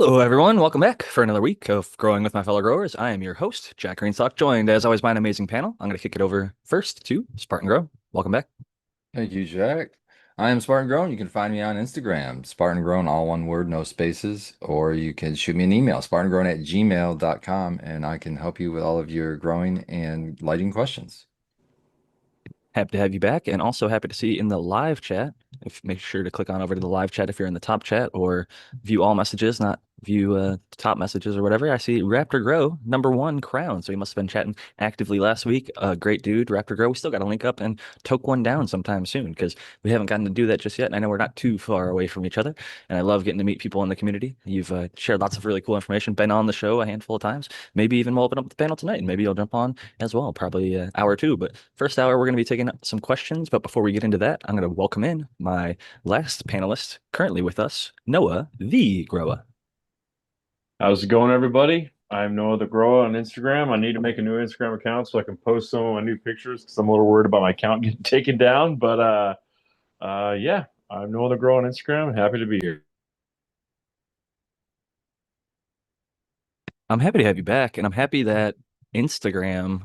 Hello, everyone. Welcome back for another week of Growing with My Fellow Growers. I am your host, Jack Greenstock, joined as always by an amazing panel. I'm going to kick it over first to Spartan Grow. Welcome back. Thank you, Jack. I am Spartan Grown. You can find me on Instagram, Spartan Grown, all one word, no spaces, or you can shoot me an email, spartangrown@gmail.com, and I can help you with all of your growing and lighting questions. Happy to have you back, and also happy to see you in the live chat. If make sure to click on over to the live chat if you're in the top chat, or view all messages, not view top messages or whatever. I see Raptor Grow #1 crown, so he must have been chatting actively last week. Great dude, Raptor Grow. We still got to link up and toke one down sometime soon because we haven't gotten to do that just yet. And I know we're not too far away from each other, and I love getting to meet people in the community. You've shared lots of really cool information, been on the show a handful of times. Maybe even we'll open up the panel tonight, and maybe you'll jump on as well, probably an hour or two. But first hour, we're going to be taking some questions. But before we get into that, I'm going to welcome in my last panelist currently with us, Noah the Grower. How's it going, everybody? I'm Noah the Grower on Instagram. I need to make a new Instagram account so I can post some of my new pictures because I'm a little worried about my account getting taken down. But yeah, I'm Noah the Grower on Instagram. Happy to be here. I'm happy to have you back, and I'm happy that Instagram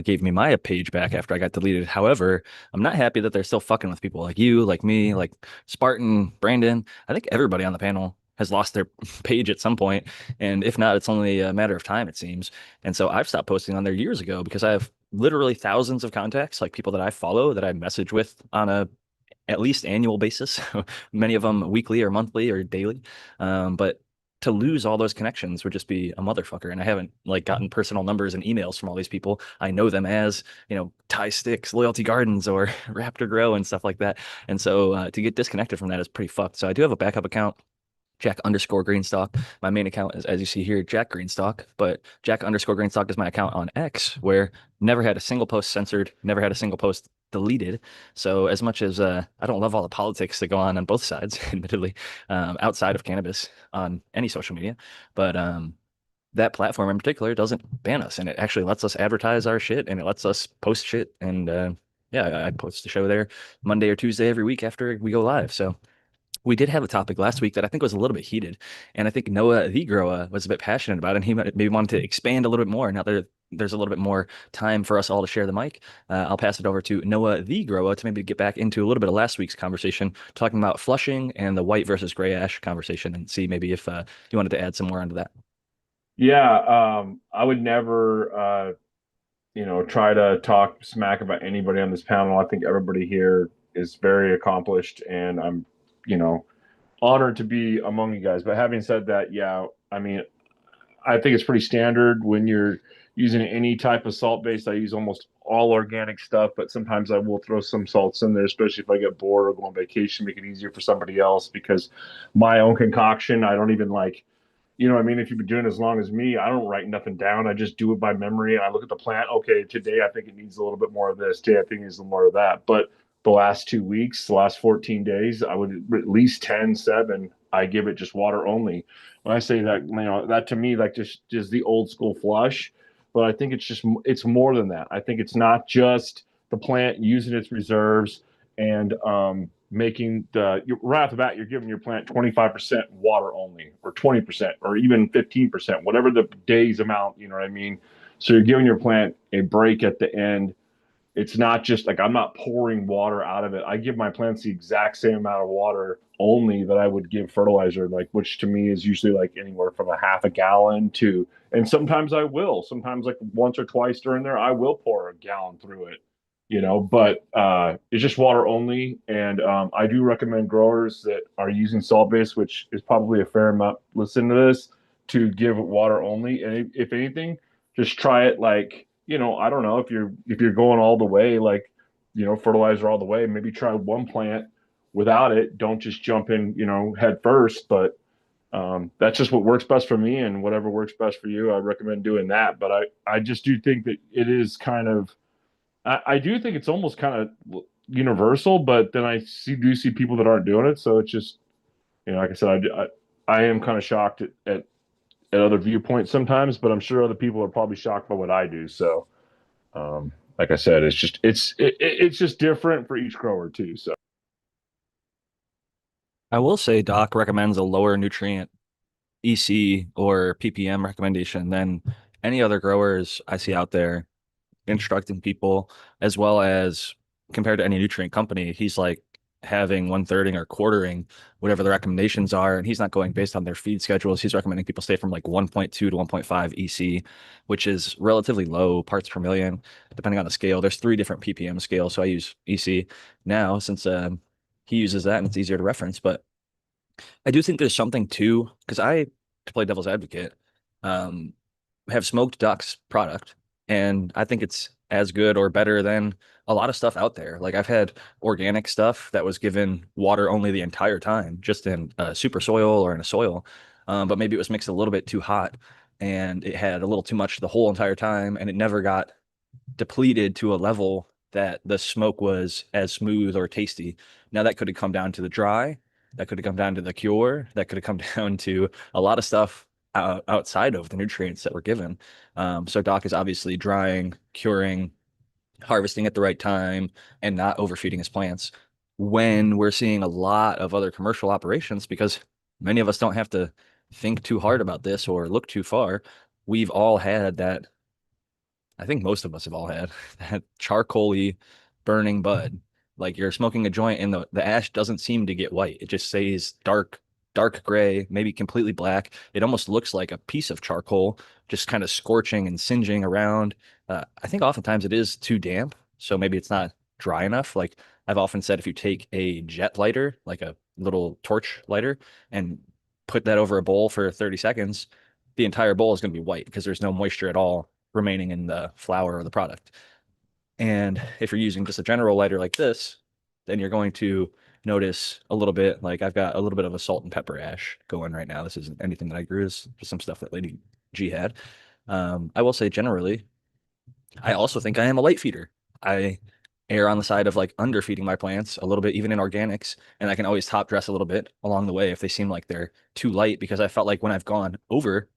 gave me my page back after I got deleted. However, I'm not happy that they're still fucking with people like you, like me, like Spartan, Brandon. I think everybody on the panel has lost their page at some point, and if not, it's only a matter of time, it seems. And so I've stopped posting on there years ago because I have literally thousands of contacts, like people that I follow that I message with on a at least annual basis, many of them weekly or monthly or daily. But to lose all those connections would just be a motherfucker. And I haven't like gotten personal numbers and emails from all these people. I know them as, Tie Sticks, Loyalty Gardens, or Raptor Grow and stuff like that. And so to get disconnected from that is pretty fucked. So I do have a backup account. Jack_Greenstock. My main account is, as you see here, Jack Greenstock, but Jack_Greenstock is my account on X, where never had a single post censored, never had a single post deleted. So as much as I don't love all the politics that go on both sides, admittedly, outside of cannabis on any social media, but that platform in particular doesn't ban us, and it actually lets us advertise our shit, and it lets us post shit, and yeah, I post the show there Monday or Tuesday every week after we go live. So we did have a topic last week that I think was a little bit heated, and I think Noah the Grower was a bit passionate about it, and he maybe wanted to expand a little bit more. Now there's a little bit more time for us all to share the mic. I'll pass it over to Noah the Grower to maybe get back into a little bit of last week's conversation, talking about flushing and the white versus gray ash conversation, and see maybe if you wanted to add some more onto that. Yeah, I would never, try to talk smack about anybody on this panel. I think everybody here is very accomplished, and I'm, you know, honored to be among you guys. But having said that, yeah, I mean, I think it's pretty standard when you're using any type of salt base. I use almost all organic stuff, but sometimes I will throw some salts in there, especially if I get bored or go on vacation, make it easier for somebody else because my own concoction, I don't even like, I mean, if you've been doing it as long as me, I don't write nothing down. I just do it by memory. And I look at the plant. Okay, today I think it needs a little bit more of this. Today I think it needs a little more of that. But the last 2 weeks, the last 14 days, I would at least 10, 7, I give it just water only. When I say that, that to me, like just the old school flush. But I think it's more than that. I think it's not just the plant using its reserves and making right off the bat, you're giving your plant 25% water only, or 20%, or even 15%, whatever the day's amount, you know what I mean? So you're giving your plant a break at the end. It's not just like I'm not pouring water out of it. I give my plants the exact same amount of water only that I would give fertilizer, like which to me is usually like anywhere from a half a gallon to, and sometimes I will, sometimes like once or twice during there, I will pour a gallon through it, but it's just water only. And I do recommend growers that are using salt base, which is probably a fair amount, listen to this, to give water only. And if anything, just try it like, I don't know, if you're going all the way, like, fertilizer all the way, maybe try one plant without it. Don't just jump in, head first. But that's just what works best for me, and whatever works best for you, I recommend doing that. But I just do think that it is kind of, I do think it's almost kind of universal, but then do see people that aren't doing it. So it's just, like I said, I am kind of shocked at other viewpoints sometimes, but I'm sure other people are probably shocked by what I do. So, like I said, it's just different for each grower too. So I will say Doc recommends a lower nutrient EC or PPM recommendation than any other growers I see out there instructing people, as well as compared to any nutrient company. He's like having one thirding or quartering whatever the recommendations are, and he's not going based on their feed schedules. He's recommending people stay from like 1.2 to 1.5 EC, which is relatively low parts per million depending on the scale. There's 3 different ppm scales, so I use EC now since he uses that and it's easier to reference. But I do think there's something too, because I, to play devil's advocate, um, have smoked ducks product, and I think it's as good or better than a lot of stuff out there. Like I've had organic stuff that was given water only the entire time, just in super soil or in a soil, but maybe it was mixed a little bit too hot, and it had a little too much the whole entire time, and it never got depleted to a level that the smoke was as smooth or tasty. Now that could have come down to the dry, that could have come down to the cure, that could have come down to a lot of stuff outside of the nutrients that were given. So Doc is obviously drying, curing, harvesting at the right time, and not overfeeding his plants. When we're seeing a lot of other commercial operations, because many of us don't have to think too hard about this or look too far, we've all had that. I think most of us have all had that charcoaly burning bud. Like you're smoking a joint and the ash doesn't seem to get white. It just stays dark gray, maybe completely black. It almost looks like a piece of charcoal just kind of scorching and singeing around. I think oftentimes it is too damp, so maybe it's not dry enough. Like I've often said, if you take a jet lighter, like a little torch lighter, and put that over a bowl for 30 seconds, the entire bowl is going to be white because there's no moisture at all remaining in the flour or the product. And if you're using just a general lighter like this, then you're going to notice a little bit, like I've got a little bit of a salt and pepper ash going right now. This isn't anything that I grew, it's just some stuff that Lady G had. I will say generally, I also think I am a light feeder. I err on the side of like underfeeding my plants a little bit, even in organics, and I can always top dress a little bit along the way if they seem like they're too light, because I felt like when I've gone over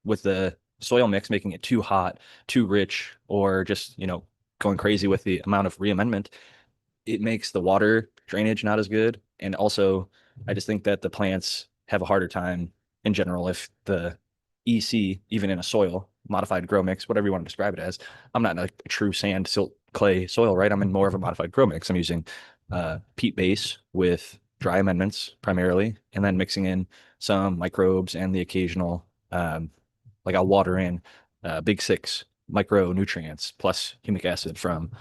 with the soil mix, making it too hot, too rich, or just, going crazy with the amount of reamendment, it makes the water drainage not as good. And also, I just think that the plants have a harder time in general if the EC, even in a soil, modified grow mix, whatever you want to describe it as. I'm not in a true sand, silt, clay soil, right? I'm in more of a modified grow mix. I'm using peat base with dry amendments primarily, and then mixing in some microbes and the occasional, like I'll water in Big Six micronutrients plus humic acid from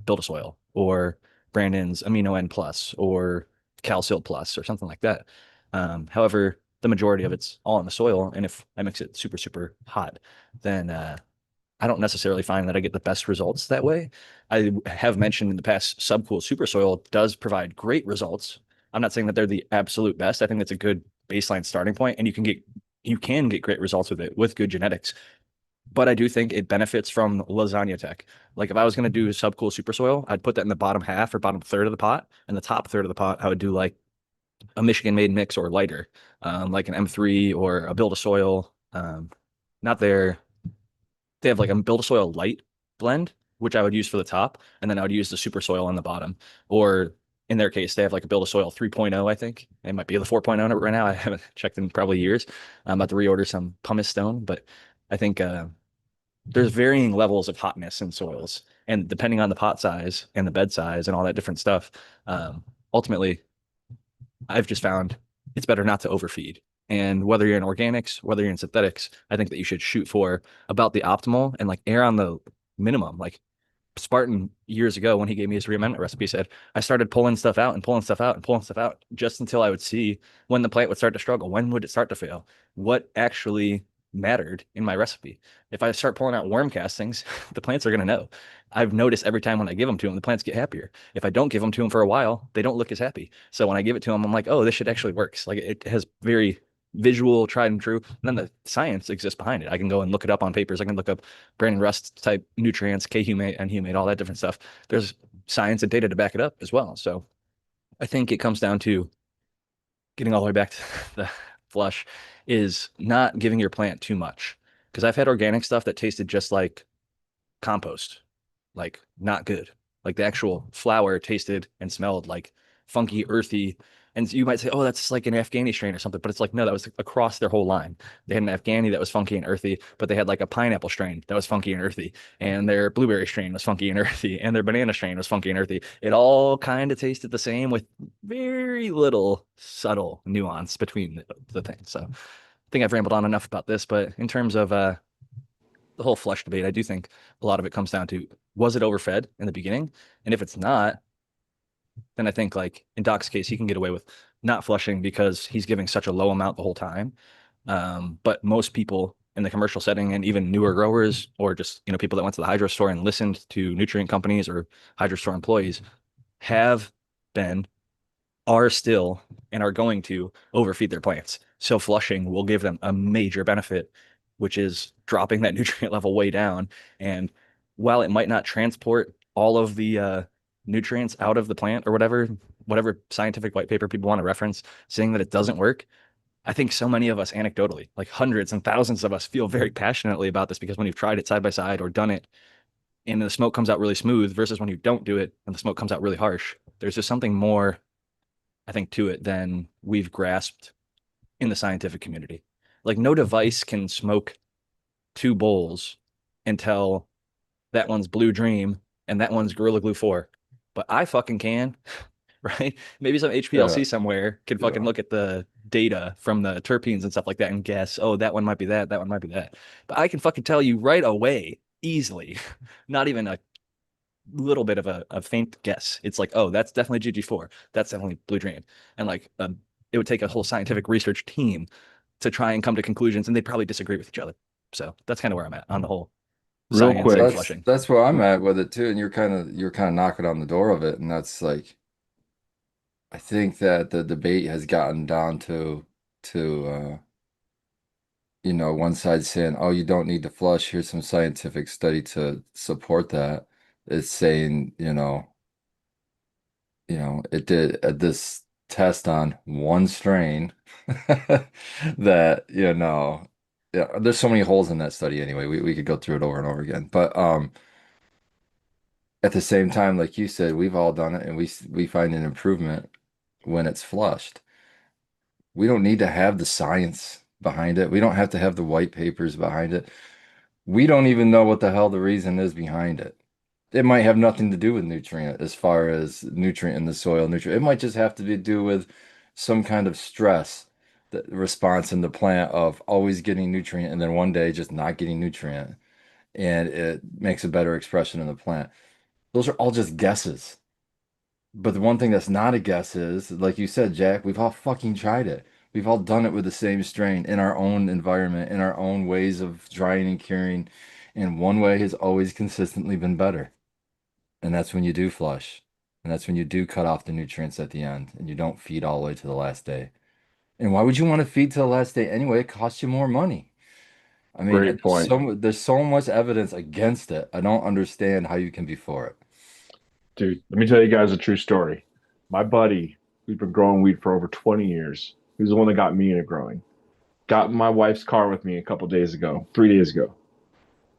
Build a Soil or Brandon's Amino N Plus or Calcilt Plus or something like that. However, the majority of it's all in the soil, and if I mix it super, super hot, then I don't necessarily find that I get the best results that way. I have mentioned in the past, Subcool Super Soil does provide great results. I'm not saying that they're the absolute best. I think that's a good baseline starting point, and you can get great results with it with good genetics. But I do think it benefits from lasagna tech. Like if I was going to do Subcool Super Soil, I'd put that in the bottom half or bottom third of the pot, and the top third of the pot, I would do like a Michigan made mix or lighter, like an M3 or a Build a Soil. Not their They have like a Build a Soil light blend, which I would use for the top, and then I would use the Super Soil on the bottom. Or in their case, they have like a Build a Soil 3.0, I think. It might be the 4.0 right now. I haven't checked in probably years. I'm about to reorder some pumice stone, but I think there's varying levels of hotness in soils, and depending on the pot size and the bed size and all that different stuff, ultimately, I've just found it's better not to overfeed. And whether you're in organics, whether you're in synthetics, I think that you should shoot for about the optimal and like err on the minimum. Like Spartan years ago, when he gave me his reamendment recipe, said I started pulling stuff out and pulling stuff out and pulling stuff out just until I would see when the plant would start to struggle. When would it start to fail? What actually mattered in my recipe? If I start pulling out worm castings, the plants are going to know. I've noticed every time when I give them to them, the plants get happier. If I don't give them to them for a while, they don't look as happy. So when I give it to them, I'm like, oh, this shit actually works. Like it has very visual, tried and true. And then the science exists behind it. I can go and look it up on papers. I can look up Brandon Rust type nutrients, K-humate, N-humate, all that different stuff. There's science and data to back it up as well. So I think it comes down to getting all the way back to the flush is not giving your plant too much. Because I've had organic stuff that tasted just like compost, like not good. Like the actual flour tasted and smelled like funky, earthy, And you might say, oh, that's like an Afghani strain or something, but it's like, no, that was across their whole line. They had an Afghani that was funky and earthy, but they had like a pineapple strain that was funky and earthy, and their blueberry strain was funky and earthy, and their banana strain was funky and earthy. It all kind of tasted the same with very little subtle nuance between the things. So I think I've rambled on enough about this, but in terms of the whole flush debate, I do think a lot of it comes down to, was it overfed in the beginning? And if it's not, then I think like in Doc's case, he can get away with not flushing because he's giving such a low amount the whole time. But most people in the commercial setting and even newer growers or just, people that went to the hydro store and listened to nutrient companies or hydro store employees have been, are still, and are going to overfeed their plants. So flushing will give them a major benefit, which is dropping that nutrient level way down. And while it might not transport all of the nutrients out of the plant or whatever scientific white paper people want to reference, saying that it doesn't work, I think so many of us anecdotally, like hundreds and thousands of us, feel very passionately about this because when you've tried it side by side or done it and the smoke comes out really smooth versus when you don't do it and the smoke comes out really harsh, there's just something more, I think, to it than we've grasped in the scientific community. Like no device can smoke 2 bowls and tell that one's Blue Dream and that one's Gorilla Glue 4. But I fucking can, right? Maybe some HPLC Yeah. somewhere can fucking Yeah. look at the data from the terpenes and stuff like that and guess, oh, that one might be that one might be that. But I can fucking tell you right away, easily, not even a little bit of a faint guess. It's like, oh, that's definitely GG4. That's definitely Blue Dream. And like, it would take a whole scientific research team to try and come to conclusions, and they'd probably disagree with each other. So that's kind of where I'm at on the whole Real science and quick. flushing. That's where I'm at with it too. And you're kind of knocking on the door of it. And that's like, I think that the debate has gotten down to one side saying, "Oh, you don't need to flush. Here's some scientific study to support that." It's saying, it did this test on one strain that, yeah, there's so many holes in that study anyway. We could go through it over and over again. But at the same time, like you said, we've all done it and we find an improvement when it's flushed. We don't need to have the science behind it. We don't have to have the white papers behind it. We don't even know what the hell the reason is behind it. It might have nothing to do with nutrient as far as nutrient in the soil, nutrient. It might just have to do with some kind of stress that response in the plant of always getting nutrient and then one day just not getting nutrient. And it makes a better expression in the plant. Those are all just guesses. But the one thing that's not a guess is, like you said, Jack, we've all fucking tried it. We've all done it with the same strain in our own environment, in our own ways of drying and curing. And one way has always consistently been better. And that's when you do flush. And that's when you do cut off the nutrients at the end and you don't feed all the way to the last day. And why would you want to feed to the last day anyway? It costs you more money. I mean, Great point. there's so much evidence against it. I don't understand how you can be for it. Dude, let me tell you guys a true story. My buddy, who's been growing weed for over 20 years, who's the one that got me into growing, got in my wife's car with me a couple days ago, 3 days ago.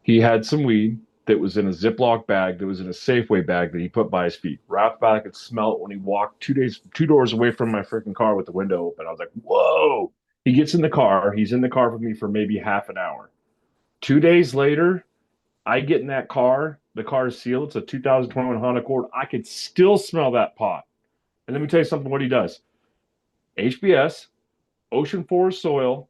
He had some weed that was in a Ziploc bag that was in a Safeway bag that he put by his feet. Wrapped back, I could smell it when he walked 2 days, 2 doors away from my freaking car with the window open. I was like, whoa. He gets in the car. He's in the car with me for maybe half an hour. 2 days later, I get in that car. The car is sealed. It's a 2021 Honda Accord. I could still smell that pot. And let me tell you something what he does. HBS, ocean forest soil,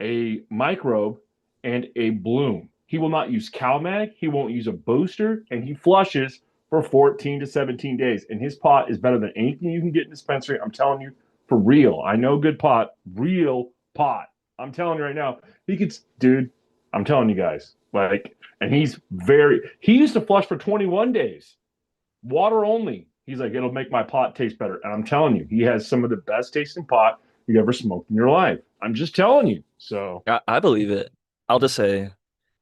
a microbe, and a bloom. He will not use CalMag. He won't use a booster, and he flushes for 14 to 17 days. And his pot is better than anything you can get in dispensary. I'm telling you, for real. I know good pot, real pot. I'm telling you right now, he could, dude. I'm telling you guys, like, and he used to flush for 21 days, water only. He's like, it'll make my pot taste better. And I'm telling you, he has some of the best tasting pot you ever smoked in your life. I'm just telling you. So I believe it. I'll just say,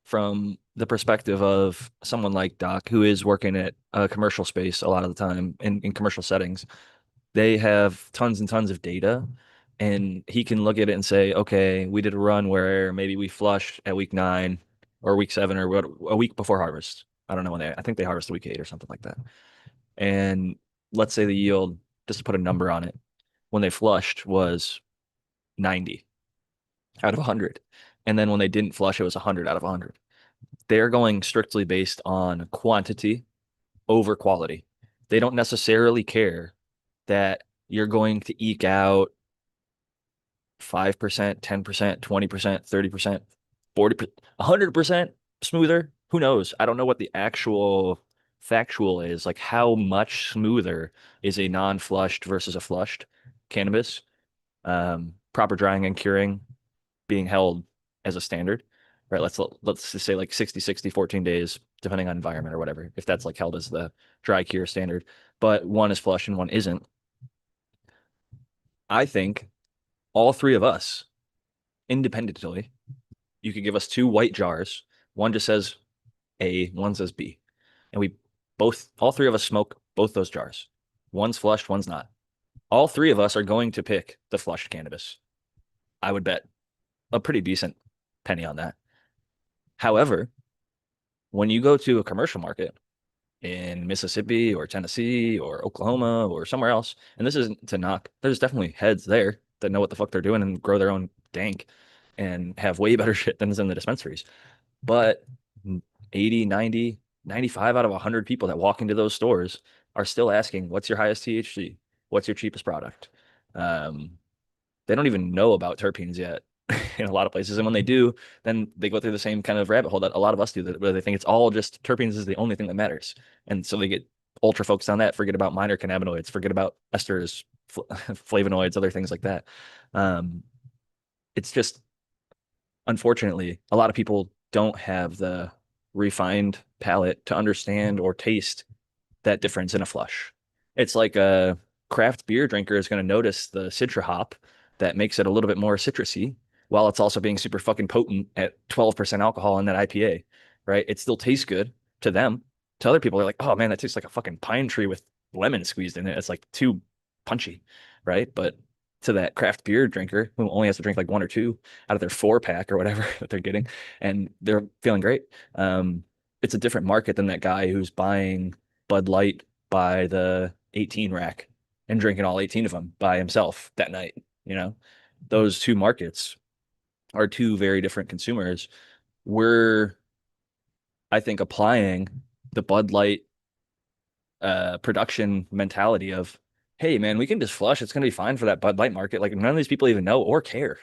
from the perspective of someone like Doc, who is working at a commercial space a lot of the time in commercial settings, they have tons and tons of data, and he can look at it and say, okay, we did a run where maybe we flushed at week 9 or week 7 or a week before harvest. I don't know I think they harvest week 8 or something like that. And let's say the yield, just to put a number on it, when they flushed was 90 out of 100. And then when they didn't flush, it was 100 out of 100. They're going strictly based on quantity over quality. They don't necessarily care that you're going to eke out 5%, 10%, 20%, 30%, 40%, 100% smoother. Who knows? I don't know what the actual factual is, like how much smoother is a non-flushed versus a flushed cannabis. Proper drying and curing being held as a standard, right? Let's just say like 60, 60, 14 days, depending on environment or whatever, if that's like held as the dry cure standard. But one is flush and one isn't. I think all three of us independently, you could give us two white jars. One just says A, one says B. And we both, all three of us smoke both those jars. One's flushed, one's not. All three of us are going to pick the flushed cannabis. I would bet a pretty decent penny on that. However, when you go to a commercial market in Mississippi or Tennessee or Oklahoma or somewhere else, and this isn't to knock, there's definitely heads there that know what the fuck they're doing and grow their own dank and have way better shit than is in the dispensaries. But 80, 90, 95 out of 100 people that walk into those stores are still asking, what's your highest THC? What's your cheapest product? They don't even know about terpenes yet in a lot of places. And when they do, then they go through the same kind of rabbit hole that a lot of us do, where they think it's all just terpenes is the only thing that matters. And so they get ultra focused on that, forget about minor cannabinoids, forget about esters, flavonoids, other things like that. It's just, unfortunately, a lot of people don't have the refined palate to understand or taste that difference in a flush. It's like a craft beer drinker is going to notice the citra hop that makes it a little bit more citrusy while it's also being super fucking potent at 12% alcohol in that IPA, right? It still tastes good to them. To other people, they're like, oh man, that tastes like a fucking pine tree with lemon squeezed in it. It's like too punchy, right? But to that craft beer drinker who only has to drink like one or two out of their 4-pack or whatever that they're getting, and they're feeling great. It's a different market than that guy who's buying Bud Light by the 18 rack and drinking all 18 of them by himself that night. You know, those two markets are two very different consumers. We're, I think, applying the Bud Light production mentality of, hey man, we can just flush. It's going to be fine for that Bud Light market. Like none of these people even know or care.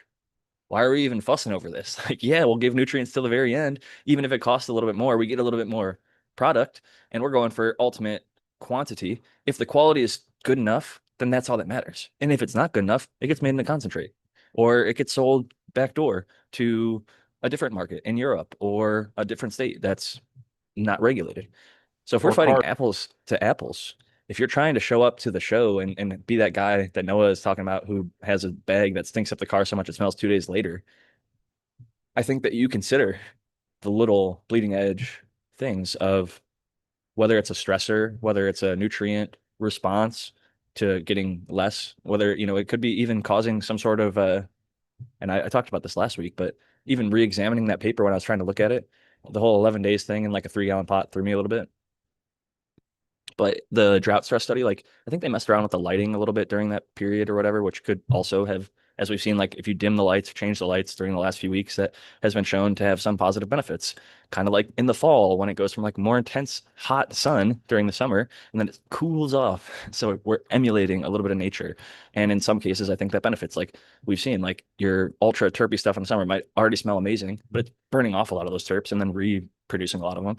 Why are we even fussing over this? Like, yeah, we'll give nutrients till the very end. Even if it costs a little bit more, we get a little bit more product and we're going for ultimate quantity. If the quality is good enough, then that's all that matters. And if it's not good enough, it gets made in a concentrate or it gets sold backdoor to a different market in Europe or a different state that's not regulated. So if we're fighting apples to apples, if you're trying to show up to the show and be that guy that Noah is talking about who has a bag that stinks up the car so much it smells 2 days later, I think that you consider the little bleeding edge things of whether it's a stressor, whether it's a nutrient response to getting less, whether, you know, it could be even causing some sort of, and I talked about this last week, but even re-examining that paper when I was trying to look at it, the whole 11 days thing in like a 3-gallon pot threw me a little bit. But the drought stress study, like I think they messed around with the lighting a little bit during that period or whatever, which could also have, as we've seen, like if you dim the lights, change the lights during the last few weeks, that has been shown to have some positive benefits. Kind of like in the fall when it goes from like more intense hot sun during the summer and then it cools off. So we're emulating a little bit of nature. And in some cases, I think that benefits. Like we've seen, like your ultra terpy stuff in the summer might already smell amazing, but it's burning off a lot of those terps and then reproducing a lot of them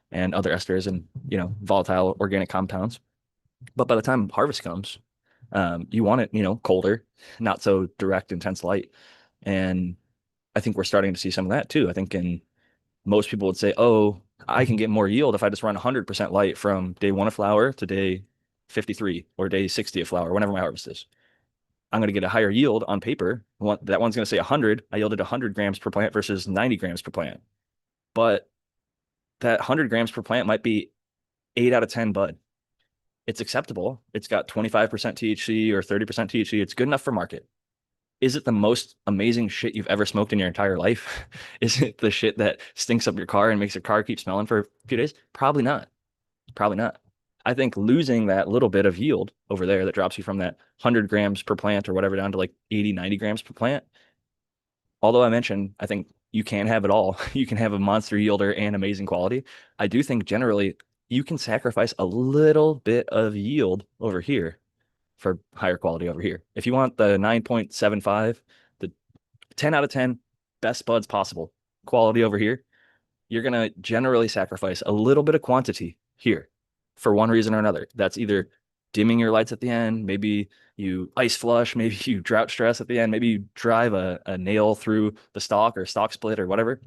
and other esters and, you know, volatile organic compounds. But by the time harvest comes, you want it, you know, colder, not so direct, intense light. And I think we're starting to see some of that too. I think most people would say, oh, I can get more yield if I just run 100% light from day 1 of flower to day 53 or day 60 of flower, whenever my harvest is. I'm going to get a higher yield on paper. That one's going to say 100. I yielded 100 grams per plant versus 90 grams per plant. But that 100 grams per plant might be 8 out of 10 bud. It's acceptable. It's got 25% THC or 30% THC. It's good enough for market. Is it the most amazing shit you've ever smoked in your entire life? Is it the shit that stinks up your car and makes your car keep smelling for a few days? Probably not. Probably not. I think losing that little bit of yield over there that drops you from that 100 grams per plant or whatever down to like 80, 90 grams per plant. Although I mentioned, I think you can have it all. You can have a monster yielder and amazing quality. I do think generally you can sacrifice a little bit of yield over here for higher quality over here. If you want the 9.75, the 10 out of 10 best buds possible quality over here, you're going to generally sacrifice a little bit of quantity here for one reason or another. That's either dimming your lights at the end, maybe you ice flush, maybe you drought stress at the end, maybe you drive a nail through the stalk or stalk split or whatever,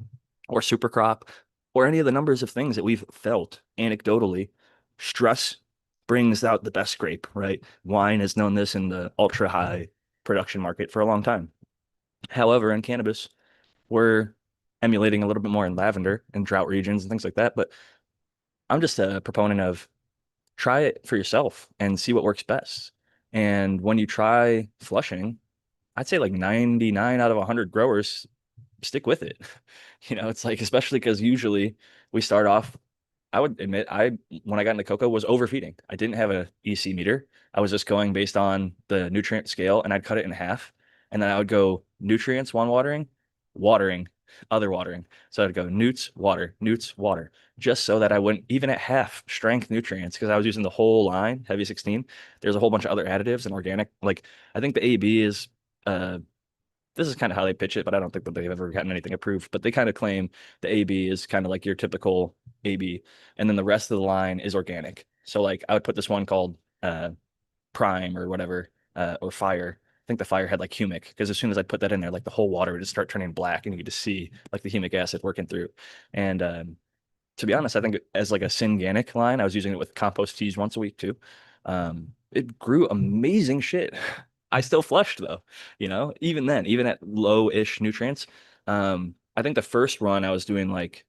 or super crop, or any of the numbers of things that we've felt anecdotally. Stress brings out the best grape, right? Wine has known this in the ultra high production market for a long time. However, in cannabis, we're emulating a little bit more in lavender and drought regions and things like that. But I'm just a proponent of try it for yourself and see what works best. And when you try flushing, I'd say like 99 out of 100 growers stick with it. It's like, especially because usually we start off, I would admit, when I got into cocoa was overfeeding. I didn't have a EC meter. I was just going based on the nutrient scale, and I'd cut it in half. And then I would go nutrients, one watering, other watering. So I'd go newts, water, just so that I wouldn't, even at half strength nutrients, because I was using the whole line, heavy 16. There's a whole bunch of other additives and organic. Like, I think the AB is, this is kind of how they pitch it, but I don't think that they've ever gotten anything approved. But they kind of claim the AB is kind of like your typical AB, and then the rest of the line is organic. So like I would put this one called Prime or whatever, or Fire. I think the Fire had like humic, because as soon as I put that in there, like the whole water would just start turning black, and you could just see like the humic acid working through. And to be honest, I think as like a Synganic line, I was using it with compost teas once a week too. It grew amazing shit. I still flushed though, even then, even at low-ish nutrients. I think the first run I was doing like,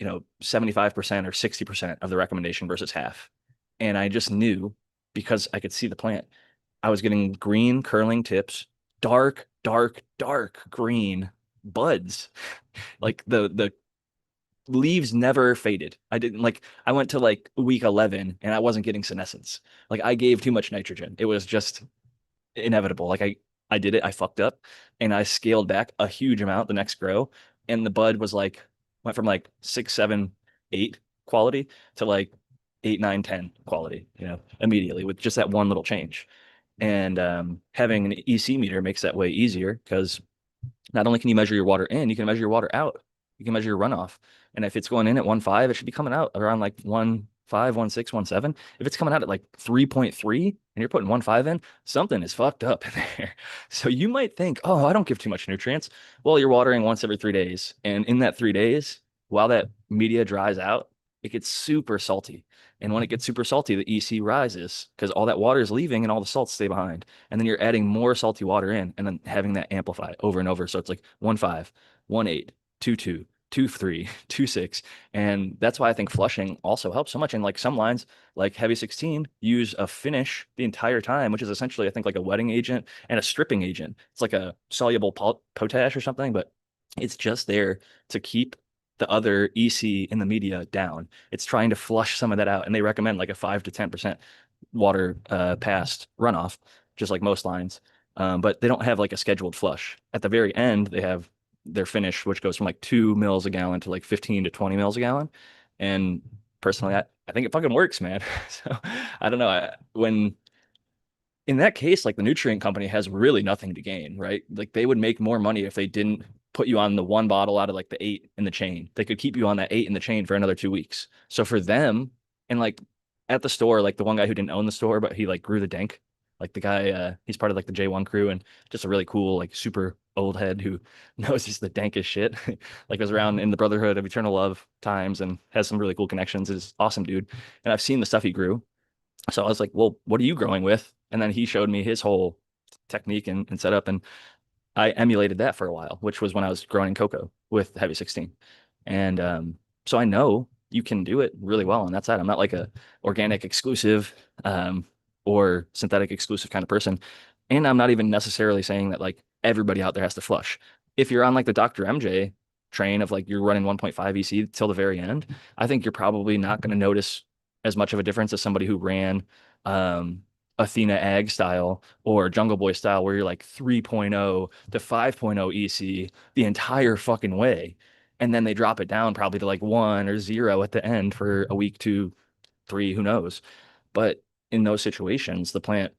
75% or 60% of the recommendation versus half. And I just knew, because I could see the plant, I was getting green curling tips, dark, dark, dark green buds. Like the leaves never faded. I went to like week 11 and I wasn't getting senescence. Like I gave too much nitrogen. It was just inevitable. Like I did it, I fucked up, and I scaled back a huge amount the next grow, and the bud was like went from like 6, 7, 8 quality to like 8, 9, 10 quality, immediately with just that one little change. And having an EC meter makes that way easier, because not only can you measure your water in, you can measure your water out. You can measure your runoff. And if it's going in at 1.5, it should be coming out around like 1.5, 1.6, 1.7. If it's coming out at like 3.3 and you're putting 1.5 in, something is fucked up in there. So you might think, oh, I don't give too much nutrients. Well, you're watering once every 3 days. And in that 3 days, while that media dries out, it gets super salty. And when it gets super salty, the EC rises because all that water is leaving and all the salts stay behind. And then you're adding more salty water in and then having that amplify over and over. So it's like 1.5, 1.8, 2.2, 2.3, 2.6. And that's why I think flushing also helps so much. And like some lines, like Heavy 16, use a finish the entire time, which is essentially, I think, like a wetting agent and a stripping agent. It's like a soluble potash or something, but it's just there to keep the other EC in the media down. It's trying to flush some of that out. And they recommend like a 5 to 10% water past runoff, just like most lines. But they don't have like a scheduled flush. At the very end, they have their finish, which goes from like 2 mils a gallon to like 15 to 20 mils a gallon. And personally, I think it fucking works, man. So I don't know. When in that case, like the nutrient company has really nothing to gain, right? Like they would make more money if they didn't put you on the one bottle out of like the 8 in the chain. They could keep you on that 8 in the chain for another 2 weeks. So for them, and like at the store, like the one guy who didn't own the store, but he like grew the dank, like the guy, he's part of like the J1 crew and just a really cool, like super old head who knows just the dankest shit. Like was around in the Brotherhood of Eternal Love times and has some really cool connections. Is awesome dude. And I've seen the stuff he grew. So I was like, well, what are you growing with? And then he showed me his whole technique and setup. And I emulated that for a while, which was when I was growing cocoa with Heavy 16. And so I know you can do it really well on that side. I'm not like a organic exclusive or synthetic exclusive kind of person. And I'm not even necessarily saying that like everybody out there has to flush. If you're on like the Dr. MJ train of like you're running 1.5 EC till the very end, I think you're probably not going to notice as much of a difference as somebody who ran Athena Ag style or Jungle Boy style, where you're like 3.0 to 5.0 EC the entire fucking way. And then they drop it down probably to like 1 or 0 at the end for a week, 2, 3, who knows. But in those situations, the plant,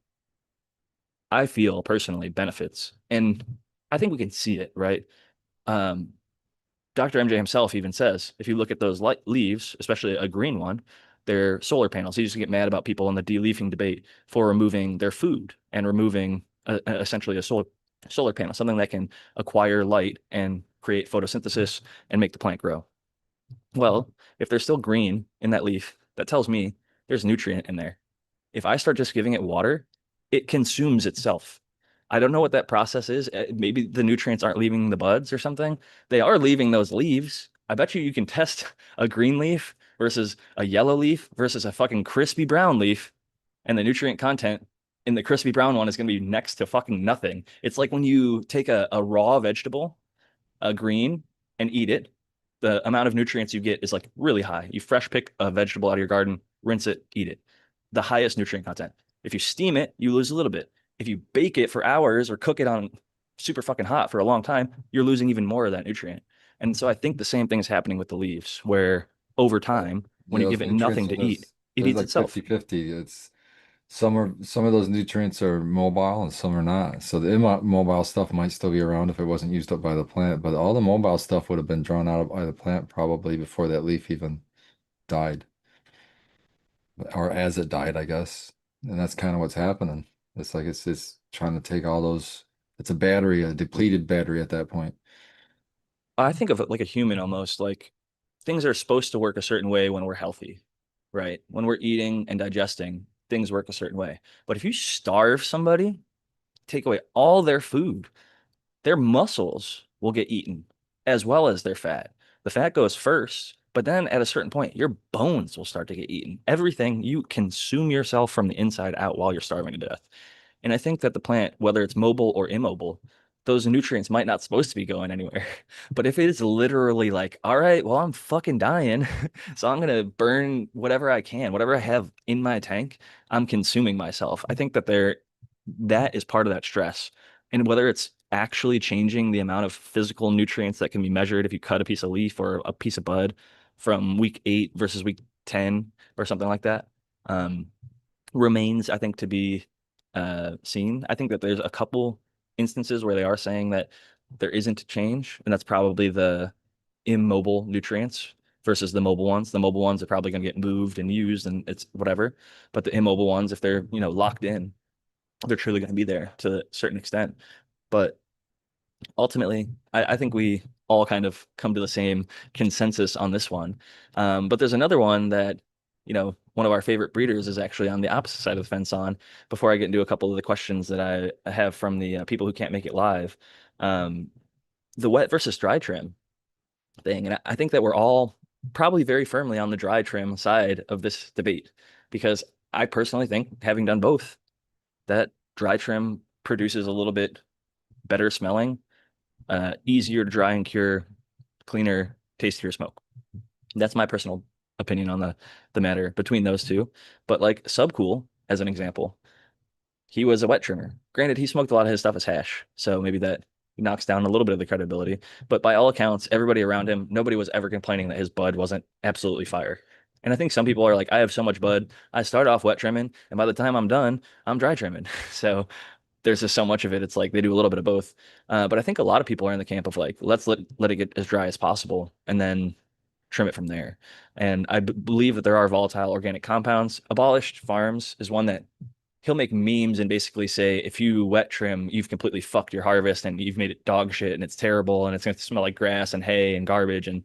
I feel personally, benefits. And I think we can see it, right? Um, Dr. MJ himself even says, if you look at those leaves, especially a green one, they're solar panels. He used to get mad about people in the de-leafing debate for removing their food and removing essentially a solar panel, something that can acquire light and create photosynthesis and make the plant grow. Well, if they're still green in that leaf, that tells me there's nutrient in there. If I start just giving it water, it consumes itself. I don't know what that process is. Maybe the nutrients aren't leaving the buds or something. They are leaving those leaves. I bet you can test a green leaf versus a yellow leaf versus a fucking crispy brown leaf, and the nutrient content in the crispy brown one is going to be next to fucking nothing. It's like when you take a raw vegetable, a green, and eat it, the amount of nutrients you get is like really high. You fresh pick a vegetable out of your garden, rinse it, eat it. The highest nutrient content. If you steam it, you lose a little bit. If you bake it for hours or cook it on super fucking hot for a long time, you're losing even more of that nutrient. And so I think the same thing is happening with the leaves, where over time, when Yeah, you those give it nutrients nothing are to eat, just it there's eats like itself. 50-50. It's some of those nutrients are mobile and some are not. So the immobile stuff might still be around if it wasn't used up by the plant, but all the mobile stuff would have been drawn out by the plant probably before that leaf even died, or as it died, I guess. And that's kind of what's happening. It's like it's trying to take all those. It's a battery, a depleted battery at that point. I think of it like a human almost. Like things are supposed to work a certain way when we're healthy, right? When we're eating and digesting, things work a certain way. But if you starve somebody, take away all their food, their muscles will get eaten as well as their fat. The fat goes first, but then at a certain point, your bones will start to get eaten. Everything, you consume yourself from the inside out while you're starving to death. And I think that the plant, whether it's mobile or immobile, those nutrients might not supposed to be going anywhere. But if it is literally like, all right, well, I'm fucking dying, so I'm gonna burn whatever I can, whatever I have in my tank, I'm consuming myself. I think that that is part of that stress. And whether it's actually changing the amount of physical nutrients that can be measured if you cut a piece of leaf or a piece of bud from week 8 versus week 10 or something like that, um, remains, I think, to be seen. I think that there's a couple instances where they are saying that there isn't a change, and that's probably the immobile nutrients versus the mobile ones. The mobile ones are probably going to get moved and used, and it's whatever. But the immobile ones, if they're locked in, they're truly going to be there to a certain extent. But ultimately, I think we all kind of come to the same consensus on this one. But there's another one that, one of our favorite breeders is actually on the opposite side of the fence on. Before I get into a couple of the questions that I have from the people who can't make it live, um, the wet versus dry trim thing. And I think that we're all probably very firmly on the dry trim side of this debate because I personally think, having done both, that dry trim produces a little bit better smelling, easier to dry and cure, cleaner, tastier smoke. That's my personal opinion on the matter between those two. But like Subcool, as an example, he was a wet trimmer. Granted, he smoked a lot of his stuff as hash, so maybe that knocks down a little bit of the credibility. But by all accounts, everybody around him, nobody was ever complaining that his bud wasn't absolutely fire. And I think some people are like, I have so much bud, I start off wet trimming, and by the time I'm done, I'm dry trimming. So there's just so much of it. It's like they do a little bit of both. But I think a lot of people are in the camp of like, let's let it get as dry as possible and then trim it from there. And I believe that there are volatile organic compounds. Abolished Farms is one that he'll make memes and basically say, if you wet trim, you've completely fucked your harvest and you've made it dog shit and it's terrible and it's going to smell like grass and hay and garbage. And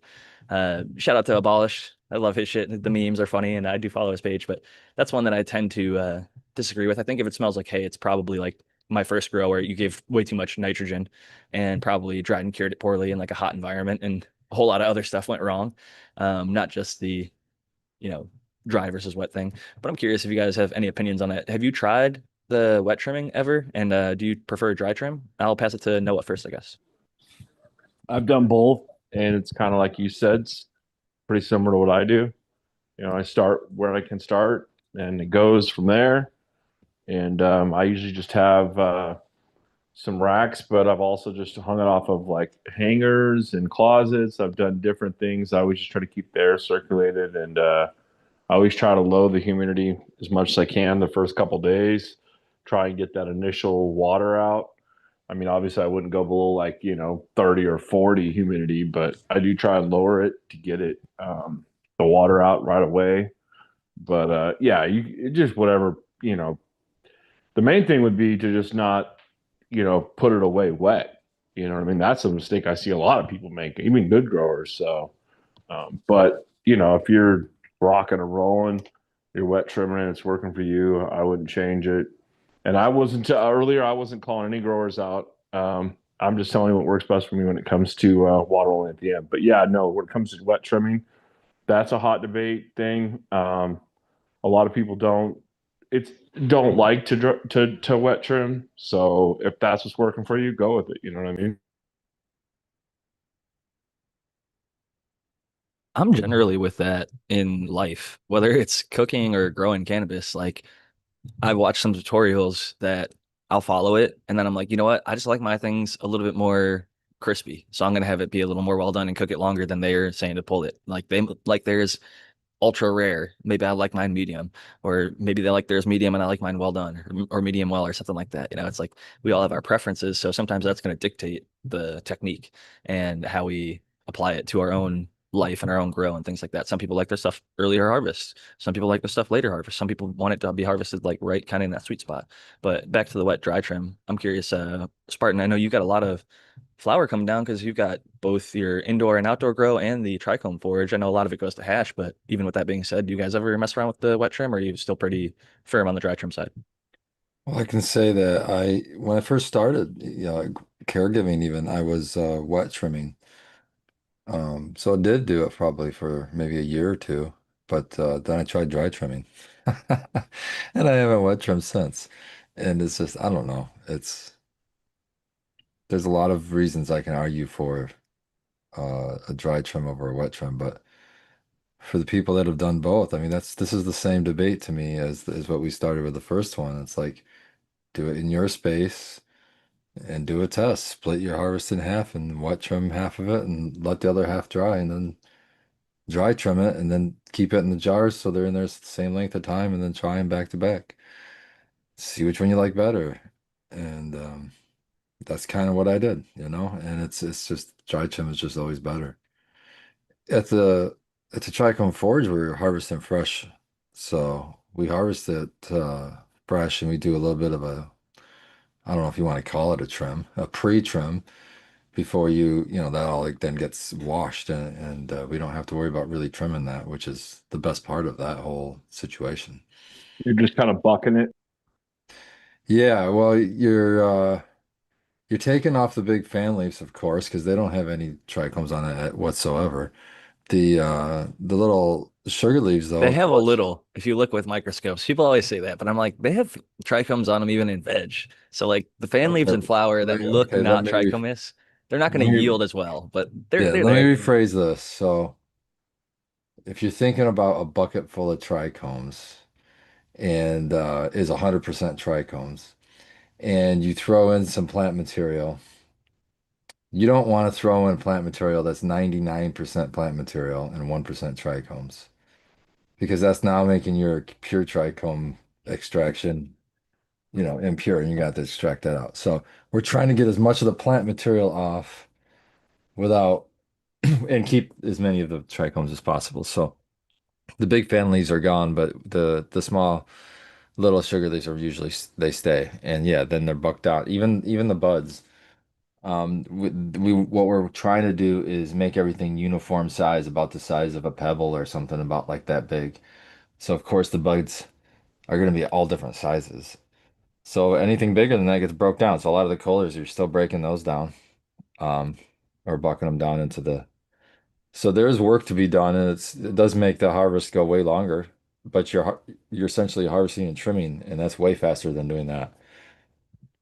shout out to Abolished. I love his shit. The memes are funny and I do follow his page, but that's one that I tend to disagree with. I think if it smells like hay, it's probably like my first grow where you gave way too much nitrogen and probably dried and cured it poorly in like a hot environment and a whole lot of other stuff went wrong. Not just the, you know, dry versus wet thing. But I'm curious if you guys have any opinions on that. Have you tried the wet trimming ever? And do you prefer dry trim? I'll pass it to Noah first, I guess. I've done both, and it's kind of like you said, it's pretty similar to what I do. I start where I can start, and it goes from there. And I usually just have some racks, but I've also just hung it off of like hangers and closets. I've done different things. I always just try to keep the air circulated, and I always try to load the humidity as much as I can the first couple days. Try and get that initial water out. I mean, obviously, I wouldn't go below like 30 or 40 humidity, but I do try and lower it to get the water out right away. But yeah, it just whatever the main thing would be to just not, put it away wet. You know what I mean? That's a mistake I see a lot of people make, even good growers. So, but if you're rocking and rolling, you're wet trimming and it's working for you, I wouldn't change it. And I wasn't earlier. I wasn't calling any growers out. I'm just telling you what works best for me when it comes to water rolling at the end. But yeah, no, when it comes to wet trimming, that's a hot debate thing. A lot of people don't like to wet trim. So if that's what's working for you, go with it. You know what I mean? I'm generally with that in life, whether it's cooking or growing cannabis. Like I've watched some tutorials that I'll follow it, and then I'm like, you know what? I just like my things a little bit more crispy, so I'm gonna have it be a little more well done and cook it longer than they're saying to pull it. Like they like theirs ultra rare. Maybe I like mine medium, or maybe they like theirs medium and I like mine well done, or medium well, or something like that. It's like we all have our preferences, so sometimes that's going to dictate the technique and how we apply it to our own life and our own grow and things like that. Some people like their stuff earlier harvest. Some people like their stuff later harvest. Some people want it to be harvested like right kind of in that sweet spot. But back to the wet dry trim, I'm curious, Spartan, I know you got a lot of flower coming down because you've got both your indoor and outdoor grow and the trichome forage. I know a lot of it goes to hash, but even with that being said, do you guys ever mess around with the wet trim, or are you still pretty firm on the dry trim side? Well, I can say that when I first started, caregiving even, I was wet trimming. So I did do it probably for maybe a year or two, but then I tried dry trimming, and I haven't wet trimmed since. And it's just, I don't know. There's a lot of reasons I can argue for a dry trim over a wet trim, but for the people that have done both, I mean, this is the same debate to me as what we started with the first one. It's like do it in your space and do a test. Split your harvest in half and wet trim half of it and let the other half dry and then dry trim it and then keep it in the jars so they're in there the same length of time and then try them back to back. See which one you like better. And that's kind of what I did, and it's just dry trim is just always better. At the Trichome Forge, we're harvesting fresh. So we harvest it fresh and we do a little bit of I don't know if you want to call it a trim, a pre-trim before that all like then gets washed and we don't have to worry about really trimming that, which is the best part of that whole situation. You're just kind of bucking it. Yeah, well, you're taking off the big fan leaves, of course, because they don't have any trichomes on it whatsoever. The little sugar leaves though, They of have a course. little, if you look with microscopes. People always say that, but I'm like, they have trichomes on them even in veg. So like the fan leaves Okay, and flower that look okay, not trichomous, they're not going to let me yield as well, but they're yeah, they're let me there. rephrase this. So if you're thinking about a bucket full of trichomes and is 100% trichomes, and you throw in some plant material, you don't want to throw in plant material that's 99% plant material and 1% trichomes, because that's now making your pure trichome extraction, impure, and you got to extract that out. So we're trying to get as much of the plant material off without and keep as many of the trichomes as possible. So the big fan leaves are gone, but the small little sugar leaves are usually they stay. And yeah, then they're bucked out. Even the buds. We what we're trying to do is make everything uniform size, about the size of a pebble or something about like that big. So of course the buds are going to be all different sizes. So anything bigger than that gets broke down. So a lot of the coolers, you're still breaking those down, um, or bucking them down into the. So there's work to be done, and it does make the harvest go way longer, but you're essentially harvesting and trimming, and that's way faster than doing that.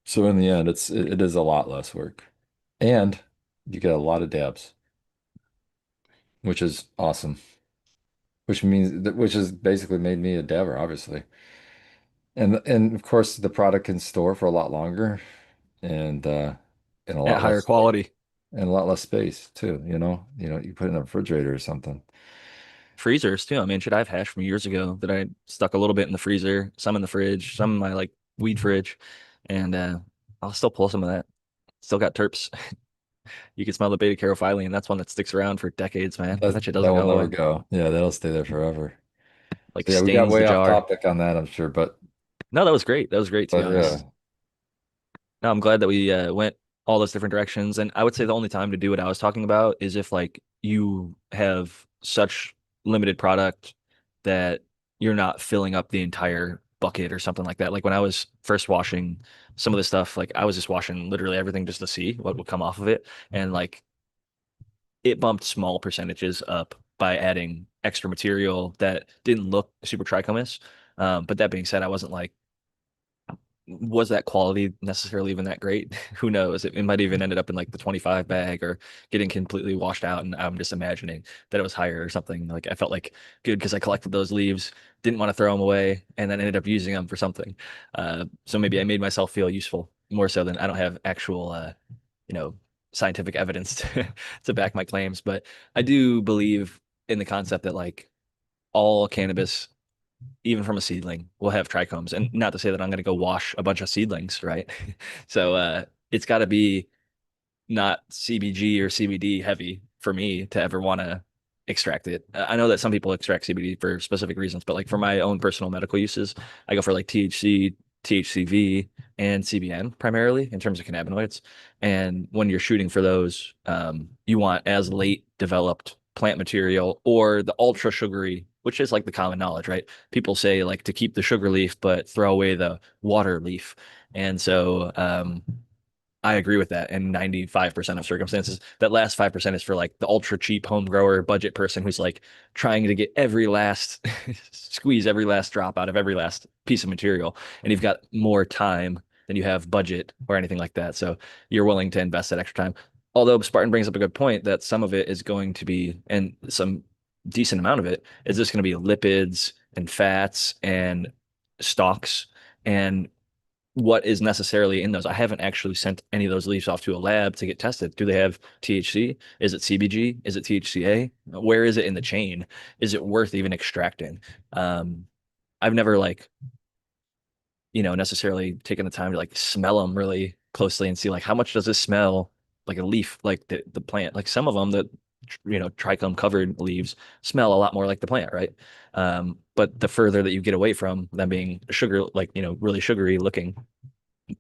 So in the end, it is a lot less work, and you get a lot of dabs, which is awesome. which has basically made me a dabber, obviously. And of course the product can store for a lot longer and and a At lot higher less space quality. and a lot less space too, you know. You put it in a refrigerator or something. Freezers too. I mean, shit, I have hash from years ago that I stuck a little bit in the freezer, some in the fridge, some in my like weed fridge, and I'll still pull some of that. Still got terps. You can smell the beta caryophyllene. That's one that sticks around for decades, man. That shit That doesn't will go never away. go. Yeah, that'll stay there forever. Like So yeah, we got stains the way off jar. topic on that, I'm sure, No, that was great. That was great to be but yeah. honest. No, I'm glad that we went all those different directions. And I would say the only time to do what I was talking about is if like you have such limited product that you're not filling up the entire bucket or something like that. Like when I was first washing some of the stuff, like I was just washing literally everything just to see what would come off of it. And like it bumped small percentages up by adding extra material that didn't look super trichomus. But that being said, I wasn't like was that quality necessarily even that great? Who knows? It might even ended up in like the 25 bag or getting completely washed out. And I'm just imagining that it was higher or something. Like I felt like good because I collected those leaves, didn't want to throw them away, and then ended up using them for something. So maybe I made myself feel useful more so than I don't have actual, you know, scientific evidence to back my claims. But I do believe in the concept that like all cannabis even from a seedling, will have trichomes. And not to say that I'm going to go wash a bunch of seedlings, right? So it's got to be not CBG or CBD heavy for me to ever want to extract it. I know that some people extract CBD for specific reasons, but like for my own personal medical uses, I go for like THC, THCV, and CBN primarily in terms of cannabinoids. And when you're shooting for those, you want as late developed plant material or the ultra sugary, which is like the common knowledge, right? People say like to keep the sugar leaf, but throw away the water leaf. And so, I agree with that in 95% of circumstances. That last 5% is for like the ultra cheap home grower budget person who's like trying to get every last squeeze every last drop out of every last piece of material. And you've got more time than you have budget or anything like that. So you're willing to invest that extra time. Although Spartan brings up a good point that some of it is going to be, and some decent amount of it is just going to be lipids and fats and stalks. And what is necessarily in those. I haven't actually sent any of those leaves off to a lab to get tested. Do they have THC? Is it CBG? Is it THCA? Where is it in the chain? Is it worth even extracting? I've never like, necessarily taken the time to like smell them really closely and see like how much does this smell like a leaf, like the plant. Like some of them that trichome covered leaves smell a lot more like the plant, right? But the further that you get away from them being sugar, like really sugary looking,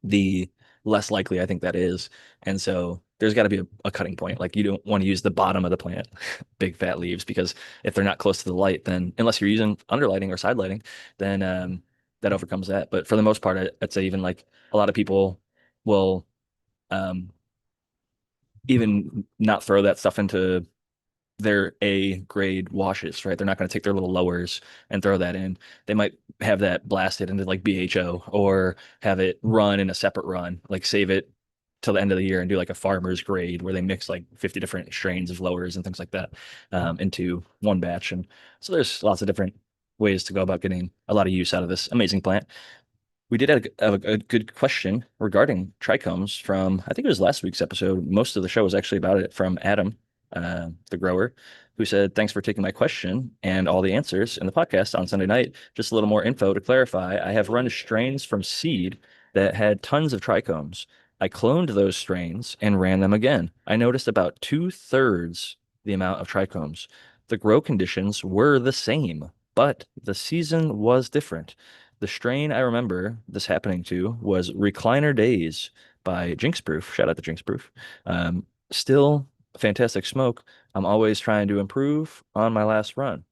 the less likely I think that is. And so there's got to be a cutting point. Like you don't want to use the bottom of the plant, big fat leaves, because if they're not close to the light, then unless you're using underlighting or side lighting, then that overcomes that. But for the most part, I'd say even like a lot of people will um, even not throw that stuff into their A grade washes, right? They're not going to take their little lowers and throw that in. They might have that blasted into like BHO or have it run in a separate run, like save it till the end of the year and do like a farmer's grade where they mix like 50 different strains of lowers and things like that into one batch. And so there's lots of different ways to go about getting a lot of use out of this amazing plant. We did have a good question regarding trichomes from, I think it was last week's episode. Most of the show was actually about it from Adam, the grower, who said, "Thanks for taking my question and all the answers in the podcast on Sunday night. Just a little more info to clarify. I have run strains from seed that had tons of trichomes. I cloned those strains and ran them again. I noticed about two-thirds the amount of trichomes. The grow conditions were the same, but the season was different. The strain I remember this happening to was Recliner Days by Jinx Proof. Shout out to Jinx Proof. Still fantastic smoke. I'm always trying to improve on my last run.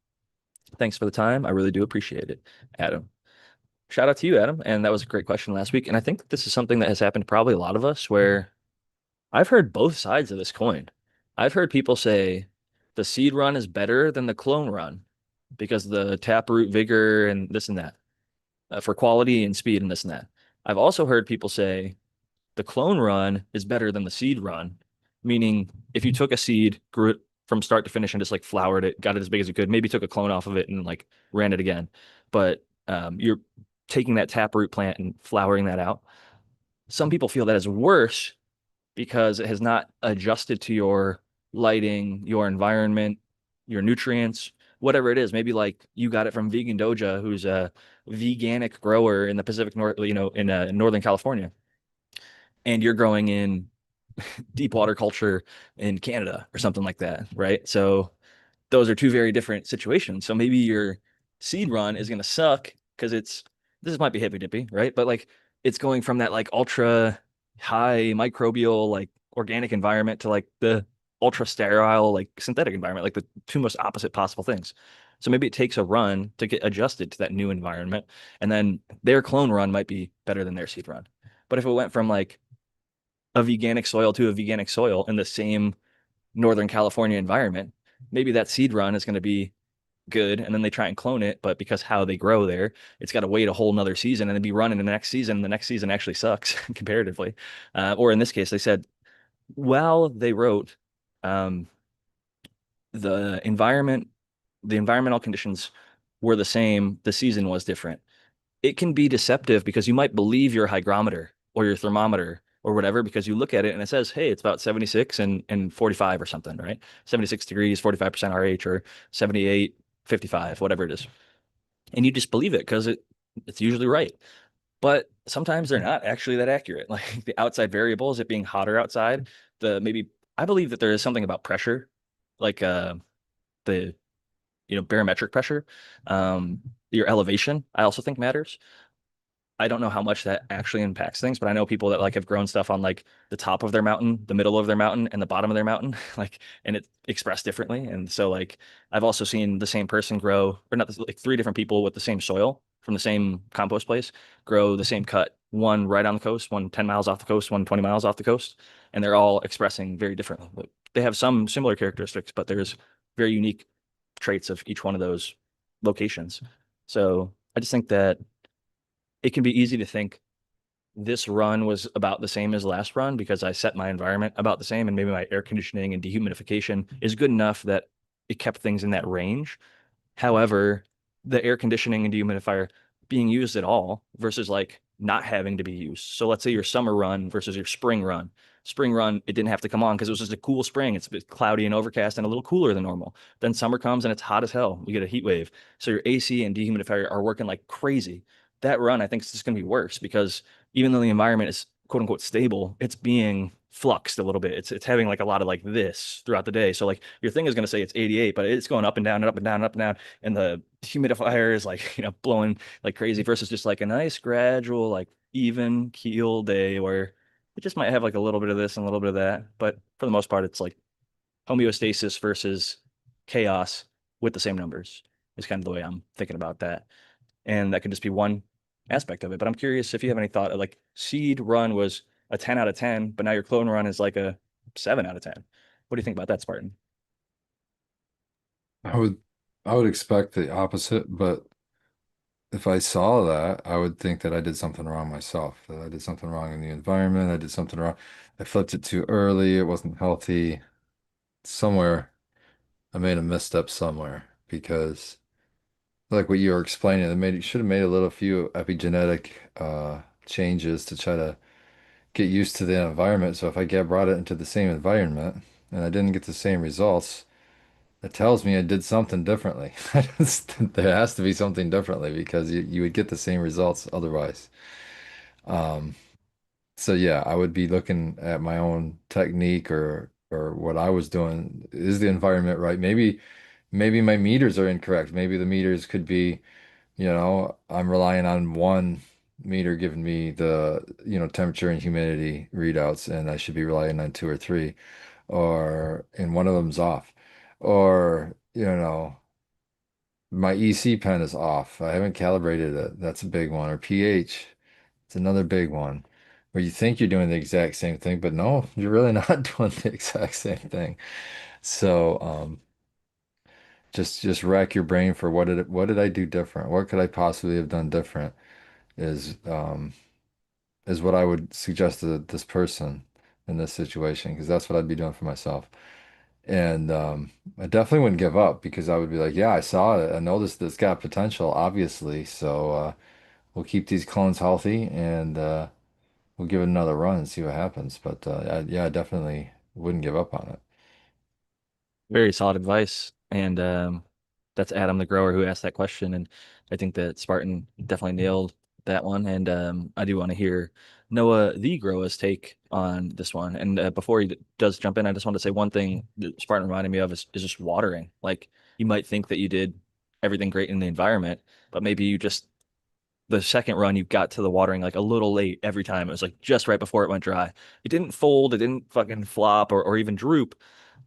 Thanks for the time. I really do appreciate it, Adam. Shout out to you, Adam. And that was a great question last week. And I think this is something that has happened to probably a lot of us where I've heard both sides of this coin. I've heard people say the seed run is better than the clone run because the taproot vigor and this and that for quality and speed and this and that. I've also heard people say the clone run is better than the seed run, meaning if you took a seed, grew it from start to finish and just like floured it, got it as big as you could, maybe took a clone off of it and like ran it again. But you're taking that taproot plant and flowering that out. Some people feel that is worse because it has not adjusted to your lighting, your environment, your nutrients, whatever it is. Maybe like you got it from Vegan Doja, who's a veganic grower in the Pacific North, in Northern California, and you're growing in deep water culture in Canada or something like that, right? So those are two very different situations. So maybe your seed run is going to suck because this might be hippy dippy, right? But like it's going from that like ultra high microbial, like organic environment to like the ultra sterile, like synthetic environment, like the two most opposite possible things. So maybe it takes a run to get adjusted to that new environment. And then their clone run might be better than their seed run. But if it went from like a veganic soil to a veganic soil in the same Northern California environment, maybe that seed run is going to be good, and then they try and clone it, but because how they grow there, it's got to wait a whole nother season and then be running the next season. The next season actually sucks comparatively. Or in this case, they said, well, they wrote um, the environment, the environmental conditions were the same. The season was different. It can be deceptive because you might believe your hygrometer or your thermometer or whatever because you look at it and it says, hey, it's about 76 and 45 or something, right? 76 degrees, 45% RH, or 78, 55, whatever it is. And you just believe it because it's usually right. But sometimes they're not actually that accurate. Like the outside variables, it being hotter outside, the maybe I believe that there is something about pressure, like the barometric pressure, um, your elevation, I also think matters. I don't know how much that actually impacts things, but I know people that like have grown stuff on like the top of their mountain, the middle of their mountain, and the bottom of their mountain, like, and it expressed differently. And so like I've also seen the same person grow, or not, like three different people with the same soil from the same compost place grow the same cut, one right on the coast, one 10 miles off the coast, one 20 miles off the coast, and they're all expressing very differently. They have some similar characteristics, but there's very unique traits of each one of those locations. So I just think that it can be easy to think this run was about the same as last run because I set my environment about the same, and maybe my air conditioning and dehumidification is good enough that it kept things in that range. However, the air conditioning and dehumidifier being used at all versus like not having to be used. So let's say your summer run versus your spring run. Spring run, it didn't have to come on because it was just a cool spring. It's a bit cloudy and overcast and a little cooler than normal. Then summer comes and it's hot as hell. We get a heat wave. So your AC and dehumidifier are working like crazy. That run, I think, is just going to be worse because even though the environment is quote unquote stable, it's being fluxed a little bit. It's having like a lot of like this throughout the day. So like your thing is going to say it's 88, but it's going up and down and up and down and up and down. And the humidifier is like, blowing like crazy versus just like a nice gradual, like even keel day where it just might have like a little bit of this and a little bit of that. But for the most part, it's like homeostasis versus chaos with the same numbers is kind of the way I'm thinking about that. And that could just be one aspect of it. But I'm curious if you have any thought of like seed run was a 10 out of 10, but now your clone run is like a 7 out of 10. What do you think about that, Spartan? I would I would expect the opposite, but if I saw that, I would think that I did something wrong myself, that I did something wrong in the environment, I did something wrong. I flipped it too early, it wasn't healthy. Somewhere I made a misstep somewhere because like what you were explaining, they made should have made a little few epigenetic changes to try to get used to the environment. So if I get brought it into the same environment and I didn't get the same results, it tells me I did something differently. There has to be something differently because you would get the same results otherwise. Um, so yeah, I would be looking at my own technique or what I was doing. Is the environment right? Maybe my meters are incorrect. Maybe the meters could be, I'm relying on one meter giving me the, temperature and humidity readouts, and I should be relying on two or three, or and one of them's off. Or, my EC pen is off. I haven't calibrated it. That's a big one. Or pH, it's another big one. Where you think you're doing the exact same thing, but no, you're really not doing the exact same thing. So, just rack your brain for what did I do different? What could I possibly have done different? Is is what I would suggest to this person in this situation, because that's what I'd be doing for myself. And I definitely wouldn't give up because I would be like, yeah, I saw it. I know this got potential, obviously. So we'll keep these clones healthy and we'll give it another run and see what happens. But yeah, I definitely wouldn't give up on it. Very solid advice. And that's Adam the grower who asked that question. And I think that Spartan definitely nailed that one. And I do want to hear Noah the grower's take on this one. And before he does jump in, I just want to say one thing that Spartan reminded me of is just watering. Like you might think that you did everything great in the environment, but maybe you just the second run you got to the watering like a little late every time. It was like just right before it went dry. It didn't fold, it didn't fucking flop or even droop,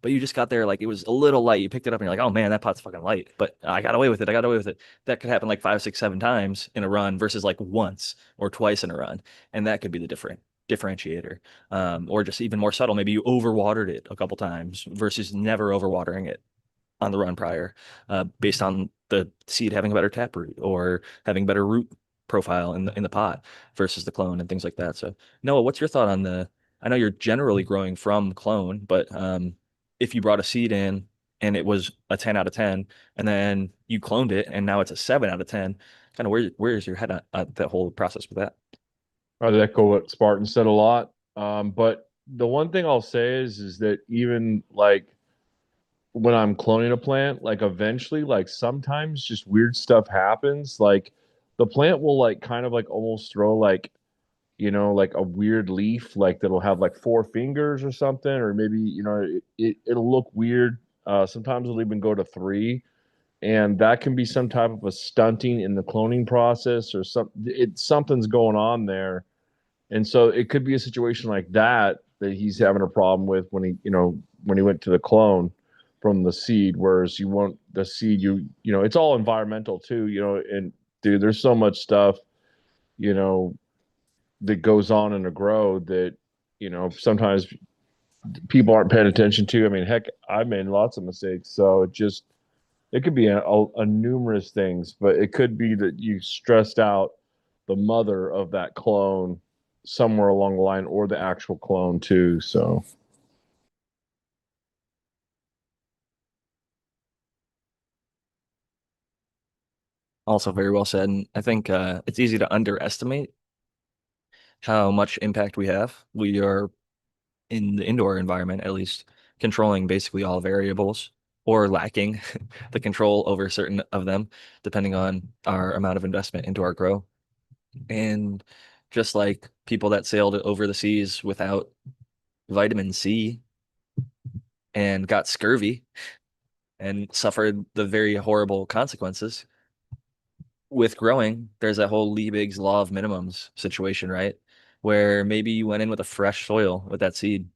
but you just got there like it was a little light. You picked it up and you're like, oh man, that pot's fucking light. But I got away with it. I got away with it. That could happen like five, six, seven times in a run versus like once or twice in a run. And that could be the differentiator. Or just even more subtle. Maybe you overwatered it a couple times versus never overwatering it on the run prior, based on the seed having a better taproot or having better root profile in the pot versus the clone and things like that. So Noah, what's your thought on the? I know you're generally growing from clone, but if you brought a seed in and it was a 10 out of 10, and then you cloned it and now it's a 7 out of 10, kind of where's your head at that whole process with that? I'd echo what Spartan said a lot. But the one thing I'll say is that even like when I'm cloning a plant, like eventually, like sometimes just weird stuff happens. Like the plant will like kind of like almost throw like, like a weird leaf, like that'll have like four fingers or something, or maybe, it'll look weird. Sometimes it'll even go to three. And that can be some type of a stunting in the cloning process or something's going on there. And so it could be a situation like that he's having a problem with when he went to the clone from the seed, whereas you want the seed, it's all environmental too, and dude, there's so much stuff, you know, that goes on in a grow that, sometimes people aren't paying attention to. I mean, heck, I made lots of mistakes. So it could be a numerous things, but it could be that you stressed out the mother of that clone somewhere along the line or the actual clone too. So Also very well said. And I think it's easy to underestimate how much impact we have. We are in the indoor environment, at least, controlling basically all variables or lacking the control over certain of them, depending on our amount of investment into our grow. And just like people that sailed over the seas without vitamin C and got scurvy and suffered the very horrible consequences, with growing, there's that whole Liebig's law of minimums situation, right? Where maybe you went in with a fresh soil with that seed,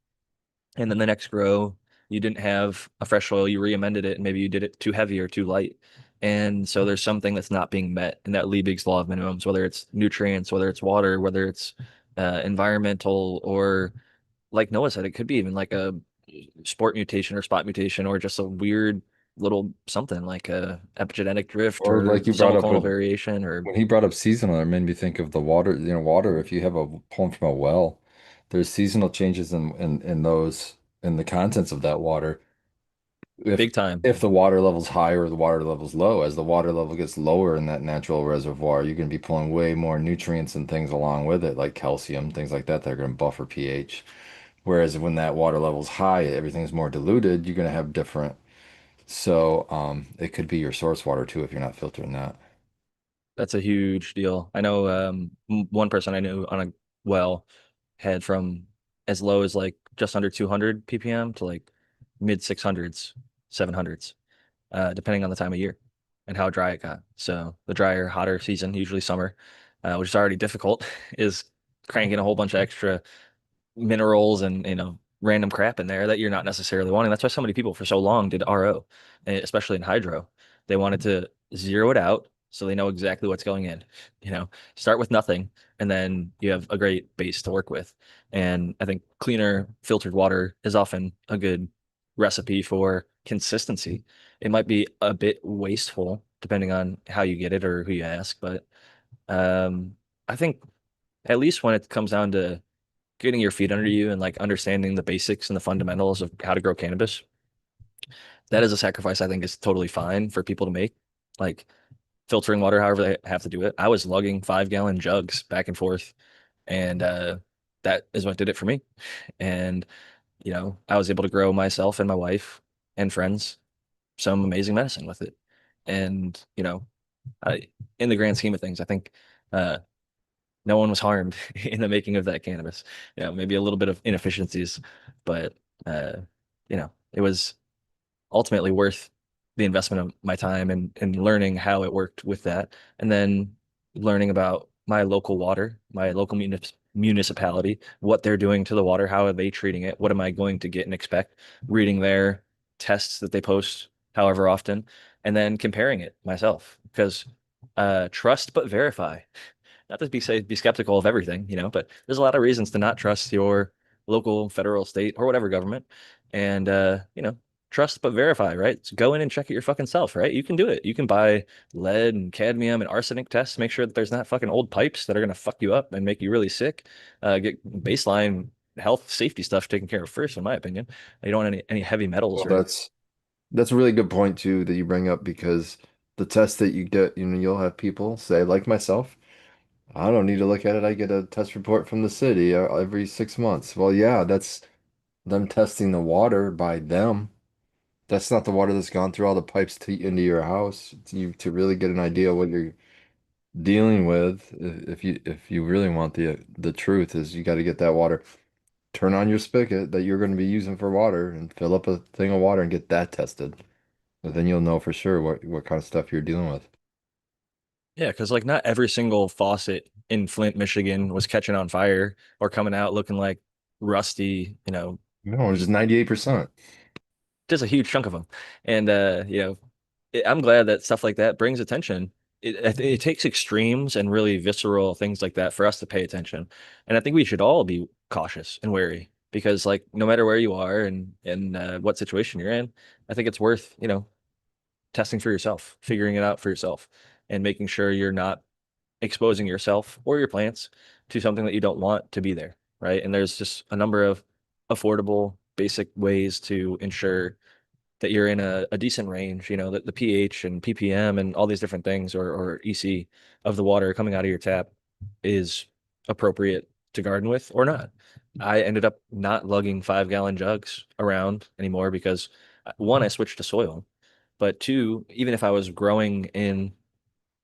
and then the next grow, you didn't have a fresh soil, you re-amended it, and maybe you did it too heavy or too light. And so there's something that's not being met in that Liebig's law of minimums, whether it's nutrients, whether it's water, whether it's environmental, or like Noah said, it could be even like a sport mutation or spot mutation, or just a weird little something like a epigenetic drift Or or like you brought zonal up clonal with variation or when he brought up seasonal, it made me think of the water. Water. If you have a pulling from a well, there's seasonal changes in those in the contents of that water. If big time. if the water level's high or the water level's low, as the water level gets lower in that natural reservoir, you're going to be pulling way more nutrients and things along with it, like calcium, things like that, that are going to buffer pH. Whereas when that water level's high, everything's more diluted, you're going to have different. So it could be your source water too if you're not filtering that. That's a huge deal. I know one person I knew on a well had from as low as like just under 200 ppm to like mid 600s, 700s, depending on the time of year and how dry it got. So the drier, hotter season, usually summer, which is already difficult, is cranking a whole bunch of extra minerals and random crap in there that you're not necessarily wanting. That's why so many people for so long did RO, especially in hydro. They wanted to zero it out so they know exactly what's going in. Start with nothing and then you have a great base to work with. And I think cleaner filtered water is often a good recipe for consistency. It might be a bit wasteful depending on how you get it or who you ask, but I think at least when it comes down to getting your feet under you and like understanding the basics and the fundamentals of how to grow cannabis, that is a sacrifice I think is totally fine for people to make. Like filtering water however they have to do it. I was lugging 5 gallon jugs back and forth, and that is what did it for me. And I was able to grow myself and my wife and friends some amazing medicine with it. And I, in the grand scheme of things, I think uh, no one was harmed in the making of that cannabis. Maybe a little bit of inefficiencies, but it was ultimately worth the investment of my time and learning how it worked with that, and then learning about my local water, my local municipality, what they're doing to the water, how are they treating it, what am I going to get and expect, reading their tests that they post however often, and then comparing it myself. Because trust but verify. Not to be skeptical of everything, but there's a lot of reasons to not trust your local, federal, state, or whatever government. And trust but verify, right? So go in and check it your fucking self, right? You can do it. You can buy lead and cadmium and arsenic tests, make sure that there's not fucking old pipes that are gonna fuck you up and make you really sick. Get baseline health safety stuff taken care of first, in my opinion. You don't want any heavy metals Well, or that's a really good point too that you bring up because the test that you get, you'll have people say, like myself, I don't need to look at it. I get a test report from the city every 6 months. Well, yeah, that's them testing the water by them. That's not the water that's gone through all the pipes to into your house. To really get an idea what you're dealing with, if you really want the truth, is you got to get that water. Turn on your spigot that you're going to be using for water and fill up a thing of water and get that tested. But then you'll know for sure what kind of stuff you're dealing with. yeah, because like not every single faucet in Flint, Michigan was catching on fire or coming out looking like rusty, No, it's just 98%. just a huge chunk of them. And I'm glad that stuff like that brings attention. It takes extremes and really visceral things like that for us to pay attention. And I think we should all be cautious and wary because like no matter where you are and what situation you're in, I think it's worth, testing for yourself, figuring it out for yourself, and making sure you're not exposing yourself or your plants to something that you don't want to be there, right? And there's just a number of affordable, basic ways to ensure that you're in a decent range, that the pH and ppm and all these different things or EC of the water coming out of your tap is appropriate to garden with or not. I ended up not lugging 5 gallon jugs around anymore because one, I switched to soil, but two, even if I was growing in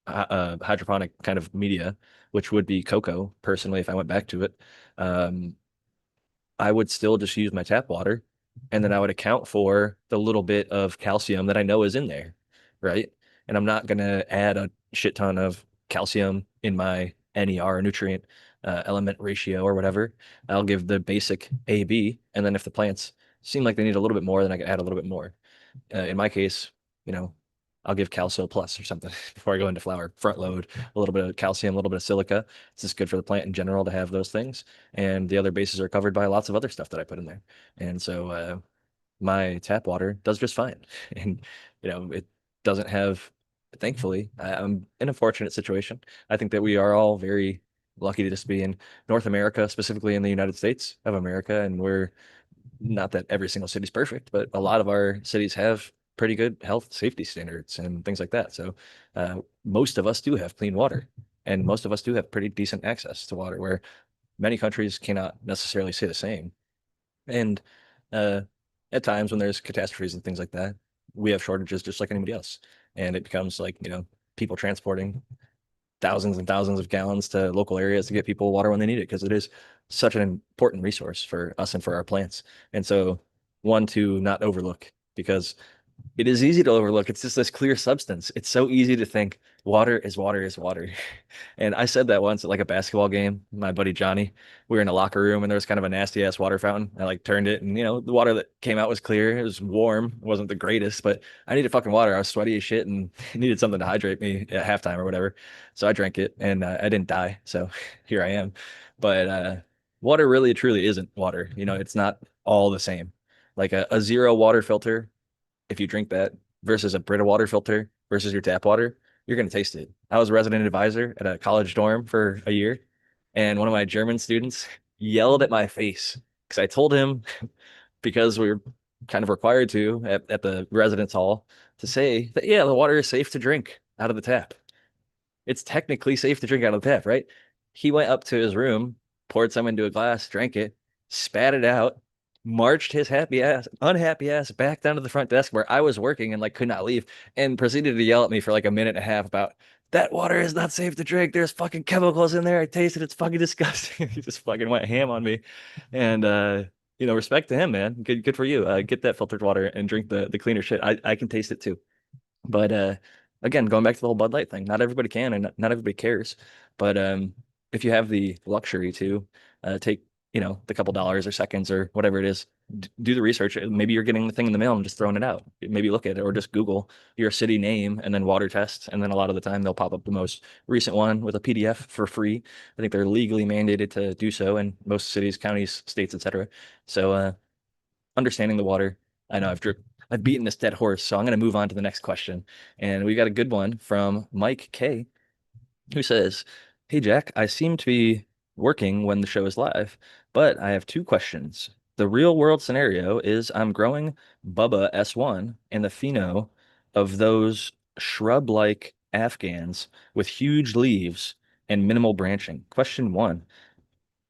hydroponic kind of media, which would be cocoa, personally, if I went back to it, um, I would still just use my tap water and then I would account for the little bit of calcium that I know is in there, right? And I'm not going to add a shit ton of calcium in my NER nutrient element ratio or whatever. I'll give the basic AB, and then if the plants seem like they need a little bit more, then I can add a little bit more. In my case, you know, I'll give Calcio Plus or something before I go into flower. Front load a little bit of calcium, a little bit of silica. It's just good for the plant in general to have those things. And the other bases are covered by lots of other stuff that I put in there. And so my tap water does just fine. And, it doesn't have, thankfully, I'm in a fortunate situation. I think that we are all very lucky to just be in North America, specifically in the United States of America. And we're not that every single city is perfect, but a lot of our cities have pretty good health safety standards and things like that. So most of us do have clean water, and most of us do have pretty decent access to water, where many countries cannot necessarily say the same. And uh, at times when there's catastrophes and things like that, we have shortages just like anybody else, and it becomes like people transporting thousands and thousands of gallons to local areas to get people water when they need it because it is such an important resource for us and for our plants. And so, one to not overlook because it is easy to overlook. It's just this clear substance. It's so easy to think water is water is water. And I said that once at like a basketball game. My buddy Johnny, we were in a locker room and there was kind of a nasty ass water fountain. I like turned it and the water that came out was clear. It was warm. It wasn't the greatest, but I needed fucking water. I was sweaty as shit and needed something to hydrate me at halftime or whatever. So I drank it and I didn't die. So here I am. But water really truly isn't water. It's not all the same. Like a zero water filter, if you drink that versus a Brita water filter versus your tap water, you're going to taste it. I was a resident advisor at a college dorm for a year, and one of my German students yelled at my face because I told him because we were kind of required to at the residence hall to say that, yeah, the water is safe to drink out of the tap. It's technically safe to drink out of the tap, right? He went up to his room, poured some into a glass, drank it, spat it out, marched his unhappy ass back down to the front desk where I was working and like could not leave, and proceeded to yell at me for like a minute and a half about that water is not safe to drink. There's fucking chemicals in there. I tasted it. It's fucking disgusting. He just fucking went ham on me. And respect to him, man. Good for you. Get that filtered water and drink the cleaner shit. I can taste it too. But again, going back to the whole Bud Light thing, not everybody can and not everybody cares. But if you have the luxury to take, the couple dollars or seconds or whatever it is, do the research. Maybe you're getting the thing in the mail and just throwing it out. Maybe look at it or just Google your city name and then water test. And then a lot of the time they'll pop up the most recent one with a PDF for free. I think they're legally mandated to do so in most cities, counties, states, etc. So understanding the water. I know I've beaten this dead horse, so I'm going to move on to the next question. And we got a good one from Mike K, who says, "Hey Jack, I seem to be working when the show is live, but I have two questions. The real world scenario is I'm growing Bubba S1 and the pheno of those shrub-like Afghans with huge leaves and minimal branching. Question one,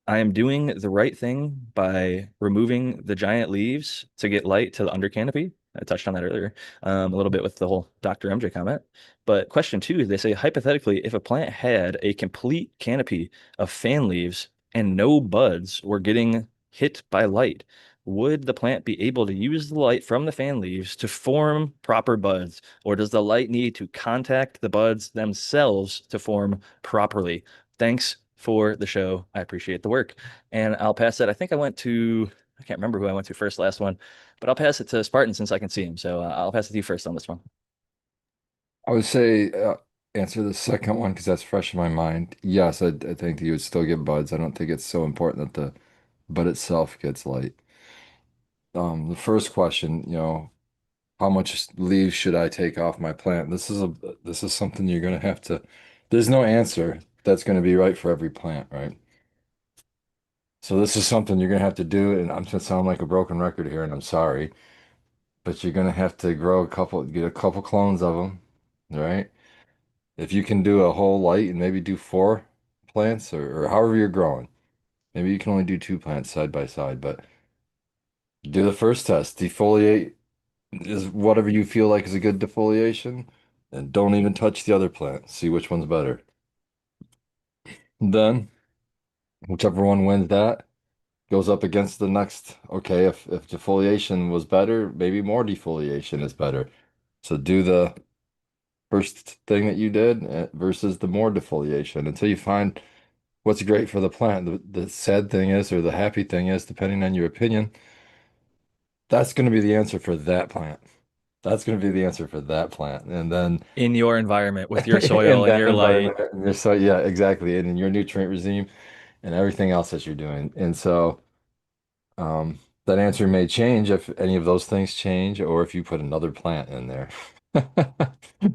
I am doing the right thing by removing the giant leaves to get light to the under canopy. I touched on that earlier, a little bit with the whole Dr. MJ comment. But question two, they say hypothetically, if a plant had a complete canopy of fan leaves and no buds were getting hit by light, would the plant be able to use the light from the fan leaves to form proper buds, or does the light need to contact the buds themselves to form properly? Thanks for the show. I appreciate the work. And I'll pass that. I can't remember who I went to first, last one, but I'll pass it to Spartan since I can see him. So I'll pass it to you first on this one. I would say answer the second one because that's fresh in my mind. Yes, I think that you would still get buds. I don't think it's so important that the bud itself gets light. The first question, how much leaves should I take off my plant? This is something you're gonna have to. There's no answer that's gonna be right for every plant, right? So this is something you're gonna have to do, and I'm gonna sound like a broken record here, and I'm sorry, but you're gonna have to get a couple clones of them, right? If you can do a whole light and maybe do four plants or however you're growing, maybe you can only do two plants side by side, but do the first test. Defoliate is whatever you feel like is a good defoliation, and don't even touch the other plant. See which one's better. Then, whichever one wins that goes up against the next. Okay, if defoliation was better, maybe more defoliation is better. So do the first thing that you did versus the more defoliation until you find what's great for the plant. The sad thing is, or the happy thing is, depending on your opinion, that's going to be the answer for that plant. That's going to be the answer for that plant. And then In your environment with your in soil and that your light. environment, and your soil, yeah, exactly. And in your nutrient regime and everything else that you're doing. And so that answer may change if any of those things change or if you put another plant in there,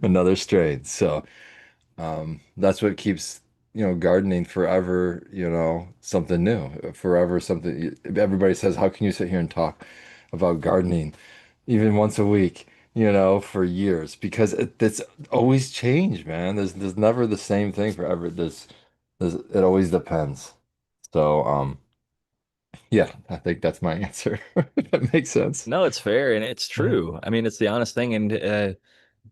another strain. So that's what keeps, gardening forever, something new, forever something. Everybody says, how can you sit here and talk about gardening even once a week, for years? Because it's always changed, man. There's never the same thing forever. It always depends. So, yeah, I think that's my answer. If that makes sense. No, it's fair and it's true. I mean, it's the honest thing. And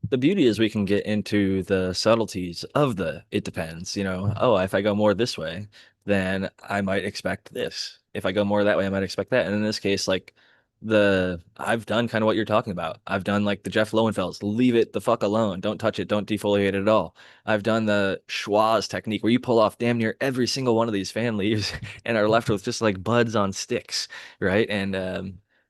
the beauty is we can get into the subtleties of it depends, oh, if I go more this way, then I might expect this. If I go more that way, I might expect that. And in this case, like I've done kind of what you're talking about. I've done like the Jeff Lowenfels, leave it the fuck alone. Don't touch it. Don't defoliate it at all. I've done the Schwaz technique where you pull off damn near every single one of these fan leaves and are left with just like buds on sticks. Right. And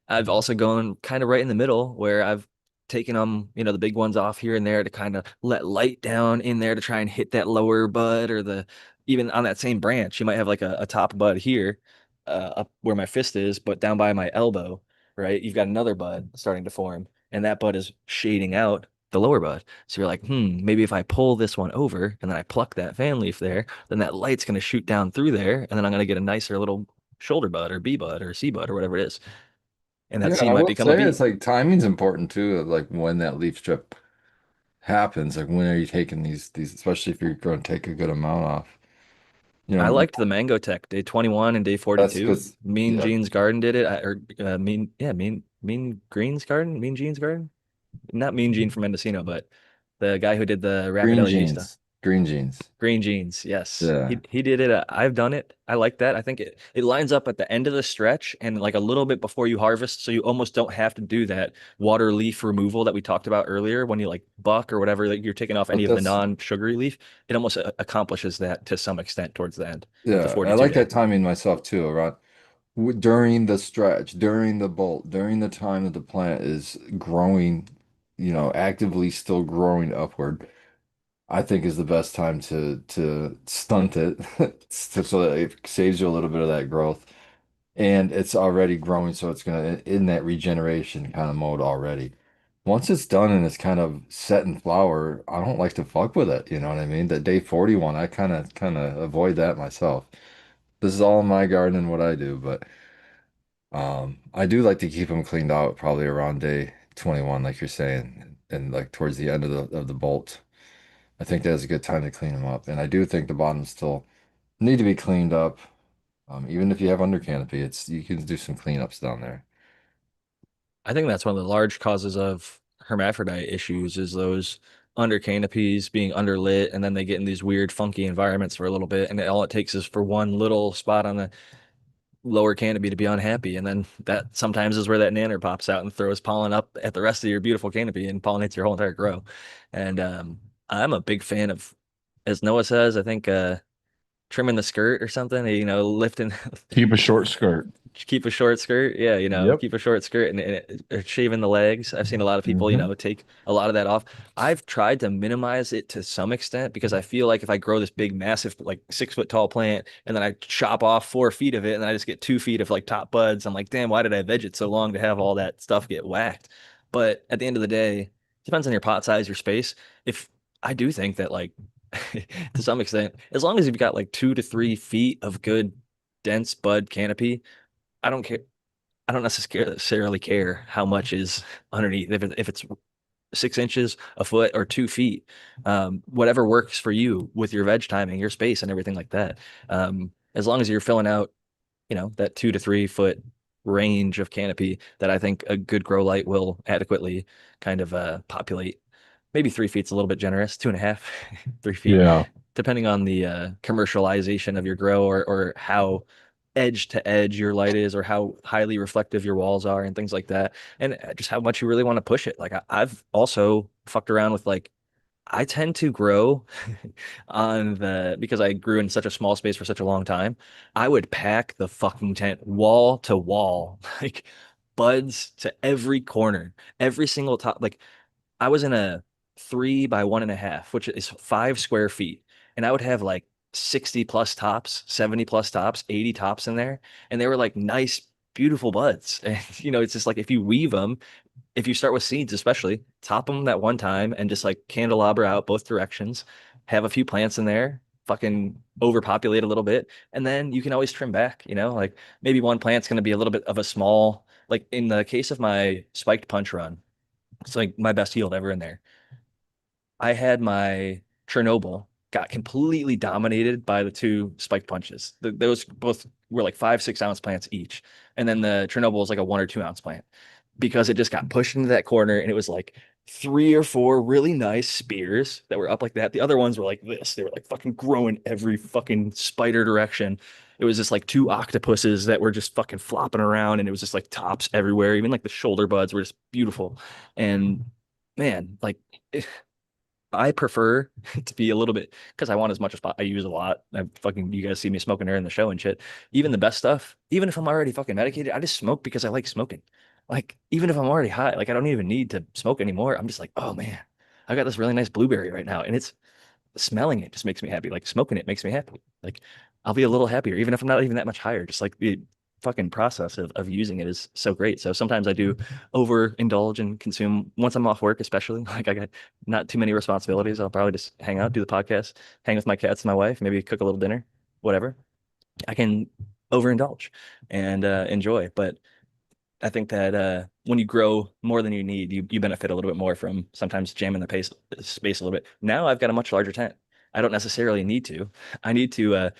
I've also gone kind of right in the middle where I've taking them, the big ones off here and there to kind of let light down in there to try and hit that lower bud or even on that same branch, you might have like a top bud here, up where my fist is, but down by my elbow, right? You've got another bud starting to form and that bud is shading out the lower bud. So you're like, maybe if I pull this one over and then I pluck that fan leaf there, then that light's going to shoot down through there. And then I'm going to get a nicer little shoulder bud or B bud or C bud or whatever it is. and that Yeah, seed I might will become a say it's beet. like timing's important too, of like when that leaf strip happens. Like when are you taking these, especially if you're going to take a good amount off. You I know, liked the Mango Tech day 21 and day that's 42. because Mean yeah, Gene's Garden did it. Mean Green's Garden, Mean Gene's Garden. Not Mean Gene from Mendocino, but the guy who did the green Rapidelli stuff. jeans, green jeans. Green Jeans, yes. Yeah, He did it. I've done it. I like that. I think it lines up at the end of the stretch and like a little bit before you harvest, so you almost don't have to do that water leaf removal that we talked about earlier when you like buck or whatever, like you're taking off any but of the that's non-sugary leaf. It almost accomplishes that to some extent towards the end of the yeah, I 42 like day. that timing myself too, around during the stretch, during the bolt, during the time that the plant is growing, actively still growing upward. I think is the best time to stunt it so that it saves you a little bit of that growth. And it's already growing, so it's gonna in that regeneration kind of mode already. Once it's done and it's kind of set in flower, I don't like to fuck with it. You know what I mean? The day 41, I kind of avoid that myself. This is all in my garden and what I do, but I do like to keep them cleaned out probably around day 21, like you're saying, and like towards the end of the bolt. I think that's a good time to clean them up. And I do think the bottoms still need to be cleaned up. Even if you have under canopy, you can do some cleanups down there. I think that's one of the large causes of hermaphrodite issues is those under canopies being underlit, and then they get in these weird, funky environments for a little bit, and all it takes is for one little spot on the lower canopy to be unhappy, and then that sometimes is where that nanner pops out and throws pollen up at the rest of your beautiful canopy and pollinates your whole entire grow. And I'm a big fan of, as Noah says, I think trimming the skirt or something, lifting Keep a short skirt. keep a short skirt. Yeah, Yep. keep a short skirt and shaving the legs. I've seen a lot of people, Hmm. take a lot of that off. I've tried to minimize it to some extent because I feel like if I grow this big, massive, like 6 foot tall plant and then I chop off 4 feet of it and then I just get 2 feet of like top buds, I'm like, damn, why did I veg it so long to have all that stuff get whacked? But at the end of the day, it depends on your pot size, your space. If I do think that like to some extent, as long as you've got like 2 to 3 feet of good dense bud canopy, I don't care. I don't necessarily care how much is underneath. If it's 6 inches, a foot, or 2 feet, whatever works for you with your veg timing, your space, and everything like that. As long as you're filling out, that 2 to 3 foot range of canopy that I think a good grow light will adequately kind of populate. Maybe 3 feet's a little bit generous, 2.5, 3 feet, Yeah. depending on the commercialization of your grow or how edge to edge your light is or how highly reflective your walls are and things like that. And just how much you really want to push it. Like I've also fucked around with like I tend to grow because I grew in such a small space for such a long time. I would pack the fucking tent wall to wall, like buds to every corner, every single top. Like I was in a 3 by 1.5, which is 5 square feet. And I would have like 60 plus tops, 70 plus tops, 80 tops in there. And they were like nice, beautiful buds. And, it's just like if you weave them, if you start with seeds, especially top them that one time and just like candelabra out both directions, have a few plants in there, fucking overpopulate a little bit. And then you can always trim back, like maybe one plant's going to be a little bit of a small, like in the case of my spiked punch run, it's like my best yield ever in there. I had my Chernobyl got completely dominated by the two spiked punches. Those both were like 5, 6 ounce plants each. And then the Chernobyl was like a 1 or 2 ounce plant because it just got pushed into that corner and it was like 3 or 4 really nice spears that were up like that. The other ones were like this. They were like fucking growing every fucking spider direction. It was just like two octopuses that were just fucking flopping around and it was just like tops everywhere. Even like the shoulder buds were just beautiful. And man, like I prefer to be a little bit because I want as much as I use a lot. I fucking you guys see me smoking during the show and shit. Even the best stuff, even if I'm already fucking medicated, I just smoke because I like smoking. Like even if I'm already high, like I don't even need to smoke anymore. I'm just like, oh man, I got this really nice blueberry right now, and it's smelling it just makes me happy. Like smoking it makes me happy. Like I'll be a little happier, even if I'm not even that much higher. Just like the fucking process of using it is so great. So sometimes I do overindulge and consume once I'm off work, especially. Like I got not too many responsibilities. I'll probably just hang out, do the podcast, hang with my cats and my wife, maybe cook a little dinner, whatever. I can overindulge and enjoy. But I think that when you grow more than you need, you benefit a little bit more from sometimes jamming the space a little bit. Now I've got a much larger tent. I don't necessarily need to. I need to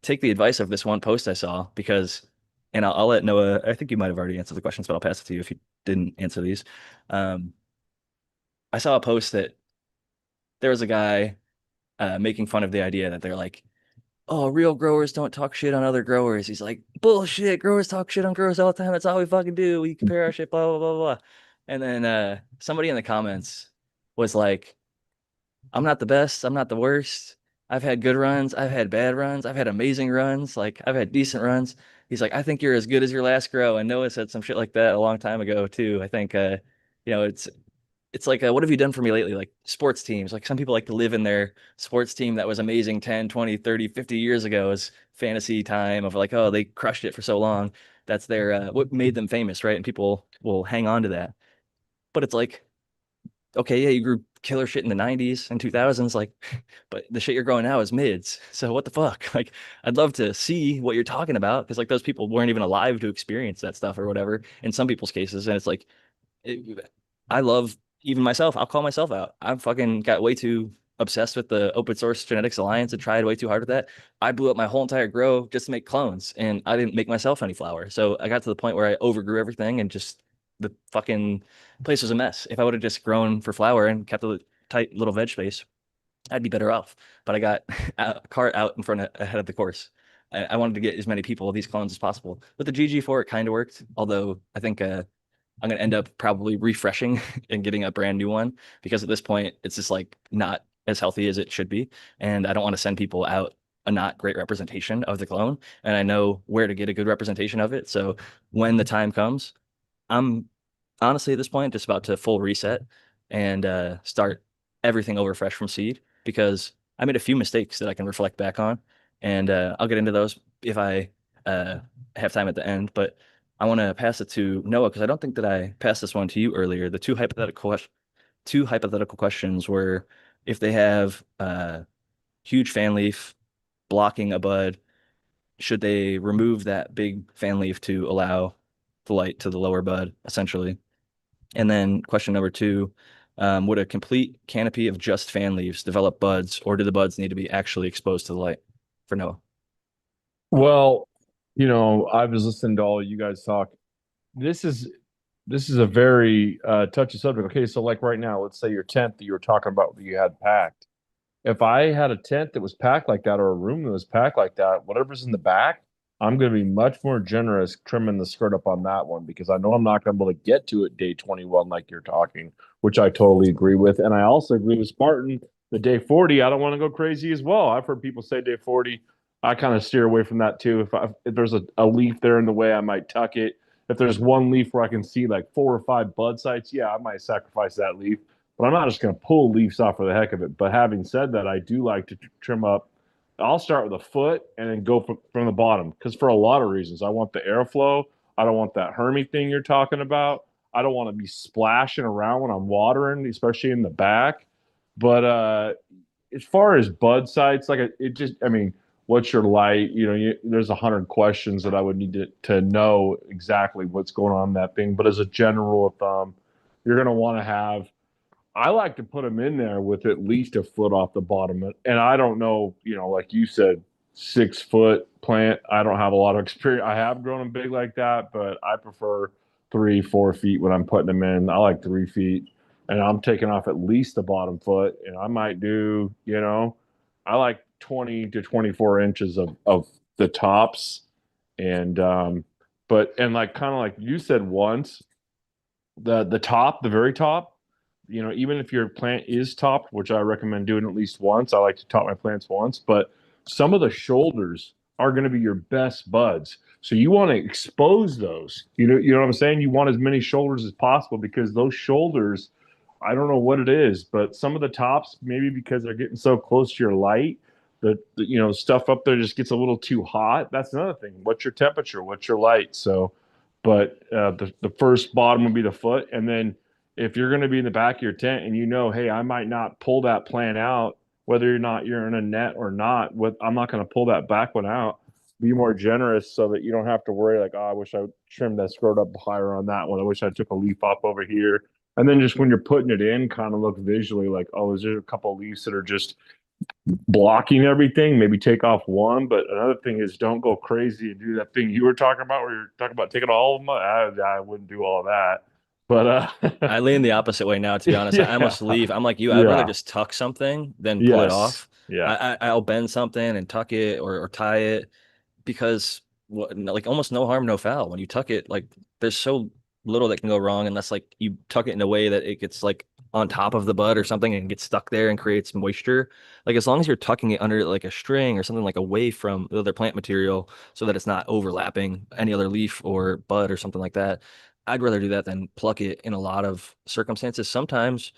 take the advice of this one post I saw because, and I'll let Noah. I think you might have already answered the questions, but I'll pass it to you if you didn't answer these. Um, I saw a post that there was a guy making fun of the idea that they're like, oh, real growers don't talk shit on other growers. He's like, bullshit. Growers talk shit on growers all the time. That's all we fucking do. We compare our shit, blah, blah, blah, blah. And then somebody in the comments was like, I'm not the best. I'm not the worst. I've had good runs. I've had bad runs. I've had amazing runs. Like, I've had decent runs. He's like, I think you're as good as your last grow. And Noah said some shit like that a long time ago, too. I think, it's like, what have you done for me lately? Like sports teams. Like some people like to live in their sports team that was amazing 10, 20, 30, 50 years ago as fantasy time of like, oh, they crushed it for so long. That's their what made them famous, right? And people will hang on to that. But it's like, okay, yeah, you grew killer shit in the 90s and 2000s, like, but the shit you're growing now is mids. So what the fuck? Like, I'd love to see what you're talking about because like those people weren't even alive to experience that stuff or whatever in some people's cases. And it's like, I love even myself. I'll call myself out. I'm fucking got way too obsessed with the Open Source Genetics Alliance and tried way too hard with that. I blew up my whole entire grow just to make clones, and I didn't make myself any flour. So I got to the point where I overgrew everything, and just the fucking place was a mess. If I would have just grown for flour and kept a tight little veg space, I'd be better off. But I got a cart out in front ahead of the course. I wanted to get as many people of these clones as possible. With the GG4, it kind of worked, although I think I'm going to end up probably refreshing and getting a brand new one because at this point it's just like not as healthy as it should be. And I don't want to send people out a not great representation of the clone. And I know where to get a good representation of it. So when the time comes, I'm honestly at this point just about to full reset and start everything over fresh from seed because I made a few mistakes that I can reflect back on. And I'll get into those if I uh, have time at the end. But I want to pass it to Noah because I don't think that I passed this one to you earlier. The two hypothetical questions were if they have huge fan leaf blocking a bud, should they remove that big fan leaf to allow the light to the lower bud, essentially? And then question number two, would a complete canopy of just fan leaves develop buds, or do the buds need to be actually exposed to the light? For Noah. Well, I was listening to all you guys talk. This is this is a very touchy subject. Okay, so like right now, let's say your tent that you were talking about that you had packed. If I had a tent that was packed like that or a room that was packed like that, whatever's in the back, I'm going to be much more generous trimming the skirt up on that one because I know I'm not going to be able to get to it day 21 like you're talking, which I totally agree with. And I also agree with Spartan. The day 40, I don't want to go crazy as well. I've heard people say day 40. I kind of steer away from that too. If there's a leaf there in the way, I might tuck it. If there's one leaf where I can see like 4 or 5 bud sites, yeah, I might sacrifice that leaf. But I'm not just going to pull leaves off for the heck of it. But having said that, I do like to trim up. I'll start with a foot and then go from the bottom because for a lot of reasons, I want the airflow. I don't want that Hermy thing you're talking about. I don't want to be splashing around when I'm watering, especially in the back. But as far as bud sites, like it just, I mean, what's your light? There's 100 questions that I would need to know exactly what's going on in that thing. But as a general rule of thumb, you're going to want to have I like to put them in there with at least a foot off the bottom. And I don't know, like you said, 6 foot plant. I don't have a lot of experience. I have grown them big like that, but I prefer 3, 4 feet when I'm putting them in. I like 3 feet, and I'm taking off at least the bottom foot. And I might do, I like 20 to 24 inches of the tops. And, and like kind of like you said once, the top, the very top, even if your plant is topped, which I recommend doing at least once, I like to top my plants once, but some of the shoulders are going to be your best buds. So you want to expose those. You know what I'm saying? You want as many shoulders as possible because those shoulders, I don't know what it is, but some of the tops, maybe because they're getting so close to your light, the stuff up there just gets a little too hot. That's another thing. What's your temperature? What's your light? So, but the first bottom would be the foot, and then if you're going to be in the back of your tent and hey, I might not pull that plant out, whether or not you're in a net or not, I'm not going to pull that back one out. be more generous so that you don't have to worry like, oh, I wish I trimmed that screwed up higher on that one. I wish I took a leaf off over here. And then just when you're putting it in, kind of look visually like, oh, is there a couple of leaves that are just blocking everything? Maybe take off one. But another thing is don't go crazy and do that thing you were talking about where you're talking about taking all of them. I wouldn't do all of that. But I lean the opposite way now, to be honest. I yeah, almost leave. I'm like you. I'd rather yeah, just tuck something than pull it yes, off. yeah. I'll bend something and tuck it or tie it because what like almost no harm, no foul. When you tuck it, like there's so little that can go wrong unless like you tuck it in a way that it gets like on top of the bud or something and gets stuck there and creates moisture. Like as long as you're tucking it under like a string or something like away from the other plant material so that it's not overlapping any other leaf or bud or something like that. I'd rather do that than pluck it in a lot of circumstances. Sometimes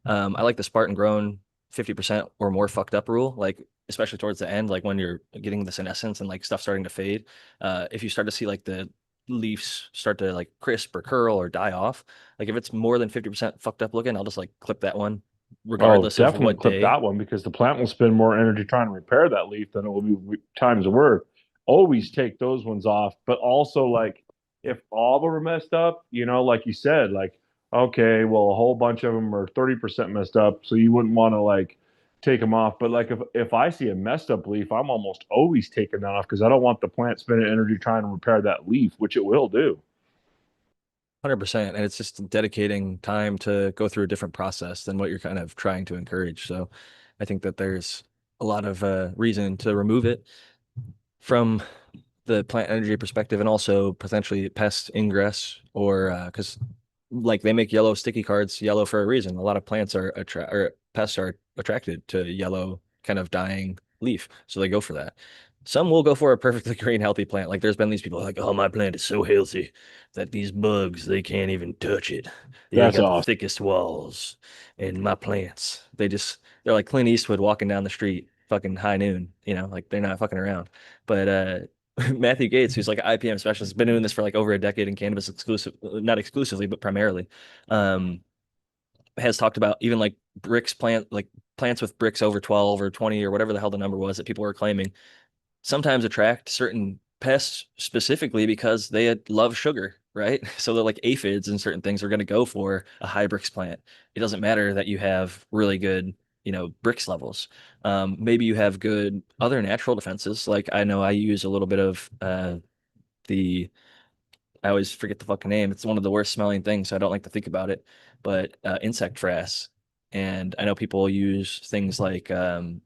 I like the Spartan grown 50% or more fucked up rule, like especially towards the end, like when you're getting the senescence and like stuff starting to fade. If you start to see like the leaves start to like crisp or curl or die off, like if it's more than 50% fucked up looking, I'll just like clip that one Oh, regardless of definitely what clip day. that one because the plant will spend more energy trying to repair that leaf than it will be times the work. Always take those ones off, but also like if all of them are messed up, like you said, like okay, well, a whole bunch of them are 30% messed up, so you wouldn't want to like take them off. But like if I see a messed up leaf, I'm almost always taking that off because I don't want the plant spending energy trying to repair that leaf, which it will do. 100%. And it's just dedicating time to go through a different process than what you're kind of trying to encourage. So I think that there's a lot of reason to remove it from the plant energy perspective and also potentially pest ingress or because like they make yellow sticky cards yellow for a reason. A lot of plants are or pests are attracted to yellow kind of dying leaf, so they go for that. Some will go for a perfectly green, healthy plant. Like there's been these people like, oh, my plant is so healthy that these bugs they can't even touch it. Yeah, I That's got the awesome. thickest walls, and my plants they're like Clint Eastwood walking down the street, fucking high noon. Like they're not fucking around. But Matthew Gates, who's like an IPM specialist, has been doing this for like over a decade in cannabis exclusive, not exclusively, but primarily. Um, has talked about even like plants with Brix over 12 or 20 or whatever the hell the number was that people were claiming sometimes attract certain pests specifically because they love sugar, right? So they're like aphids and certain things are going to go for a high Brix plant. It doesn't matter that you have really good, Brix levels. Maybe you have good other natural defenses. Like I know I use a little bit of the I always forget the fucking name. It's one of the worst smelling things, so I don't like to think about it. But insect frass, and I know people use things like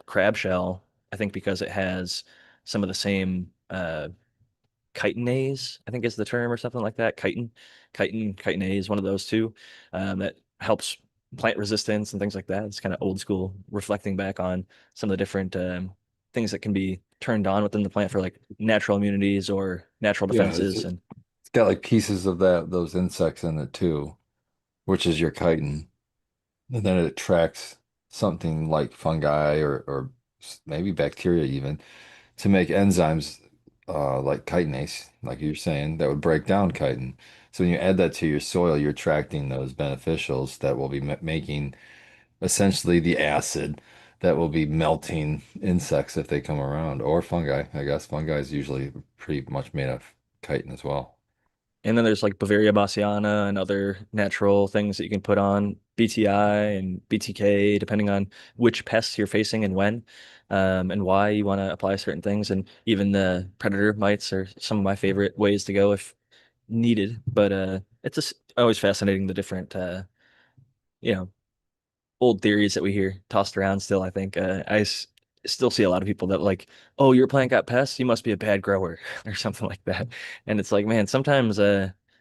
crab shell. I think because it has some of the same chitinase, I think is the term or something like that. Chitinase, one of those two, that helps plant resistance and things like that. It's kind of old school, reflecting back on some of the different things that can be turned on within the plant for like natural immunities or natural Yeah, defenses and it's got like pieces of those insects in it too, which is your chitin. And then it attracts something like fungi or maybe bacteria even to make enzymes like chitinase, like you're saying, that would break down chitin. So when you add that to your soil, you're attracting those beneficials that will be making essentially the acid that will be melting insects if they come around, or fungi. I guess fungi is usually pretty much made of chitin as well. And then there's like Bavaria bassiana and other natural things that you can put on BTI and BTK, depending on which pests you're facing and when, and why you want to apply certain things. And even the predator mites are some of my favorite ways to go if needed. But it's just always fascinating the different, you know, old theories that we hear tossed around still. I think still see a lot of people that like, oh, your plant got pests, you must be a bad grower or something like that. And it's like, man, sometimes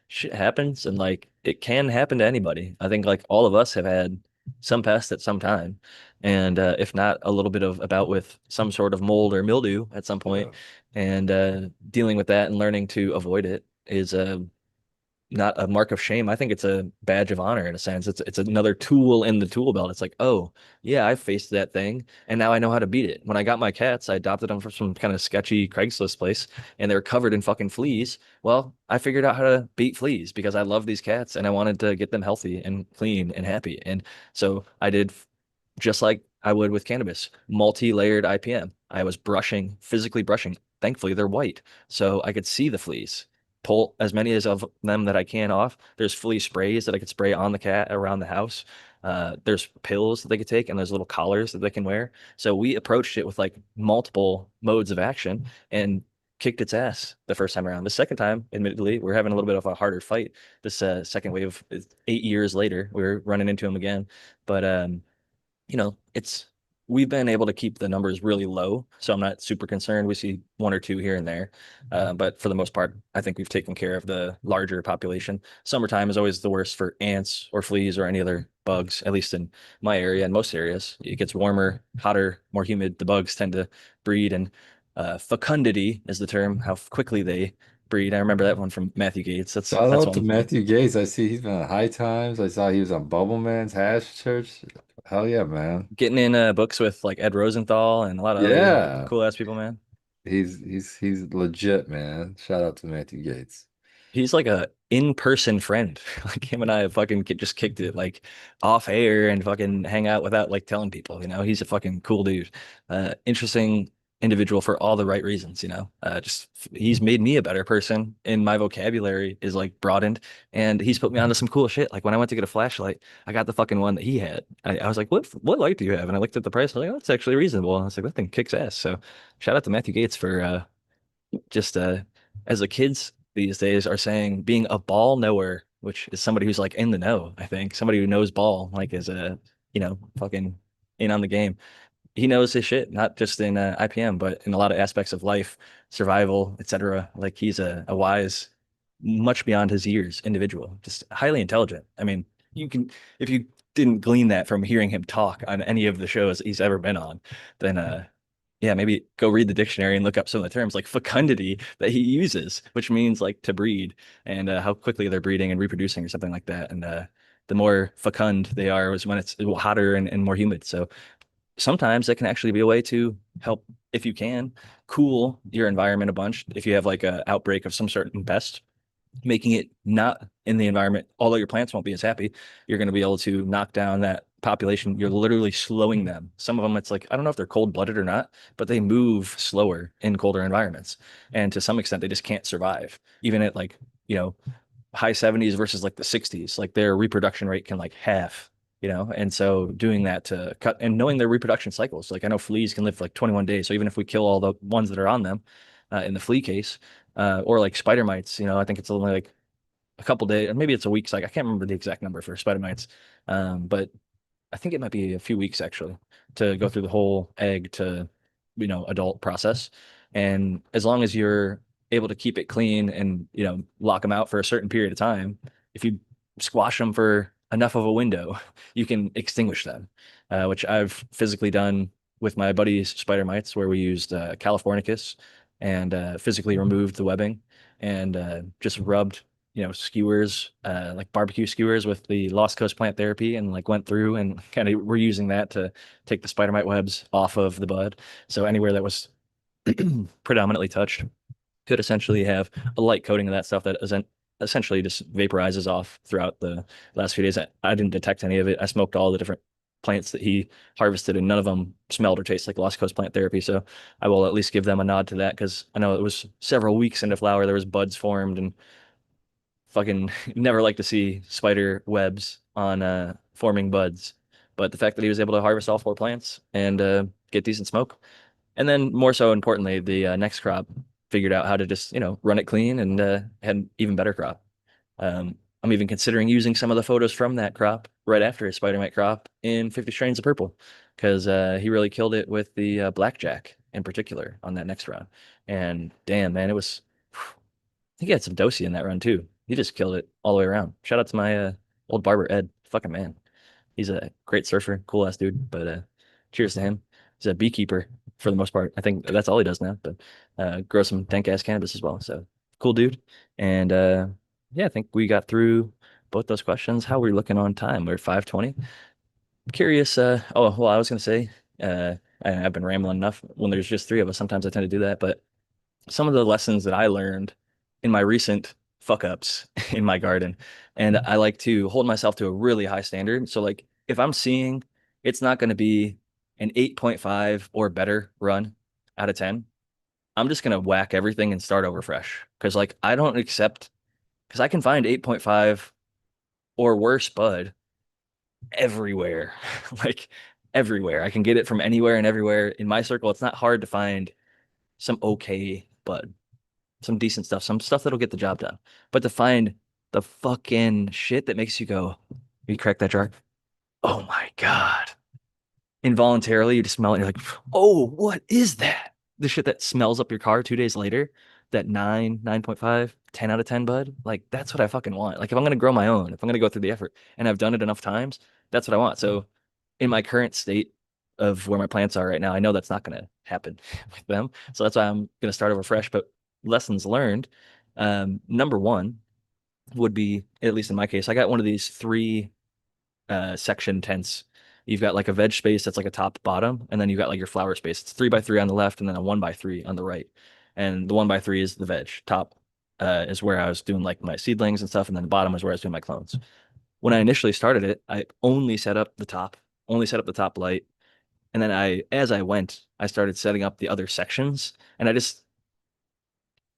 shit happens and like it can happen to anybody. I think like all of us have had some pest at some time. And if not a little bit of about with some sort of mold or mildew at some point, Yeah. and dealing with that and learning to avoid it is not a mark of shame. I think it's a badge of honor in a sense. It's another tool in the tool belt. It's like, oh yeah, I faced that thing and now I know how to beat it. When I got my cats, I adopted them from some kind of sketchy Craigslist place and they're covered in fucking fleas. Well, I figured out how to beat fleas because I love these cats and I wanted to get them healthy and clean and happy. And so I did just like I would with cannabis, multi-layered IPM. I was physically brushing thankfully they're white, so I could see the fleas. Pull as many as of them that I can off. There's flea sprays that I could spray on the cat around the house. There's pills that they could take, and there's little collars that they can wear. So we approached it with like multiple modes of action and kicked its ass the first time around. The second time, admittedly, we're having a little bit of a harder fight. This second wave, 8 years later, we're running into them again. But it's we've been able to keep the numbers really low, so I'm not super concerned. We see one or two here and there, but for the most part, I think we've taken care of the larger population. Summertime is always the worst for ants or fleas or any other bugs, at least in my area and most areas. It gets warmer, hotter, more humid. The bugs tend to breed, and fecundity is the term, how quickly they breed. I remember that one from Matthew Gates. Shout That's out to one. Matthew Gates. I see he's been at High Times. I saw he was on Bubbleman's Hash Church. Hell yeah, man. Getting in books with like Ed Rosenthal and a lot of other Yeah. cool ass people, man. He's legit, man. Shout out to Matthew Gates. He's like a in-person friend. Like him and I have fucking just kicked it like off air and fucking hang out without like telling people, he's a fucking cool dude. Interesting individual for all the right reasons. Just he's made me a better person, and my vocabulary is like broadened, and he's put me onto some cool shit. Like when I went to get a flashlight, I got the fucking one that he had. I was like, what light do you have? And I looked at the price. I was like, oh, that's actually reasonable. And I was like, that thing kicks ass. So shout out to Matthew Gates for just as the kids these days are saying, being a ball knower, which is somebody who's like in the know. I think somebody who knows ball, like is a fucking in on the game. He knows his shit, not just in IPM, but in a lot of aspects of life, survival, etc. Like he's a wise, much beyond his years individual, just highly intelligent. I mean, you can, if you didn't glean that from hearing him talk on any of the shows he's ever been on, then yeah, maybe go read the dictionary and look up some of the terms like fecundity that he uses, which means like to breed, and how quickly they're breeding and reproducing or something like that. And the more fecund they are is when it's hotter and more humid. So sometimes that can actually be a way to help, if you can, cool your environment a bunch. If you have like a outbreak of some certain pest, making it not in the environment, although your plants won't be as happy, you're going to be able to knock down that population. You're literally slowing them. Some of them, it's like, I don't know if they're cold-blooded or not, but they move slower in colder environments. And to some extent, they just can't survive. Even at like, high 70s versus like the 60s, like their reproduction rate can like half. And so doing that to cut and knowing their reproduction cycles, like I know fleas can live for like 21 days. So even if we kill all the ones that are on them, in the flea case, or like spider mites, I think it's only like a couple days, maybe it's a week cycle. I can't remember the exact number for spider mites, but I think it might be a few weeks actually to go through the whole egg to adult process. And as long as you're able to keep it clean and lock them out for a certain period of time, if you squash them for enough of a window, you can extinguish them, which I've physically done with my buddy's spider mites, where we used Californicus and physically removed the webbing and just rubbed skewers, like barbecue skewers with the Lost Coast plant therapy, and like went through and kind of we're using that to take the spider mite webs off of the bud. So anywhere that was predominantly touched could essentially have a light coating of that stuff that isn't essentially just vaporizes off throughout the last few days. I didn't detect any of it. I smoked all the different plants that he harvested, and none of them smelled or tasted like Lost Coast plant therapy. So I will at least give them a nod to that, because I know it was several weeks into flower, there was buds formed, and fucking never like to see spider webs on forming buds. But the fact that he was able to harvest all four plants and get decent smoke, and then more so importantly, the next crop figured out how to just run it clean and had an even better crop. I'm even considering using some of the photos from that crop right after his spider mite crop in 50 Strains of Purple, because he really killed it with the blackjack in particular on that next round. And damn, man, I think he had some dosy in that run too. He just killed it all the way around. Shout out to my old barber Ed, fucking man. He's a great surfer, cool ass dude. But cheers to him. He's a beekeeper for the most part. I think that's all he does now. But grows some dank ass cannabis as well. So cool dude. And yeah, I think we got through both those questions. How are we looking on time? We're 5:20. Curious. Oh well, I was gonna say. I've been rambling enough. When there's just three of us, sometimes I tend to do that. But some of the lessons that I learned in my recent fuck ups in my garden. And I like to hold myself to a really high standard. So like if I'm seeing it's not going to be an 8.5 or better run out of 10, I'm just gonna whack everything and start over fresh. Because like I don't accept because I can find 8.5 or worse bud everywhere. Like everywhere. I can get it from anywhere and everywhere. In my circle, it's not hard to find some okay bud, some decent stuff, some stuff that'll get the job done. But to find the fucking shit that makes you go, you crack that jar? Oh my God. Involuntarily, you just smell it and you're like, oh, what is that? The shit that smells up your car 2 days later, that 9.5, 10 out of 10 bud. Like, that's what I fucking want. Like, if I'm going to grow my own, if I'm going to go through the effort and I've done it enough times, that's what I want. So, in my current state of where my plants are right now, I know that's not going to happen with them. So, that's why I'm going to start over fresh. But lessons learned, number one would be, at least in my case, I got one of these three section tents. You've got like a veg space that's like a top bottom, and then you've got like your flower space. It's 3x3 on the left, and then a 1x3 on the right. And the 1x3 is the veg. Top is where I was doing like my seedlings and stuff, and then the bottom is where I was doing my clones. When I initially started it, I only set up the top, only set up the top light, and then as I went, I started setting up the other sections, and I just,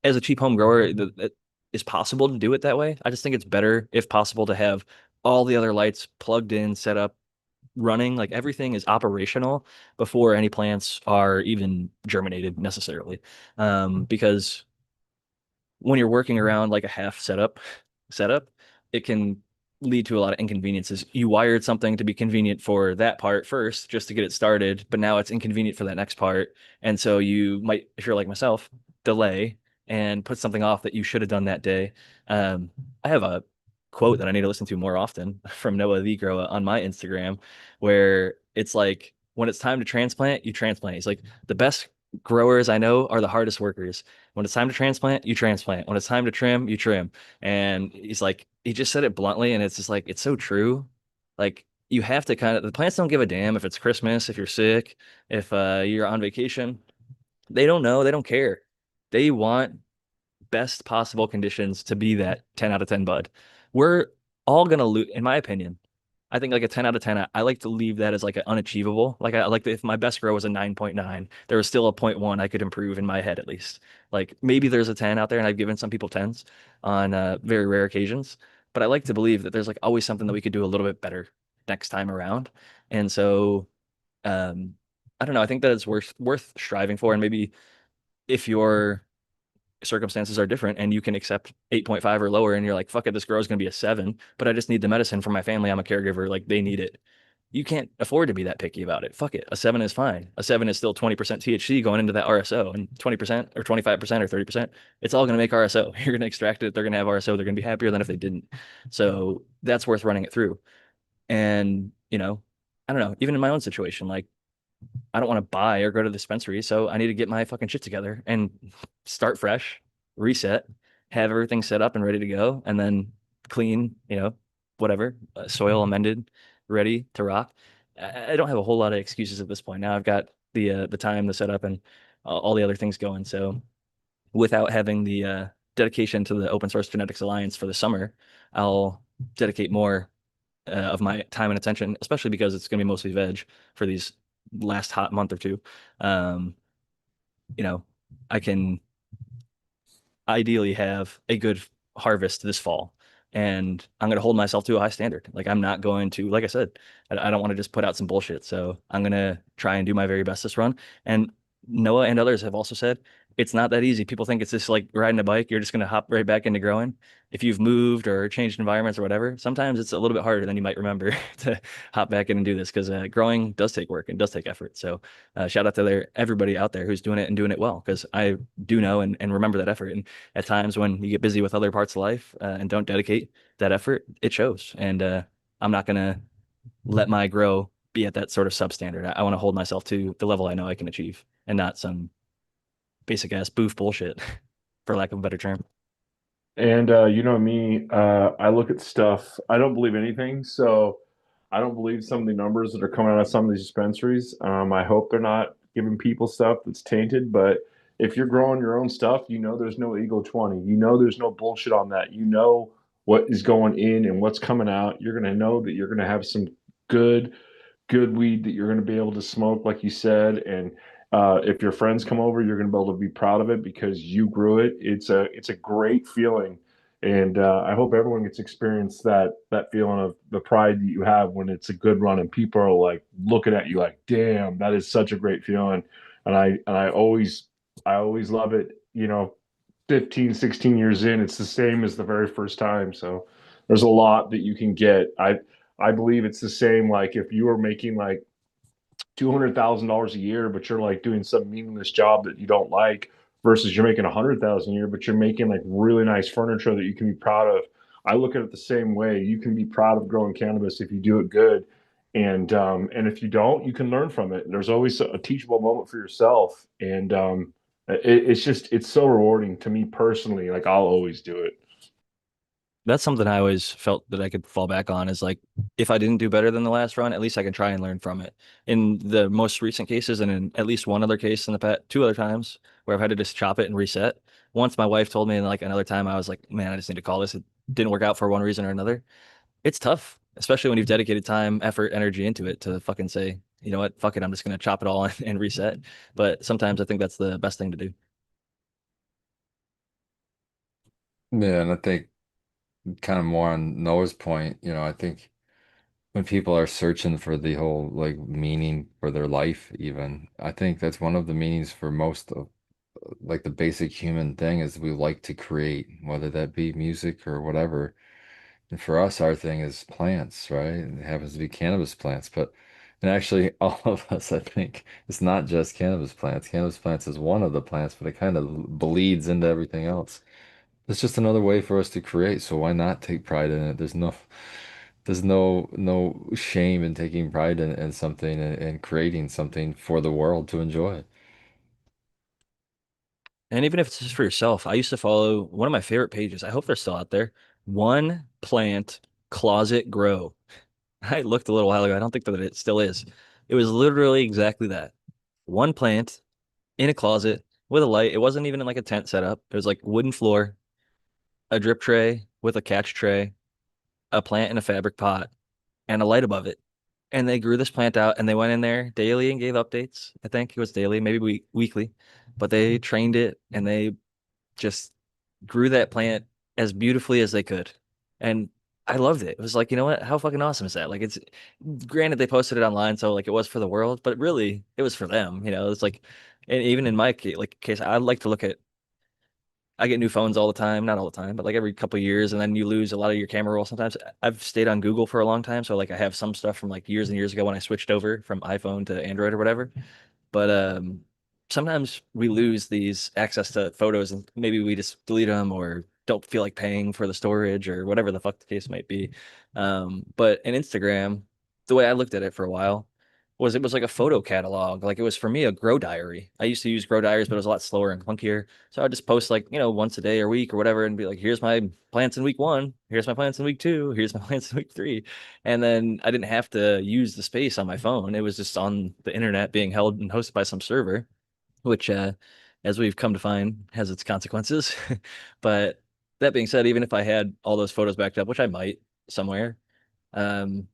as a cheap home grower, it is possible to do it that way. I just think it's better, if possible, to have all the other lights plugged in, set up, running. Like everything is operational before any plants are even germinated necessarily. Because when you're working around like a half setup, it can lead to a lot of inconveniences. You wired something to be convenient for that part first, just to get it started, but now it's inconvenient for that next part. And so you might, if you're like myself, delay and put something off that you should have done that day. I have a quote that I need to listen to more often from Noah the Grower on my Instagram, where it's like, when it's time to transplant, you transplant. He's like, the best growers I know are the hardest workers. When it's time to transplant, you transplant. When it's time to trim, you trim. And he's like, he just said it bluntly, and it's just like, it's so true. Like, you have to kind of, the plants don't give a damn if it's Christmas, if you're sick, if you're on vacation. They don't know. They don't care. They want best possible conditions to be that 10 out of 10 bud. We're all gonna lose, in my opinion. I think like a 10 out of 10, I like to leave that as like an unachievable. Like I like if my best grow was a 9.9, there was still a 0.1 I could improve in my head at least. Like maybe there's a 10 out there, and I've given some people 10s on very rare occasions. But I like to believe that there's like always something that we could do a little bit better next time around. And so um I don't know, I think that it's worth striving for. And maybe if your circumstances are different and you can accept 8.5 or lower, and you're like, fuck it, this girl is going to be a 7, but I just need the medicine for my family, I'm a caregiver, like they need it. You can't afford to be that picky about it. Fuck it, a 7 is fine. A 7 is still 20% THC going into that RSO, and 20% or 25% or 30%, it's all going to make RSO. You're going to extract it, they're going to have RSO, they're going to be happier than if they didn't. So that's worth running it through. And I don't know, even in my own situation, like I don't want to buy or go to the dispensary, so I need to get my fucking shit together and start fresh, reset, have everything set up and ready to go, and then clean, whatever, soil amended, ready to rock. I don't have a whole lot of excuses at this point. Now I've got the time, the setup, and all the other things going. So without having the dedication to the Open Source Genetics Alliance for the summer, I'll dedicate more of my time and attention, especially because it's going to be mostly veg for these last hot month or two. Um, I can ideally have a good harvest this fall, and I'm going to hold myself to a high standard. Like I'm not going to, like I said, I don't want to just put out some bullshit. So I'm going to try and do my very best this run. And Noah and others have also said it's not that easy. People think it's just like riding a bike. You're just going to hop right back into growing. If you've moved or changed environments or whatever, sometimes it's a little bit harder than you might remember to hop back in and do this, because growing does take work and does take effort. So shout out to everybody out there who's doing it and doing it well, because I do know and remember that effort. And at times when you get busy with other parts of life and don't dedicate that effort, it shows. And I'm not going to let my grow be at that sort of substandard. I want to hold myself to the level I know I can achieve, and not some basic ass boof bullshit, for lack of a better term. And you know me, I look at stuff. I don't believe anything, so I don't believe some of the numbers that are coming out of some of these dispensaries. I hope they're not giving people stuff that's tainted. But if you're growing your own stuff, there's no Eagle 20. There's no bullshit on that. What is going in and what's coming out. You're gonna know that you're gonna have some good weed that you're gonna be able to smoke, like you said, and If your friends come over, you're going to be able to be proud of it because you grew it. It's a great feeling, and I hope everyone gets to experience that feeling of the pride that you have when it's a good run and people are like looking at you like, "Damn, that is such a great feeling." And I always love it. 15, 16 years in, it's the same as the very first time. So there's a lot that you can get. I believe it's the same. Like if you were making like $200,000 a year, but you're like doing some meaningless job that you don't like, versus you're making 100,000 a year, but you're making like really nice furniture that you can be proud of. I look at it the same way. You can be proud of growing cannabis if you do it good, and if you don't, you can learn from it. There's always a teachable moment for yourself, and it's so rewarding to me personally. Like I'll always do it. That's something I always felt that I could fall back on is like if I didn't do better than the last run, at least I can try and learn from it. In the most recent cases, and in at least one other case in the past two other times where I've had to just chop it and reset. Once my wife told me, and like another time I was like, man, I just need to call this. It didn't work out for one reason or another. It's tough, especially when you've dedicated time, effort, energy into it to fucking say, you know what, fuck it, I'm just gonna chop it all and reset. But sometimes I think that's the best thing to do. Yeah, and I think kind of more on Noah's point, I think when people are searching for the whole like meaning for their life, even, I think that's one of the meanings for most of like the basic human thing is we like to create, whether that be music or whatever. And for us, our thing is plants, right? And it happens to be cannabis plants, but and actually all of us, I think, it's not just cannabis plants. Cannabis plants is one of the plants, but it kind of bleeds into everything else. It's just another way for us to create, so why not take pride in it? There's no shame in taking pride in something and creating something for the world to enjoy. And even if it's just for yourself, I used to follow one of my favorite pages. I hope they're still out there. One Plant Closet Grow. I looked a little while ago. I don't think that it still is. It was literally exactly that. One plant in a closet with a light. It wasn't even in like a tent setup. It was like wooden floor, a drip tray with a catch tray, a plant in a fabric pot, and a light above it. And they grew this plant out and they went in there daily and gave updates. I think it was daily, maybe weekly, but they trained it and they just grew that plant as beautifully as they could. And I loved it. It was like, you know what? How fucking awesome is that? Like it's granted they posted it online, so like it was for the world, but really it was for them. It's like, and even in my case, I like to look at I get new phones all the time, not all the time, but like every couple of years, and then you lose a lot of your camera roll sometimes. I've stayed on Google for a long time, so like I have some stuff from like years and years ago when I switched over from iPhone to Android or whatever. But sometimes we lose these access to photos and maybe we just delete them or don't feel like paying for the storage or whatever the fuck the case might be. But in Instagram, the way I looked at it for a while was it was like a photo catalog. Like it was for me a grow diary. I used to use grow diaries, but it was a lot slower and clunkier. So I'd just post like, once a day or week or whatever and be like, here's my plants in week one, here's my plants in week two, here's my plants in week three. And then I didn't have to use the space on my phone. It was just on the internet being held and hosted by some server, which, as we've come to find, has its consequences. But that being said, even if I had all those photos backed up, which I might somewhere, um,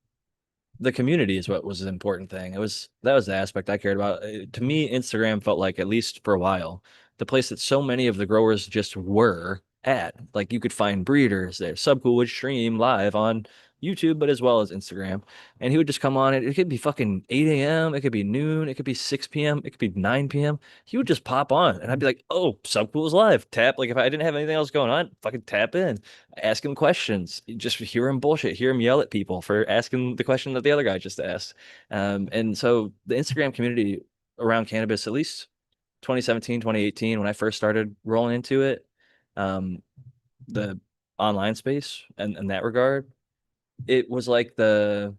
the community is what was an important thing. That was the aspect I cared about. To me, Instagram felt like, at least for a while, the place that so many of the growers just were at. Like you could find breeders there. Subcool would stream live on YouTube, but as well as Instagram. And he would just come on. It could be fucking 8 a.m. It could be noon. It could be 6 p.m. It could be 9 p.m. He would just pop on and I'd be like, oh, Subcool is live. Tap. Like if I didn't have anything else going on, fucking tap in, ask him questions, just hear him bullshit, hear him yell at people for asking the question that the other guy just asked. And so the Instagram community around cannabis, at least 2017, 2018, when I first started rolling into it, um, the online space and in that regard, it was like the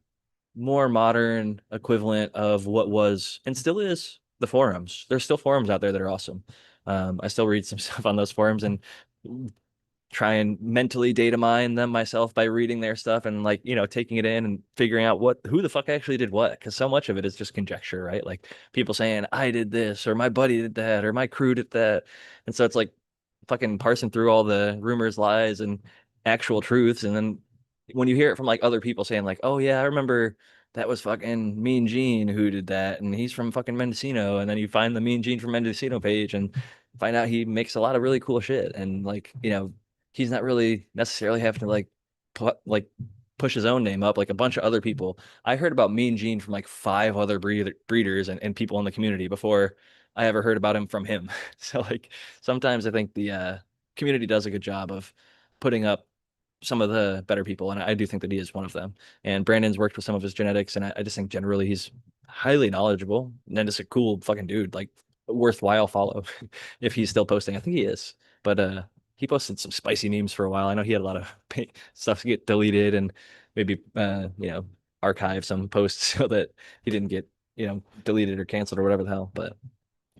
more modern equivalent of what was and still is the forums. There's still forums out there that are awesome. I still read some stuff on those forums and try and mentally data mine them myself by reading their stuff and like taking it in and figuring out who the fuck actually did what, because so much of it is just conjecture, right? Like people saying I did this or my buddy did that or my crew did that, and so it's like fucking parsing through all the rumors, lies, and actual truths, and then when you hear it from like other people saying like, oh yeah, I remember that was fucking Mean Gene who did that, and he's from fucking Mendocino. And then you find the Mean Gene from Mendocino page and find out he makes a lot of really cool shit. And like, he's not really necessarily having to like push his own name up like a bunch of other people. I heard about Mean Gene from like five other breeders and people in the community before I ever heard about him from him. So like sometimes I think the community does a good job of putting up some of the better people, and I do think that he is one of them. And Brandon's worked with some of his genetics, and I just think generally he's highly knowledgeable and just a cool fucking dude, like worthwhile follow if he's still posting. I think he is, but he posted some spicy memes for a while. I know he had a lot of stuff get deleted and maybe archive some posts so that he didn't get deleted or canceled or whatever the hell. But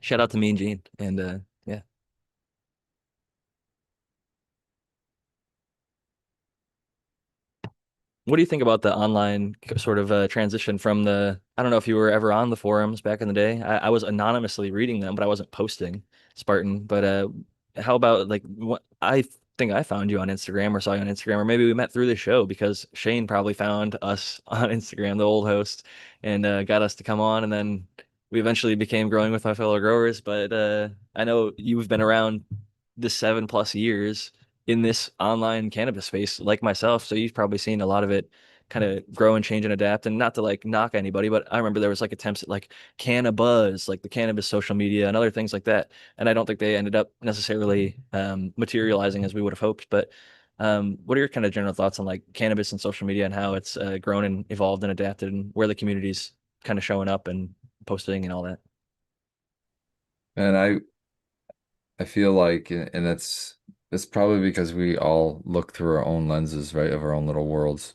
shout out to Mean Gene, and yeah. What do you think about the online sort of transition from I don't know if you were ever on the forums back in the day. I was anonymously reading them, but I wasn't posting Spartan. But how about like what I think I found you on Instagram or saw you on Instagram, or maybe we met through the show because Shane probably found us on Instagram, the old host, and got us to come on. And then we eventually became growing with my fellow growers. But I know you've been around the 7+ years in this online cannabis space like myself. So you've probably seen a lot of it kind of grow and change and adapt. And not to like knock anybody, but I remember there was like attempts at like Cannabuzz, like the cannabis social media and other things like that. And I don't think they ended up necessarily materializing as we would have hoped. But what are your kind of general thoughts on like cannabis and social media and how it's grown and evolved and adapted and where the community's kind of showing up and posting and all that? And I feel like, and it's probably because we all look through our own lenses, right, of our own little worlds,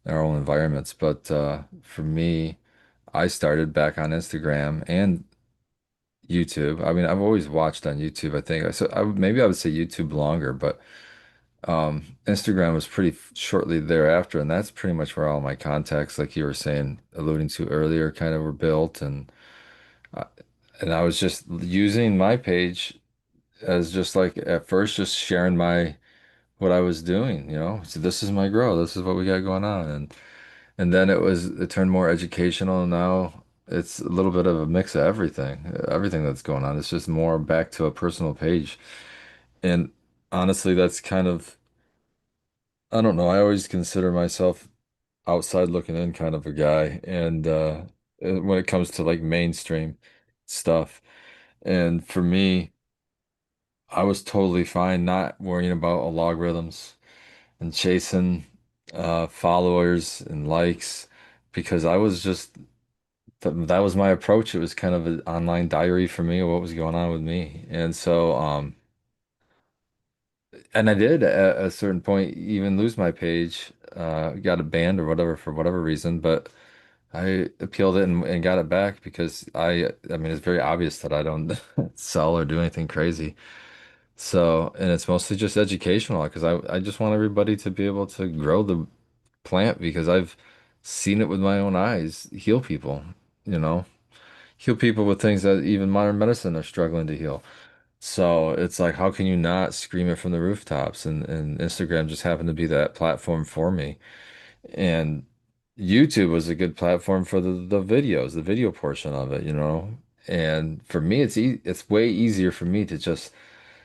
our own environments. But for me, I started back on Instagram and YouTube. I mean, I've always watched on YouTube, I think. So maybe I would say YouTube longer, but Instagram was pretty shortly thereafter, and that's pretty much where all my contacts, like you were saying, alluding to earlier, kind of were built. Uh, and I was just using my page as just like at first just sharing my what I was doing, you know. So this is my grow, this is what we got going on, and then it turned more educational, and now it's a little bit of a mix of everything that's going on. It's just more back to a personal page, and honestly, that's kind of I don't know. I always consider myself outside looking in kind of a guy, and when it comes to like mainstream stuff, and for me, I was totally fine not worrying about logarithms and chasing followers and likes because I was just that was my approach. It was kind of an online diary for me of what was going on with me. And so and I did at a certain point even lose my page, got it banned or whatever for whatever reason, but I appealed it and got it back because I mean it's very obvious that I don't sell or do anything crazy. So, and it's mostly just educational because I just want everybody to be able to grow the plant because I've seen it with my own eyes heal people, you know, heal people with things that even modern medicine are struggling to heal. So it's like, how can you not scream it from the rooftops? And Instagram just happened to be that platform for me. And YouTube was a good platform for the videos, the video portion of it, you know. And for me, it's way easier for me to just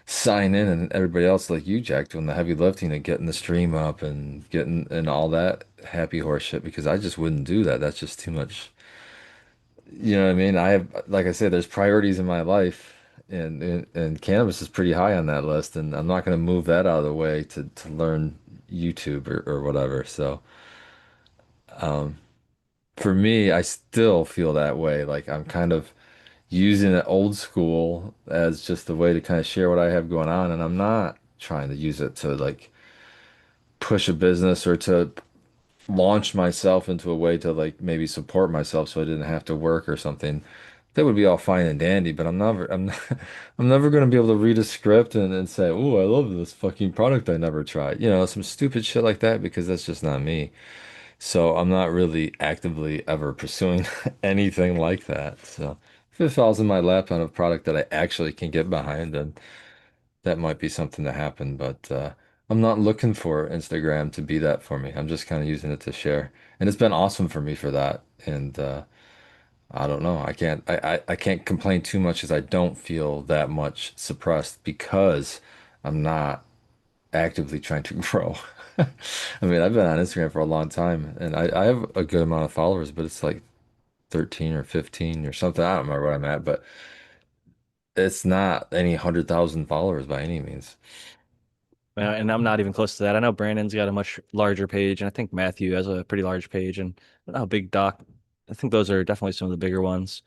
sign in and everybody else like you, Jack, doing the heavy lifting and getting the stream up and getting and all that happy horse shit because I just wouldn't do that. That's just too much. You know what I mean? I have, like I said, there's priorities in my life and cannabis is pretty high on that list and I'm not going to move that out of the way to learn YouTube or whatever. So, um, for me, I still feel that way. Like I'm kind of using it old school as just a way to kind of share what I have going on, and I'm not trying to use it to like push a business or to launch myself into a way to like maybe support myself so I didn't have to work or something. That would be all fine and dandy, but I'm not, I'm never going to be able to read a script and say, "Oh, I love this fucking product I never tried." You know, some stupid shit like that because that's just not me. So I'm not really actively ever pursuing anything like that. So if it falls in my lap on a product that I actually can get behind, then that might be something to happen. But I'm not looking for Instagram to be that for me. I'm just kind of using it to share. And it's been awesome for me for that. And I don't know. I can't complain too much as I don't feel that much suppressed because I'm not actively trying to grow. I mean, I've been on Instagram for a long time and I have a good amount of followers, but it's like 13 or 15 or something. I don't remember what I'm at, but it's not any 100,000 followers by any means. And I'm not even close to that. I know Brandon's got a much larger page, and I think Matthew has a pretty large page, and I don't know how big Doc. I think those are definitely some of the bigger ones.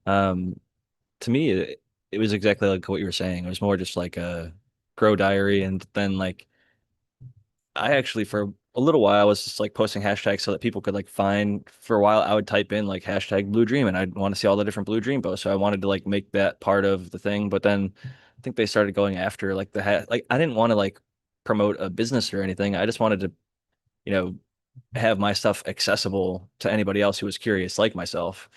Um, to me, it was exactly like what you were saying. It was more just like a grow diary, and then like I actually for a little while I was just like posting hashtags so that people could like find. For a while, I would type in like hashtag Blue Dream, and I'd want to see all the different Blue Dream posts. So I wanted to like make that part of the thing, but then I think they started going after like like I didn't want to like promote a business or anything. I just wanted to, you know, have my stuff accessible to anybody else who was curious like myself.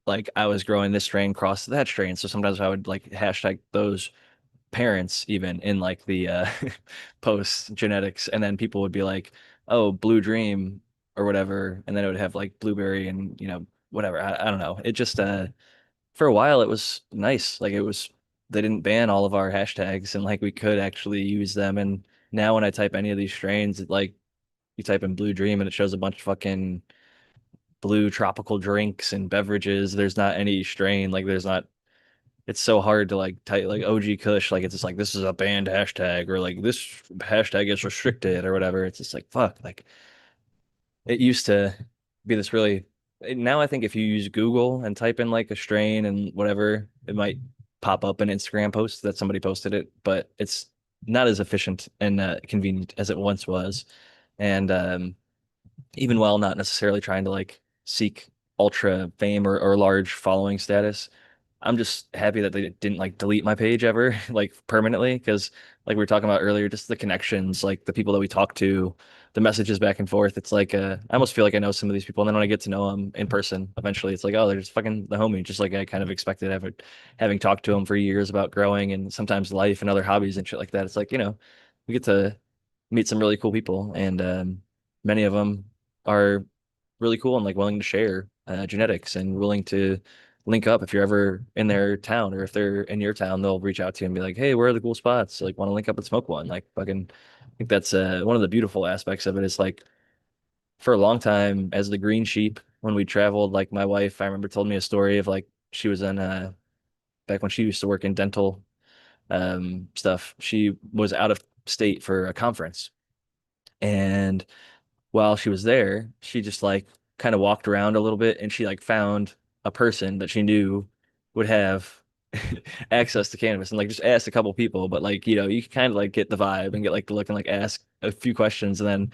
Like I was growing this strain cross that strain, so sometimes I would like hashtag those parents even in like the post genetics, and then people would be like, oh, Blue Dream or whatever, and then it would have like blueberry and whatever. I don't know, it just for a while it was nice, like it was, they didn't ban all of our hashtags and like we could actually use them. And now when I type any of these strains, like you type in Blue Dream and it shows a bunch of fucking blue tropical drinks and beverages. There's not any strain, like there's not, it's so hard to like type like OG Kush, like it's just like this is a banned hashtag or like this hashtag is restricted or whatever. It's just like fuck. Like it used to be this really, now I think if you use Google and type in like a strain and whatever, it might pop up an Instagram post that somebody posted it, but it's not as efficient and convenient as it once was. And even while not necessarily trying to like seek ultra fame or large following status, I'm just happy that they didn't like delete my page ever, like permanently, because like we were talking about earlier, just the connections, like the people that we talk to, the messages back and forth. It's like I almost feel like I know some of these people, and then when I get to know them in person, eventually, it's like, oh, they're just fucking the homie, just like I kind of expected, having talked to them for years about growing and sometimes life and other hobbies and shit like that. It's like, we get to meet some really cool people, and many of them are really cool and like willing to share genetics and willing to link up. If you're ever in their town or if they're in your town, they'll reach out to you and be like, hey, where are the cool spots? Like, want to link up and smoke one? Like, fucking, I think that's one of the beautiful aspects of it is like for a long time as the green sheep, when we traveled, like my wife, I remember told me a story of like she was in back when she used to work in dental stuff. She was out of state for a conference. And while she was there, she just like kind of walked around a little bit and she like found a person that she knew would have access to cannabis and like just asked a couple people, but like, you can kind of like get the vibe and get like the look and like ask a few questions. And then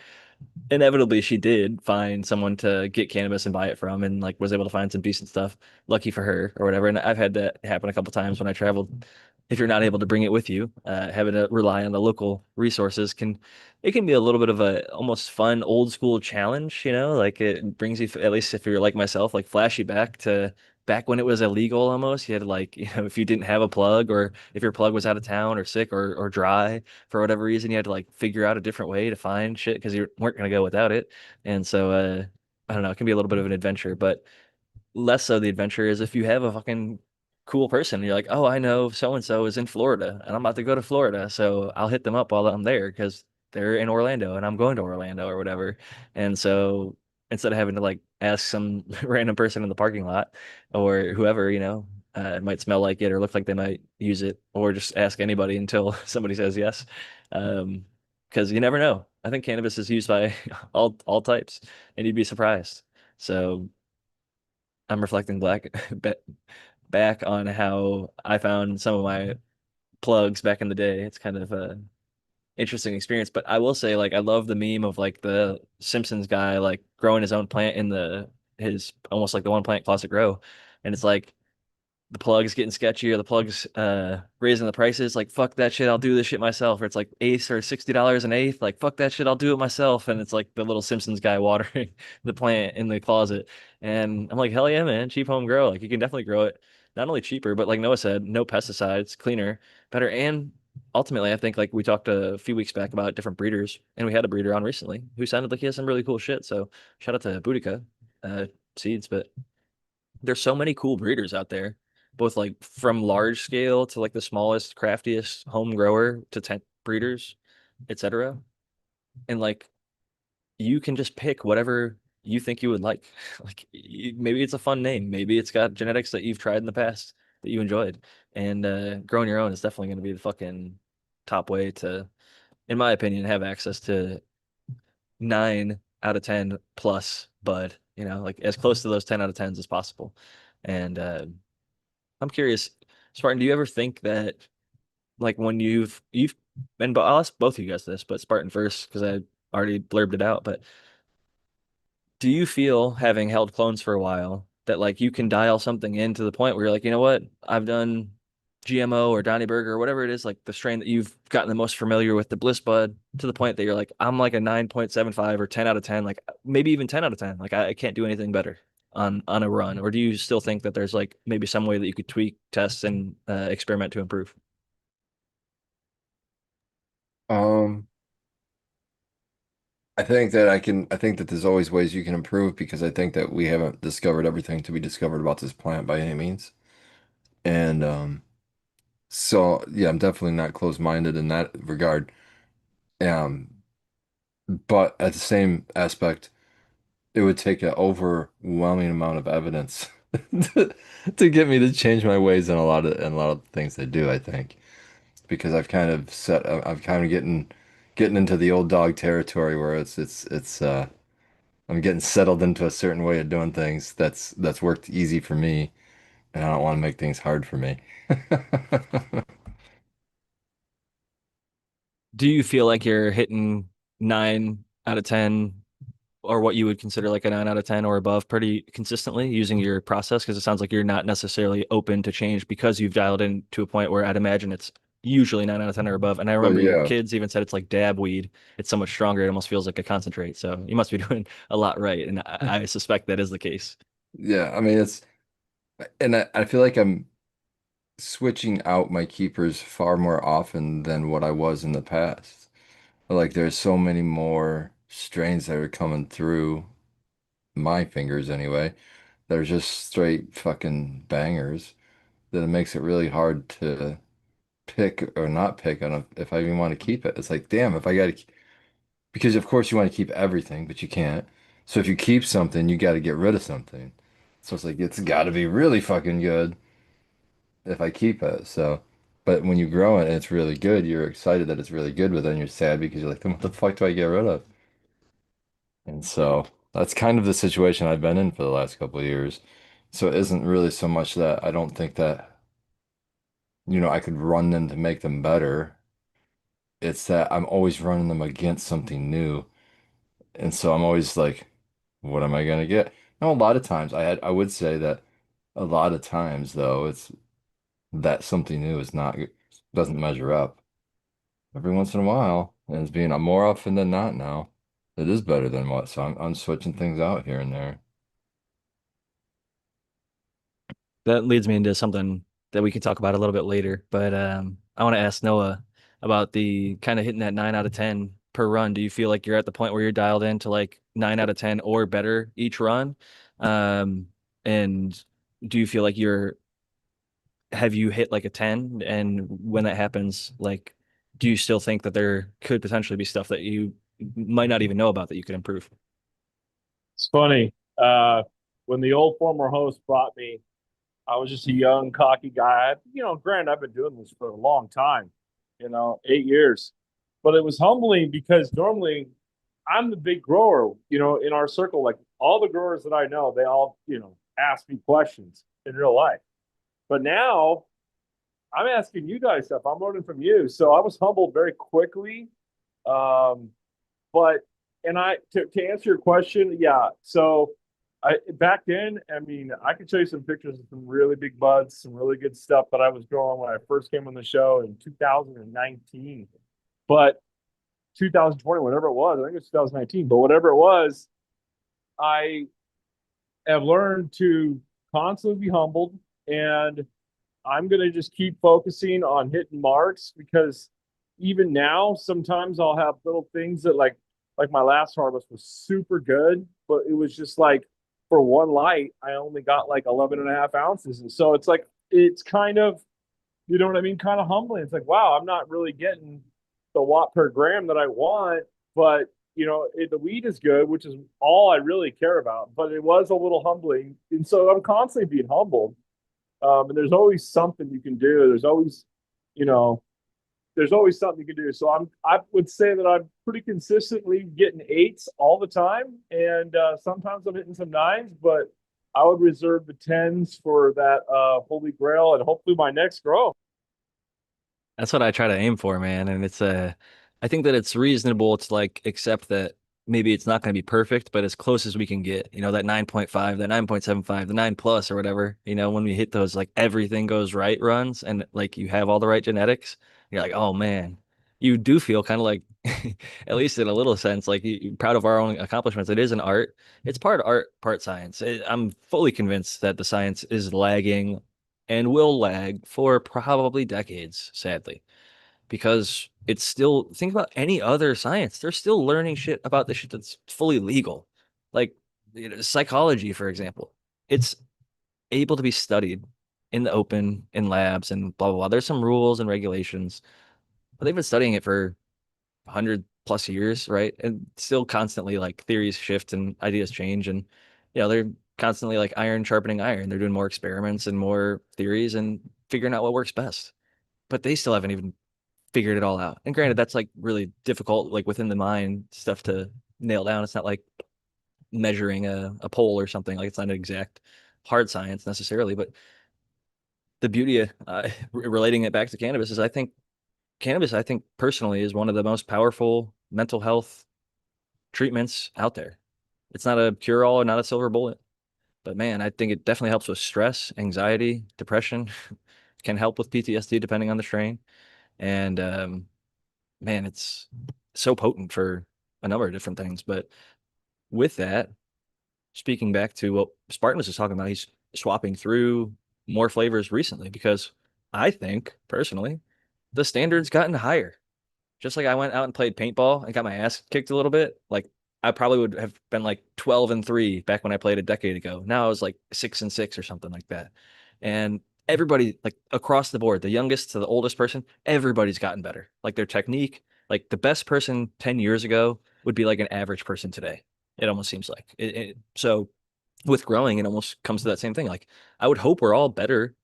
inevitably she did find someone to get cannabis and buy it from and like was able to find some decent stuff. Lucky for her or whatever. And I've had that happen a couple times when I traveled. If you're not able to bring it with you, having to rely on the local resources can be a little bit of a almost fun old school challenge, like it brings you, at least if you're like myself, like flash you back to back when it was illegal almost. You had to like, if you didn't have a plug or if your plug was out of town or sick or dry for whatever reason, you had to like figure out a different way to find shit because you weren't going to go without it. And so, I don't know, it can be a little bit of an adventure, but less so the adventure is if you have a fucking cool person and you're like, oh, I know so and so is in Florida and I'm about to go to Florida, so I'll hit them up while I'm there because they're in Orlando and I'm going to Orlando or whatever. And so instead of having to like ask some random person in the parking lot or whoever, it might smell like it or look like they might use it, or just ask anybody until somebody says yes. Because you never know. I think cannabis is used by all types, and you'd be surprised. So I'm reflecting back on how I found some of my plugs back in the day. It's kind of a interesting experience, but I will say, like, I love the meme of like the Simpsons guy like growing his own plant in his almost like the one plant closet grow, and it's like the plugs getting sketchy or the plugs raising the prices, like fuck that shit, I'll do this shit myself. Or it's like eighths or $60 an eighth, like fuck that shit, I'll do it myself. And it's like the little Simpsons guy watering the plant in the closet. And I'm like, hell yeah, man, cheap home grow. Like you can definitely grow it not only cheaper, but like Noah said, no pesticides, cleaner, better. And ultimately, I think like we talked a few weeks back about different breeders, and we had a breeder on recently who sounded like he has some really cool shit. So shout out to Boudica. seeds, but there's so many cool breeders out there, both like from large scale to like the smallest, craftiest home grower to tent breeders, etc. And like you can just pick whatever you think you would like. Like maybe it's a fun name, maybe it's got genetics that you've tried in the past that you enjoyed, and growing your own is definitely going to be the fucking top way to, in my opinion, have access to 9 out of 10 plus bud. You know, like as close to those 10 out of 10s as possible. And I'm curious, Spartan, do you ever think that like when you've and I'll ask both of you guys this, but Spartan first because I already blurbed it out, but do you feel, having held clones for a while, that like you can dial something in to the point where you're like, you know what, I've done GMO or Donny Burger or whatever it is, like the strain that you've gotten the most familiar with, the Bliss Bud, to the point that you're like, I'm like a 9.75 or 10 out of 10, like maybe even 10 out of 10. Like I can't do anything better on a run? Or do you still think that there's like maybe some way that you could tweak, test, and experiment to improve? Um, I think that there's always ways you can improve because I think that we haven't discovered everything to be discovered about this plant by any means. And so yeah, I'm definitely not closed-minded in that regard. Um, but at the same aspect, it would take an overwhelming amount of evidence to, to get me to change my ways in a lot of things I do, I think. Because I've kind of set I'm kind of getting into the old dog territory where it's I'm getting settled into a certain way of doing things that's worked easy for me, and I don't want to make things hard for me. Do you feel like you're hitting 9 out of 10 or what you would consider like a 9 out of 10 or above pretty consistently using your process? Because it sounds like you're not necessarily open to change because you've dialed in to a point where I'd imagine it's usually 9 out of 10 or above. And I Well, remember your yeah, kids even said it's like dab weed. It's so much stronger. It almost feels like a concentrate. So you must be doing a lot right. And I suspect that is the case. yeah. I mean, I feel like I'm switching out my keepers far more often than what I was in the past. Like, there's so many more strains that are coming through my fingers anyway, that are just straight fucking bangers that it makes it really hard to pick or not pick on if I even want to keep it. It's like, damn, if I got to, because of course you want to keep everything, but you can't. So if you keep something, you got to get rid of something. So it's like, it's got to be really fucking good if I keep it. So, but when you grow it and it's really good, you're excited that it's really good, but then you're sad because you're like, then what the fuck do I get rid of? And so that's kind of the situation I've been in for the last couple of years. So it isn't really so much that I don't think that, I could run them to make them better. It's that I'm always running them against something new. And so I'm always like, what am I gonna get? Now, a lot of times I would say that a lot of times though, it's that something new is not doesn't measure up. Every once in a while, and it's being more often than not now, it is better than what. So I'm switching things out here and there. That leads me into something that we can talk about a little bit later. But I want to ask Noah about the kind of hitting that 9 out of 10 per run. Do you feel like you're at the point where you're dialed in to like 9 out of 10 or better each run? Um, and do you feel like have you hit like a 10? And when that happens, like, do you still think that there could potentially be stuff that you might not even know about that you could improve? It's funny. When the old former host brought me, I was just a young, cocky guy. Granted, I've been doing this for a long time, 8 years. But it was humbling because normally I'm the big grower, in our circle. Like all the growers that I know, they all, ask me questions in real life. But now I'm asking you guys stuff. I'm learning from you. So I was humbled very quickly. Um, but and to answer your question, yeah. So I back then, I mean, I can show you some pictures of some really big buds, some really good stuff that I was growing when I first came on the show in 2019. But 2020, whatever it was, I think it was 2019, but whatever it was, I have learned to constantly be humbled, and I'm going to just keep focusing on hitting marks because even now, sometimes I'll have little things that like my last harvest was super good, but it was just like for one light, I only got like 11 and a half ounces. And so it's like, it's kind of, you know what I mean? Kind of humbling. It's like, wow, I'm not really getting the watt per gram that I want, but the weed is good, which is all I really care about. But it was a little humbling. And so I'm constantly being humbled. And there's always something you can do. You know, there's always something you can do. So I would say that I'm pretty consistently getting eights all the time, and sometimes I'm hitting some nines, but I would reserve the tens for that holy grail, and hopefully my next grow. That's what I try to aim for, man. And I think that it's reasonable to like accept that maybe it's not going to be perfect, but as close as we can get, that 9.5, that 9.75, the 9 plus or whatever, when we hit those like everything goes right runs and like you have all the right genetics, you're like, oh man, you do feel kind of like, at least in a little sense, like you're proud of our own accomplishments. It is an art. It's part art, part science. I'm fully convinced that the science is lagging and will lag for probably decades, sadly, because it's still, think about any other science. They're still learning shit about the shit that's fully legal. Like psychology, for example. It's able to be studied in the open, in labs, and blah, blah, blah. There's some rules and regulations, but they've been studying it for 100 plus years, right? And still constantly like theories shift and ideas change. And, they're constantly like iron sharpening iron. They're doing more experiments and more theories and figuring out what works best. But they still haven't even figured it all out. And granted, that's like really difficult, like within the mind stuff to nail down. It's not like measuring a pole or something. Like it's not an exact hard science necessarily. But the beauty of relating it back to cannabis is I think personally is one of the most powerful mental health treatments out there. It's not a cure all or not a silver bullet, but man, I think it definitely helps with stress, anxiety, depression, can help with PTSD depending on the strain. And man, it's so potent for a number of different things. But with that, speaking back to what Spartan was just talking about, he's swapping through more flavors recently because I think personally the standard's gotten higher. Just like I went out and played paintball and got my ass kicked a little bit, like I probably would have been like 12-3 back when I played a decade ago. Now I was like 6-6 or something like that. And everybody, like across the board, the youngest to the oldest person, everybody's gotten better. Like their technique, like the best person 10 years ago would be like an average person today. It almost seems like so with growing, it almost comes to that same thing. Like I would hope we're all better,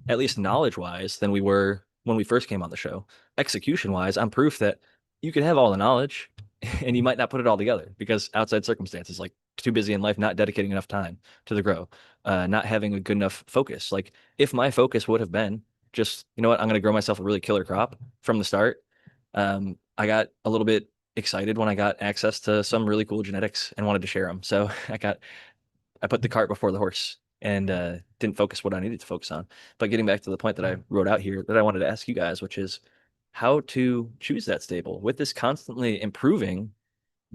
at least knowledge wise, than we were when we first came on the show. Execution wise, I'm proof that you can have all the knowledge and you might not put it all together because outside circumstances, like too busy in life, not dedicating enough time to the grow, not having a good enough focus. Like if my focus would have been just, you know what, I'm going to grow myself a really killer crop from the start. I got a little bit excited when I got access to some really cool genetics and wanted to share them. So I put the cart before the horse and didn't focus what I needed to focus on. But getting back to the point that I wrote out here that I wanted to ask you guys, which is how to choose that stable with this constantly improving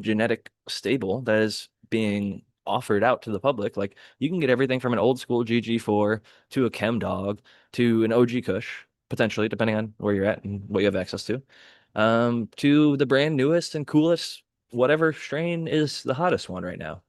genetic stable that is being offered out to the public. Like you can get everything from an old school GG4 to a Chem Dog to an OG Kush, potentially, depending on where you're at and what you have access to the brand newest and coolest, whatever strain is the hottest one right now,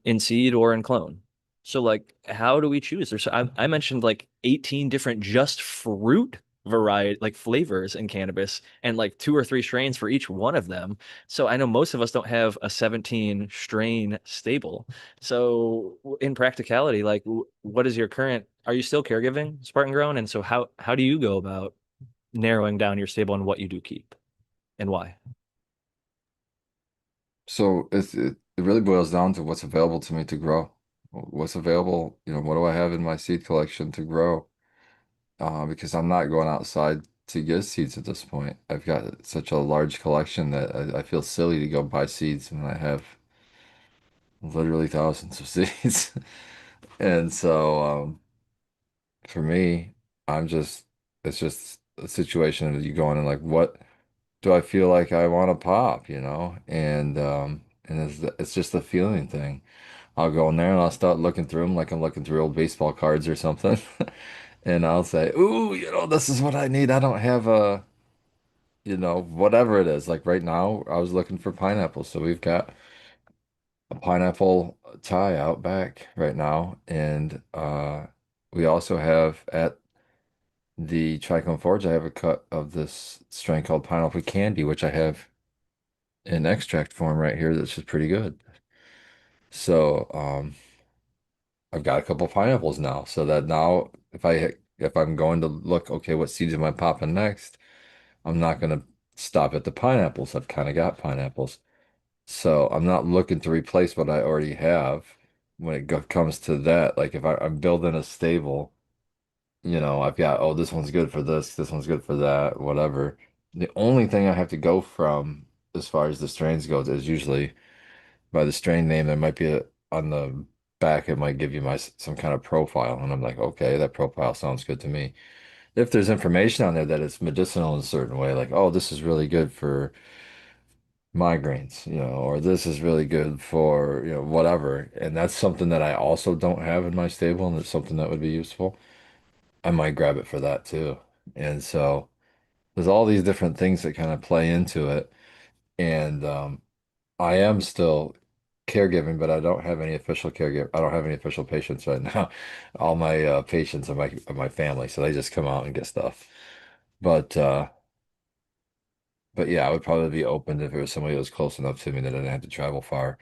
in seed or in clone. So like, how do we choose? I mentioned like 18 different just fruit variety, like flavors in cannabis, and like 2 or 3 strains for each one of them. So I know most of us don't have a 17 strain stable. So in practicality, like, what is your current? Are you still caregiving Spartan Grown? And so how do you go about narrowing down your stable and what you do keep and why? So it really boils down to what's available to me to grow. What's available, what do I have in my seed collection to grow? Because I'm not going outside to get seeds at this point. I've got such a large collection that I feel silly to go buy seeds when I have literally thousands of seeds. And so for me, it's just a situation of you going and like, what do I feel like I want to pop, and it's just a feeling thing. I'll go in there and I'll start looking through them like I'm looking through old baseball cards or something. And I'll say, ooh, this is what I need. I don't have whatever it is. Like right now, I was looking for pineapple. So we've got a pineapple Thai out back right now, and we also have at the Tricone Forge, I have a cut of this strain called Pineapple Candy, which I have in extract form right here. That's just pretty good. So I've got a couple pineapples now, so that now if I'm going to look, okay, what seeds am I popping next? I'm not gonna stop at the pineapples. I've kind of got pineapples. So I'm not looking to replace what I already have when it comes to that. Like if I'm building a stable, I've got, oh, this one's good for this one's good for that, whatever. The only thing I have to go from as far as the strains goes is usually by the strain name. There might be on the back, it might give you some kind of profile. And I'm like, okay, that profile sounds good to me. If there's information on there that it's medicinal in a certain way, like, oh, this is really good for migraines, or this is really good for, whatever. And that's something that I also don't have in my stable, and it's something that would be useful. I might grab it for that too. And so there's all these different things that kind of play into it. And I am still caregiving, but I don't have any official caregiver. I don't have any official patients right now. All my patients are my family, so they just come out and get stuff. But but yeah, I would probably be open if it was somebody that was close enough to me that I didn't have to travel far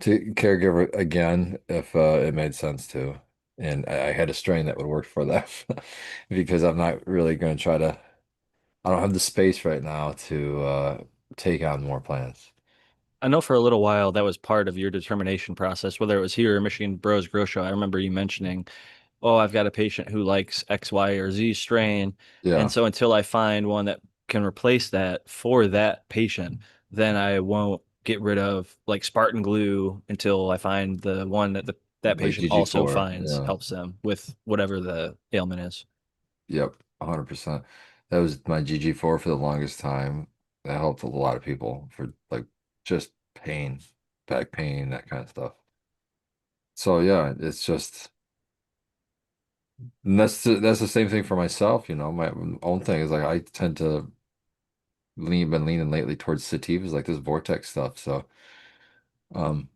to caregiver again if it made sense to. And I had a strain that would work for that because I'm not really going to try to. I don't have the space right now to take on more plants. I know for a little while that was part of your determination process, whether it was here or Michigan Bros Grow Show. I remember you mentioning, oh, I've got a patient who likes X, Y, or Z strain. And Yeah, so until I find one that can replace that for that patient, then I won't get rid of like Spartan glue until I find the one that that like patient also GG4. finds Yeah, helps them with whatever the ailment is. yep, 100%. That was my GG4 for the longest time. That helped a lot of people for like just pain, back pain, that kind of stuff. So yeah, it's just. And that's the same thing for myself, My own thing is like I tend to been leaning lately towards sativas, like this Vortex stuff. So, um,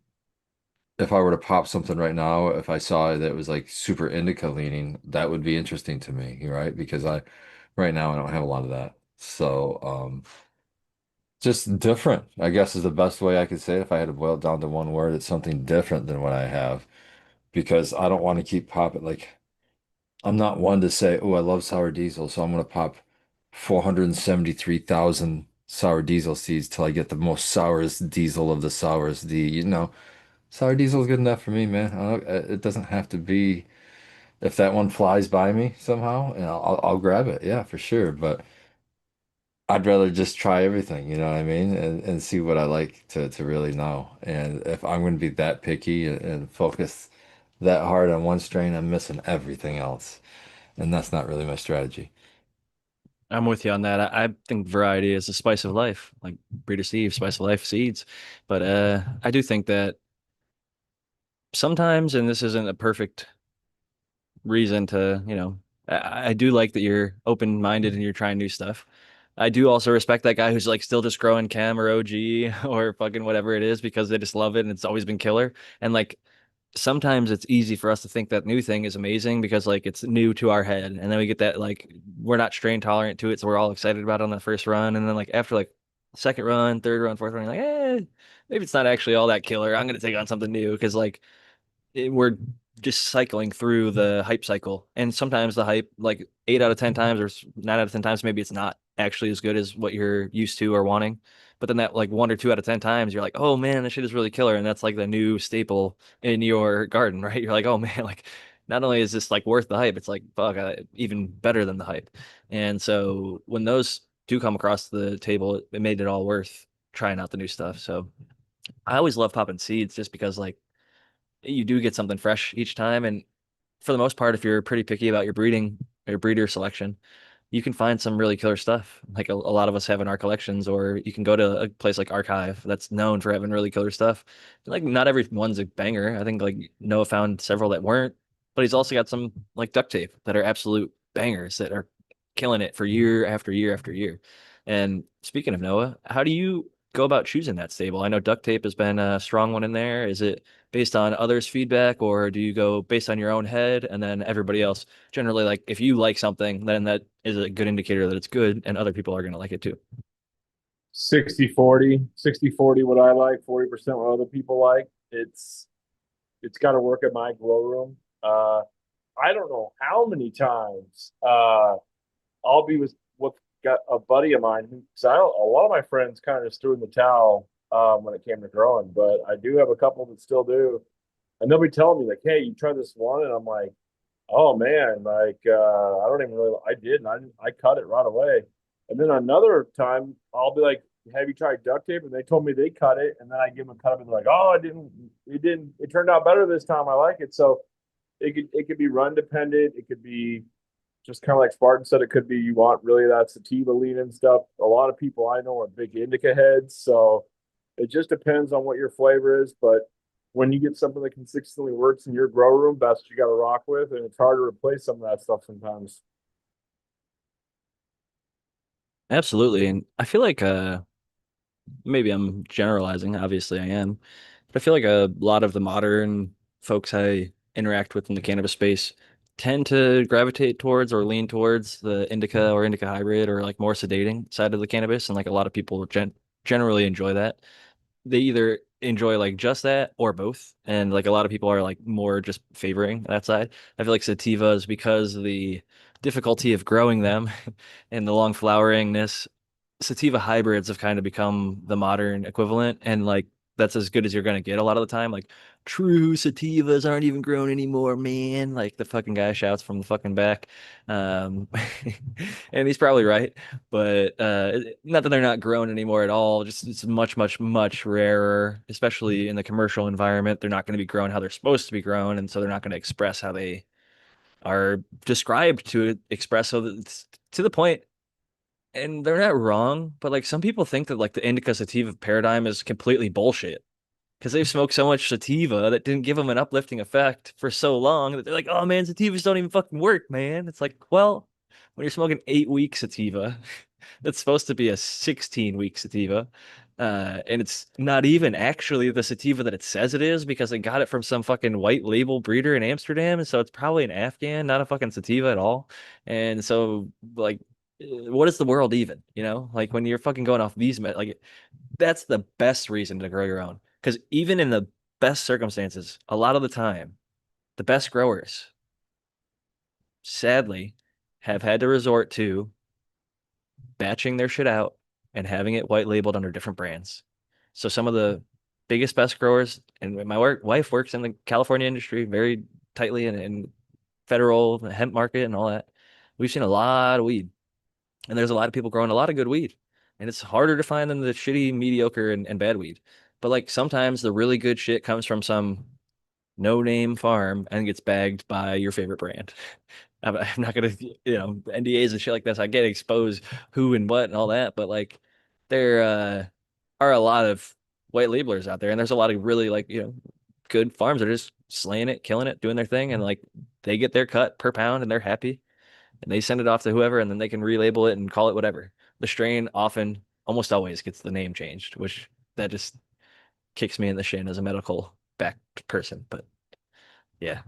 if I were to pop something right now, if I saw that it was like super indica leaning, that would be interesting to me, right? Because right now I don't have a lot of that. So, just different, I guess is the best way I could say it. If I had to boil it down to one word, it's something different than what I have because I don't want to keep popping like. I'm not one to say, oh, I love sour diesel, so I'm going to pop 473,000 sour diesel seeds till I get the most sourest diesel of the sourest Sour diesel is good enough for me, man. It doesn't have to be, if that one flies by me somehow, and I'll grab it. Yeah, for sure. But I'd rather just try everything, you know what I mean? And see what I like to really know. And if I'm going to be that picky and focus that hard on one strain, I'm missing everything else. And that's not really my strategy. I'm with you on that. I think variety is the spice of life, like Breeder Steve, spice of life seeds. But I do think that sometimes, and this isn't a perfect reason to, I do like that you're open-minded and you're trying new stuff. I do also respect that guy who's like still just growing chem or OG or fucking whatever it is because they just love it and it's always been killer. And like sometimes it's easy for us to think that new thing is amazing because like it's new to our head. And then we get that like we're not strain tolerant to it, so we're all excited about it on that first run. And then like after like second run, third run, fourth run, you're like, maybe it's not actually all that killer. I'm gonna take on something new because like we're just cycling through the hype cycle. And sometimes the hype, like 8 out of 10 times or 9 out of 10 times, maybe it's not actually as good as what you're used to or wanting. But then that like 1 or 2 out of 10 times, you're like, oh man, this shit is really killer. And that's like the new staple in your garden, right? You're like, oh man, like not only is this like worth the hype, it's like, fuck, even better than the hype. And so when those do come across the table, it made it all worth trying out the new stuff. So I always love popping seeds just because like you do get something fresh each time. And for the most part, if you're pretty picky about your breeding or your breeder selection, you can find some really killer stuff. Like a lot of us have in our collections, or you can go to a place like Archive that's known for having really killer stuff. Like not every one's a banger. I think like Noah found several that weren't, but he's also got some like duct tape that are absolute bangers that are killing it for year after year after year. And speaking of Noah, how do you go about choosing that stable? I know duct tape has been a strong one in there. Is it based on others' feedback, or do you go based on your own head and then everybody else? Generally, like if you like something, then that is a good indicator that it's good and other people are going to like it too. 60-40, 60-40 what I like, 40% what other people like. It's got to work at my grow room. I don't know how many times I'll be with got a buddy of mine who, so a lot of my friends kind of just threw in the towel when it came to growing, but I do have a couple that still do, and they'll be telling me like, "Hey, you tried this one," and I'm like, "Oh man, like I don't even really, I did, and I cut it right away." And then another time, I'll be like, "Have you tried duct tape?" And they told me they cut it, and then I give them a cut up, and they're like, "Oh, it turned out better this time. I like it." So it could be run dependent. It could be just kind of like Spartan said, it could be you want really that sativa lean and stuff. A lot of people I know are big indica heads, so it just depends on what your flavor is. But when you get something that consistently works in your grow room, that's what you got to rock with, and it's hard to replace some of that stuff sometimes. Absolutely. And I feel like maybe I'm generalizing, obviously I am, but I feel like a lot of the modern folks I interact with in the cannabis space tend to gravitate towards or lean towards the indica or indica hybrid or like more sedating side of the cannabis. And like a lot of people generally enjoy that. They either enjoy like just that or both. And like a lot of people are like more just favoring that side. I feel like sativas, because of the difficulty of growing them and the long floweringness, sativa hybrids have kind of become the modern equivalent, and like that's as good as you're gonna get a lot of the time. Like true sativas aren't even grown anymore, man. Like the fucking guy shouts from the fucking back. Um, and he's probably right, but not that they're not grown anymore at all. Just it's much, much, much rarer, especially in the commercial environment. They're not going to be grown how they're supposed to be grown, and so they're not going to express how they are described to express. So that it's to the point, and they're not wrong, but like some people think that like the indica sativa paradigm is completely bullshit because they've smoked so much sativa that didn't give them an uplifting effect for so long that they're like, oh man, sativas don't even fucking work, man. It's like, well, when you're smoking 8 week sativa, that's supposed to be a 16-week sativa. And it's not even actually the sativa that it says it is because they got it from some fucking white label breeder in Amsterdam. And so it's probably an Afghan, not a fucking sativa at all. And so, like, what is the world even? You know, like when you're fucking going off these, like, that's the best reason to grow your own. Because even in the best circumstances, a lot of the time, the best growers, sadly, have had to resort to batching their shit out and having it white labeled under different brands. So some of the biggest best growers, and my wife works in the California industry very tightly and federal hemp market and all that. We've seen a lot of weed, and there's a lot of people growing a lot of good weed, and it's harder to find than the shitty, mediocre, and bad weed. But like sometimes the really good shit comes from some no name farm and gets bagged by your favorite brand. I'm not gonna, NDAs and shit like this. I get exposed who and what and all that, but like there are a lot of white labelers out there, and there's a lot of really like good farms that are just slaying it, killing it, doing their thing, and like they get their cut per pound and they're happy, and they send it off to whoever, and then they can relabel it and call it whatever. The strain often, almost always, gets the name changed, which that just kicks me in the shin as a medical back person, but. Yeah.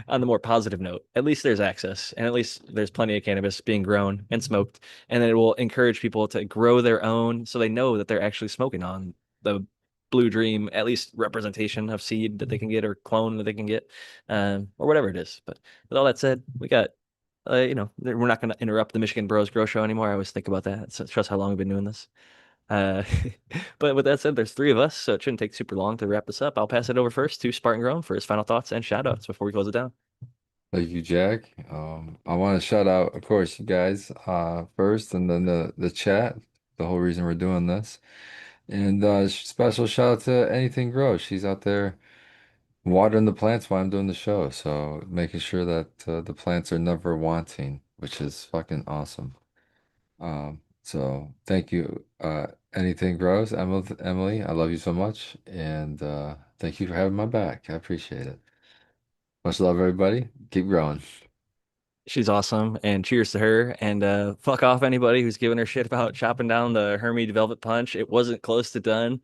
On the more positive note, at least there's access and at least there's plenty of cannabis being grown and smoked. And it will encourage people to grow their own so they know that they're actually smoking on the Blue Dream, at least representation of seed that they can get or clone that they can get, or whatever it is. But with all that said, we got, we're not going to interrupt the Michigan Bros Grow Show anymore. I always think about that. It's just how long we've been doing this. Uh, but with that said, there's three of us, so it shouldn't take super long to wrap this up. I'll pass it over first to Spartan Grown for his final thoughts and shout outs before we close it down. Thank you, Jack. I want to shout out, of course, you guys first, and then the chat, the whole reason we're doing this. And special shout out to Anything Grow. She's out there watering the plants while I'm doing the show, so making sure that the plants are never wanting, which is fucking awesome. So thank you, Anything Grows, Emily. I love you so much, and thank you for having my back. I appreciate it. Much love, everybody. Keep growing. She's awesome, and cheers to her. And fuck off anybody who's giving her shit about chopping down the Hermie Velvet Punch. It wasn't close to done.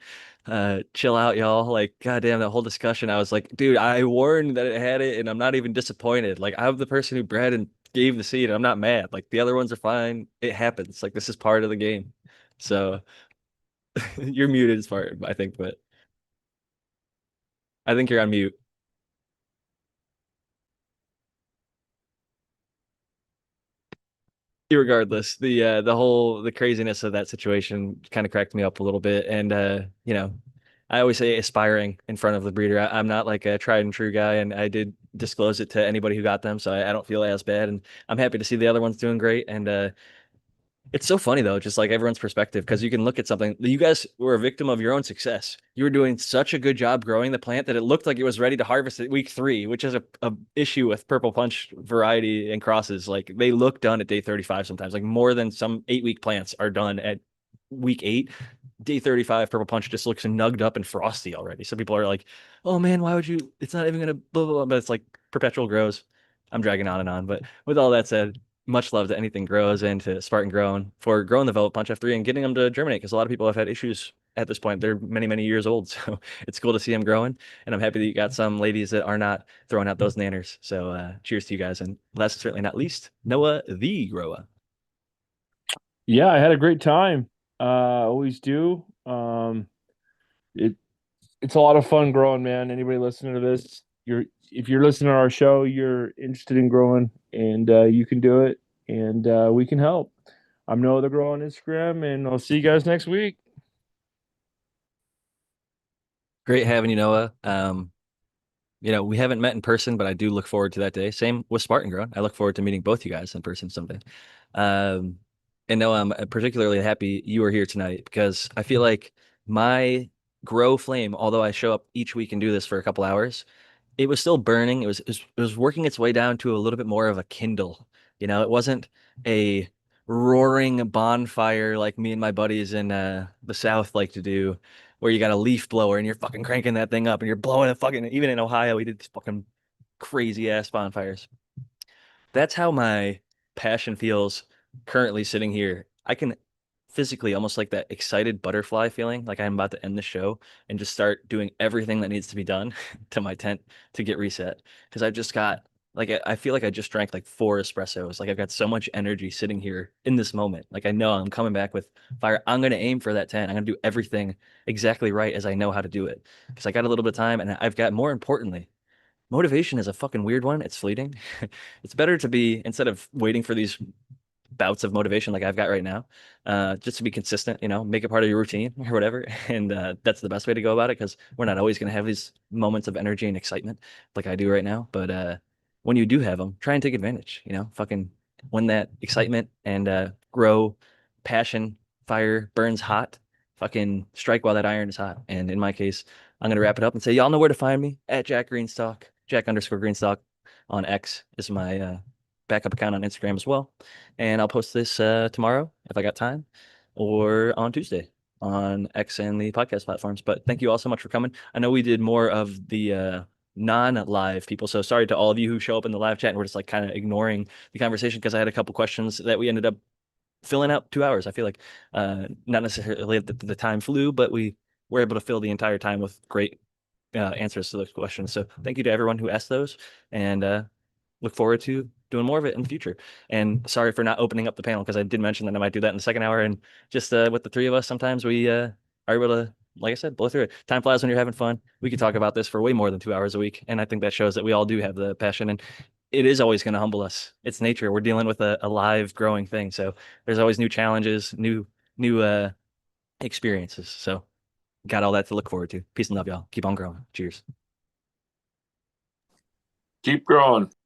Chill out, y'all. Like, goddamn, that whole discussion. I was like, dude, I warned that it had it, and I'm not even disappointed. Like, I'm the person who bred and gave the seed. And I'm not mad. Like, the other ones are fine. It happens. Like, this is part of the game. So you're muted as part, I think, but I think you're on mute. Irregardless, the craziness of that situation kind of cracked me up a little bit. And I always say aspiring in front of the breeder. I'm not like a tried and true guy, and I did disclose it to anybody who got them, so I don't feel as bad. And I'm happy to see the other ones doing great. And it's so funny though, just like everyone's perspective, because you can look at something. You guys were a victim of your own success. You were doing such a good job growing the plant that it looked like it was ready to harvest at week 3, which is a issue with purple punch variety and crosses. Like they look done at day 35 sometimes, like more than some 8-week plants are done at week 8. Day 35 purple punch just looks nugged up and frosty already. So people are like, oh man, why would you? It's not even gonna blah blah blah. But it's like perpetual grows. I'm dragging on and on. But with all that said, much love to anything grows and to Spartan Grown for growing the Velvet Punch F3 and getting them to germinate, because a lot of people have had issues at this point. They're many, many years old. So it's cool to see them growing. And I'm happy that you got some ladies that are not throwing out those nanners. So cheers to you guys. And last but certainly not least, Noah the Grower. Yeah, I had a great time. Always do. It it's a lot of fun growing, man. Anybody listening to this, if you're listening to our show, you're interested in growing, and you can do it, and we can help. I'm Noah the Grow on Instagram, and I'll see you guys next week. Great having you, Noah. We haven't met in person, but I do look forward to that day. Same with Spartan Grown. I look forward to meeting both you guys in person someday. Um, and Noah, I'm particularly happy you are here tonight because I feel like my grow flame, although I show up each week and do this for a couple hours, it was still burning. It was working its way down to a little bit more of a kindle. It wasn't a roaring bonfire like me and my buddies in the South like to do, where you got a leaf blower and you're fucking cranking that thing up and you're blowing it fucking. Even in Ohio, we did these fucking crazy ass bonfires. That's how my passion feels currently sitting here. I can physically almost like that excited butterfly feeling, like I'm about to end the show and just start doing everything that needs to be done to my tent to get reset. Because I've just got like I feel like I just drank like 4 espressos. Like I've got so much energy sitting here in this moment. Like I know I'm coming back with fire. I'm gonna aim for that 10. I'm gonna do everything exactly right as I know how to do it. Because I got a little bit of time and I've got, more importantly, motivation is a fucking weird one. It's fleeting. It's better to be, instead of waiting for these bouts of motivation like I've got right now, just to be consistent, make it part of your routine or whatever. And that's the best way to go about it, because we're not always going to have these moments of energy and excitement like I do right now. But when you do have them, try and take advantage, fucking when that excitement and grow passion fire burns hot, fucking strike while that iron is hot. And in my case, I'm going to wrap it up and say, y'all know where to find me at Jack Greenstock. Jack_Greenstock on X is my backup account on Instagram as well. And I'll post this tomorrow if I got time, or on Tuesday on X and the podcast platforms. But thank you all so much for coming. I know we did more of the non-live people, so sorry to all of you who show up in the live chat and we're just like kind of ignoring the conversation, because I had a couple questions that we ended up filling out 2 hours. I feel like not necessarily the time flew, but we were able to fill the entire time with great answers to those questions. So thank you to everyone who asked those, and look forward to doing more of it in the future. And sorry for not opening up the panel, because I did mention that I might do that in the second hour. And just with the three of us, sometimes we are able to, like I said, blow through it. Time flies when you're having fun. We could talk about this for way more than 2 hours a week. And I think that shows that we all do have the passion, and it is always going to humble us. It's nature. We're dealing with a live growing thing. So there's always new challenges, new experiences. So got all that to look forward to. Peace and love, y'all. Keep on growing. Cheers. Keep growing.